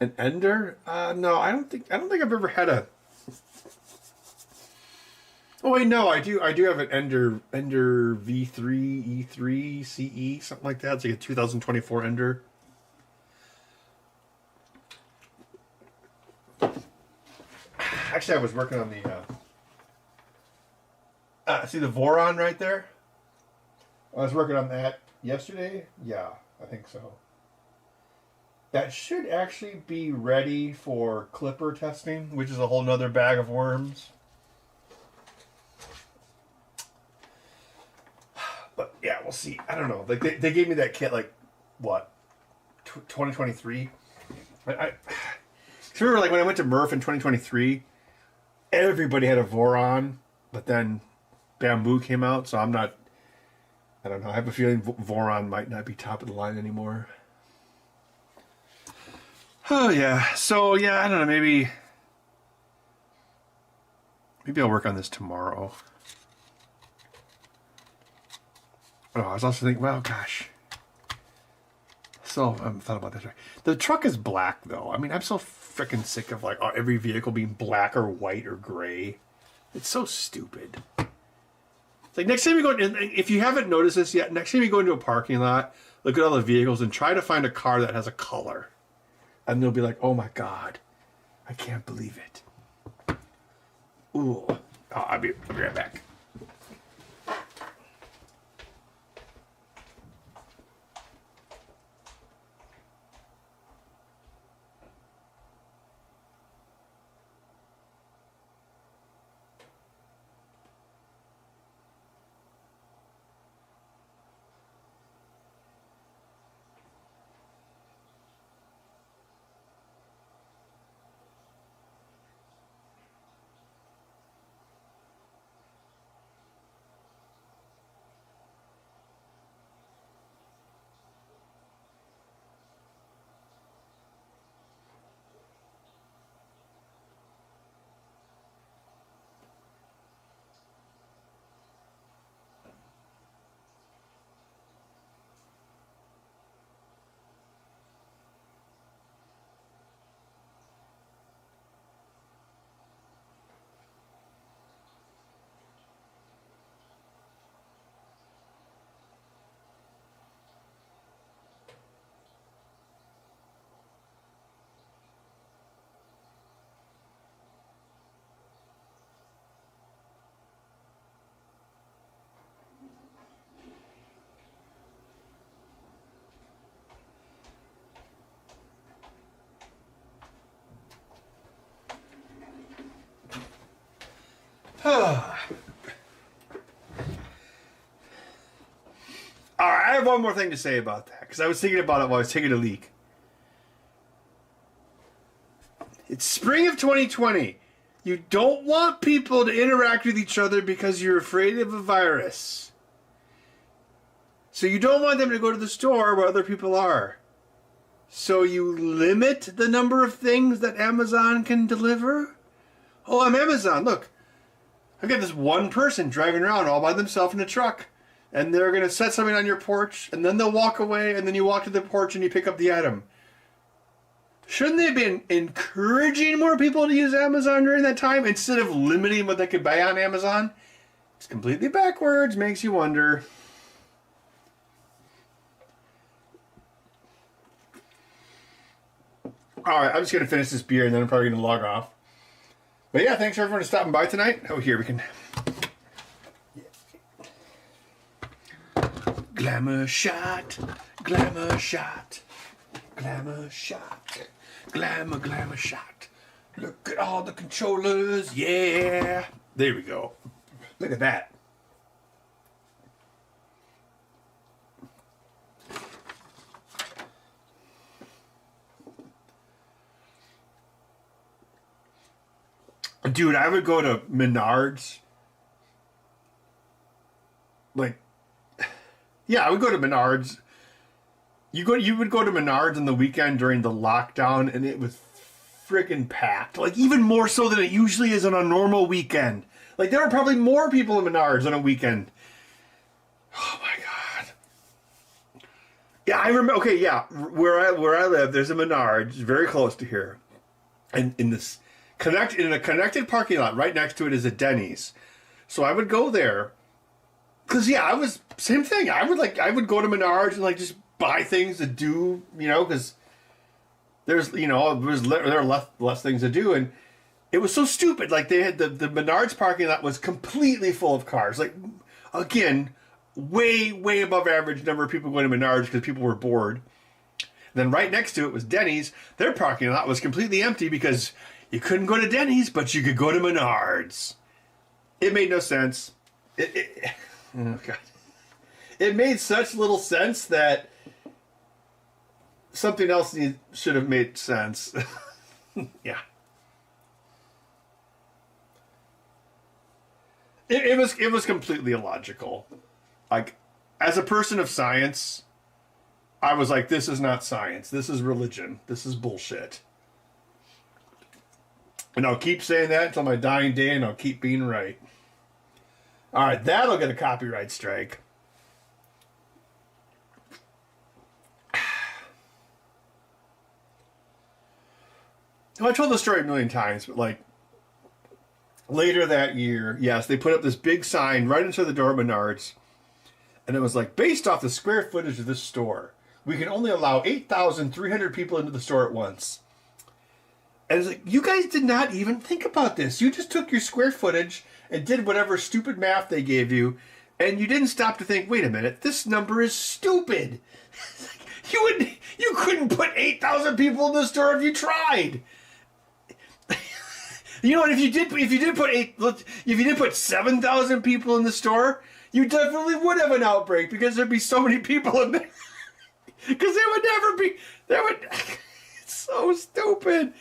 Speaker 1: An Ender? No, I don't think I've ever had a. Oh wait, no, I do have an Ender V3 E3 CE something like that. It's like a 2024 Ender. Actually, I was working on the... see the Voron right there? I was working on that yesterday. Yeah, I think so. That should actually be ready for clipper testing, which is a whole nother bag of worms. But yeah, we'll see. I don't know. Like they gave me that kit like, what? 2023? I remember like when I went to Murph in 2023... Everybody had a Voron, but then Bamboo came out, so I'm not... I don't know. I have a feeling Voron might not be top of the line anymore. Oh, yeah. So, yeah, I don't know. Maybe I'll work on this tomorrow. Oh, I was also thinking, well, gosh. So, I haven't thought about this. The truck is black, though. I mean, I'm so freaking sick of, like, every vehicle being black or white or gray. It's so stupid. It's like, next time you go, if you haven't noticed this yet, next time you go into a parking lot, look at all the vehicles and try to find a car that has a color. And they'll be like, oh my God, I can't believe it. Ooh. Oh, I'll be right back. All right, I have one more thing to say about that, because I was thinking about it while I was taking a leak. It's spring of 2020. You don't want people to interact with each other because you're afraid of a virus. So you don't want them to go to the store where other people are. So you limit the number of things that Amazon can deliver? Oh, I'm Amazon. Look, I've got this one person driving around all by themselves in a truck. And they're going to set something on your porch, and then they'll walk away, and then you walk to the porch and you pick up the item. Shouldn't they have been encouraging more people to use Amazon during that time instead of limiting what they could buy on Amazon? It's completely backwards, makes you wonder. Alright, I'm just going to finish this beer and then I'm probably going to log off. But yeah, thanks for everyone for stopping by tonight. Oh, here we can... Glamour shot, glamour shot, glamour shot, glamour shot. Look at all the controllers, yeah. There we go. Look at that. Dude, I would go to Menards. Like, yeah, I would go to Menards. You would go to Menards on the weekend during the lockdown, and it was freaking packed. Like, even more so than it usually is on a normal weekend. Like, there were probably more people in Menards on a weekend. Oh my god. Yeah, I remember. Okay, yeah, where I live, there's a Menards very close to here, and in a connected parking lot right next to it is a Denny's. So I would go there. Cause yeah, I was same thing. I would go to Menards and like just buy things to do, you know, because there are less things to do, and it was so stupid. Like they had the Menards parking lot was completely full of cars. Like again, way above average number of people going to Menards because people were bored. Then right next to it was Denny's. Their parking lot was completely empty because you couldn't go to Denny's, but you could go to Menards. It made no sense. Oh, God. It made such little sense that something else should have made sense. Yeah. It was completely illogical. Like, as a person of science, I was like, this is not science. This is religion. This is bullshit. And I'll keep saying that until my dying day, and I'll keep being right. All right, that'll get a copyright strike. Well, I told the story a million times, but like later that year, yes, they put up this big sign right inside the door of Menards, and it was like, based off the square footage of this store, we can only allow 8,300 people into the store at once. And it's like, you guys did not even think about this. You just took your square footage and did whatever stupid math they gave you, and you didn't stop to think, wait a minute, this number is stupid. You couldn't put 8,000 people in the store if you tried. You know what? If you did put 7,000 people in the store, you definitely would have an outbreak because there'd be so many people in there. Because it's so stupid.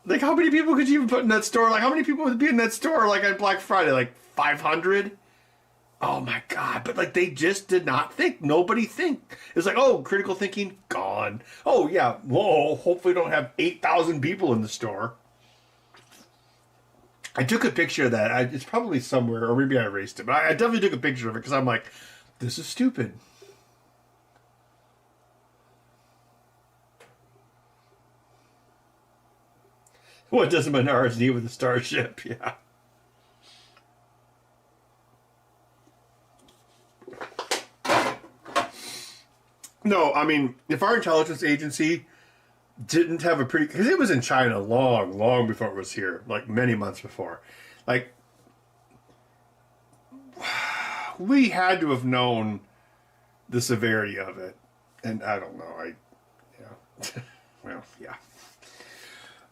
Speaker 1: Like, how many people could you even put in that store? Like, how many people would be in that store, like, on Black Friday? Like, 500? Oh, my God. But, like, they just did not think. Nobody think. It's like, oh, critical thinking, gone. Oh, yeah. Whoa, hopefully we don't have 8,000 people in the store. I took a picture of that. It's probably somewhere, or maybe I erased it. But I definitely took a picture of it because I'm like, this is stupid. What does Menards need with a starship? Yeah. No, I mean, if our intelligence agency didn't have a pretty... Because it was in China long before it was here. Like, many months before. Like, we had to have known the severity of it. And I don't know. Well, yeah.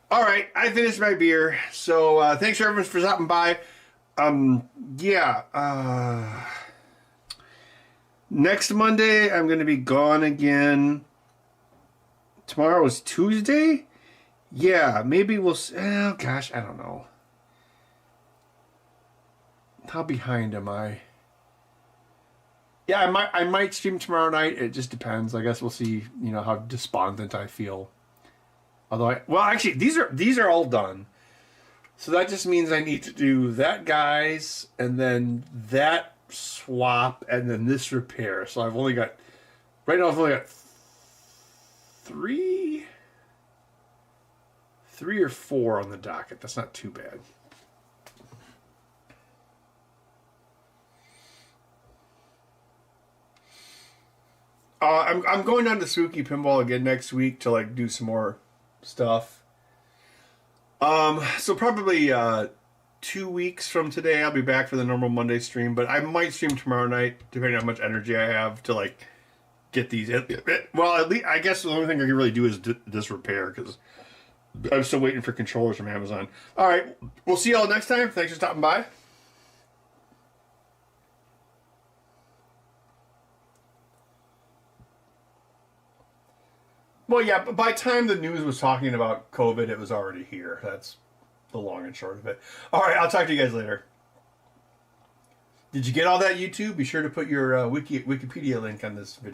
Speaker 1: All right, I finished my beer. So thanks for everyone for stopping by. Yeah. Next Monday, I'm going to be gone again. Tomorrow is Tuesday? Yeah, maybe we'll... Oh, gosh, I don't know. How behind am I? Yeah, I might stream tomorrow night. It just depends. I guess we'll see, how despondent I feel. Although actually, these are all done. So that just means I need to do that guy's, and then that swap, and then this repair. So I've only got... Right now I've only got 3 or 4 on the docket. That's not too bad. I'm going down to Spooky Pinball again next week to do some more stuff. So probably 2 weeks from today I'll be back for the normal Monday stream, but I might stream tomorrow night depending on how much energy I have to get these. Well, at least I guess the only thing I can really do is this repair because I'm still waiting for controllers from Amazon. All right, we'll see y'all next time. Thanks for stopping by. Well, yeah, but by the time the news was talking about COVID, it was already here. That's the long and short of it. All right, I'll talk to you guys later. Did you get all that, YouTube? Be sure to put your Wikipedia link on this video.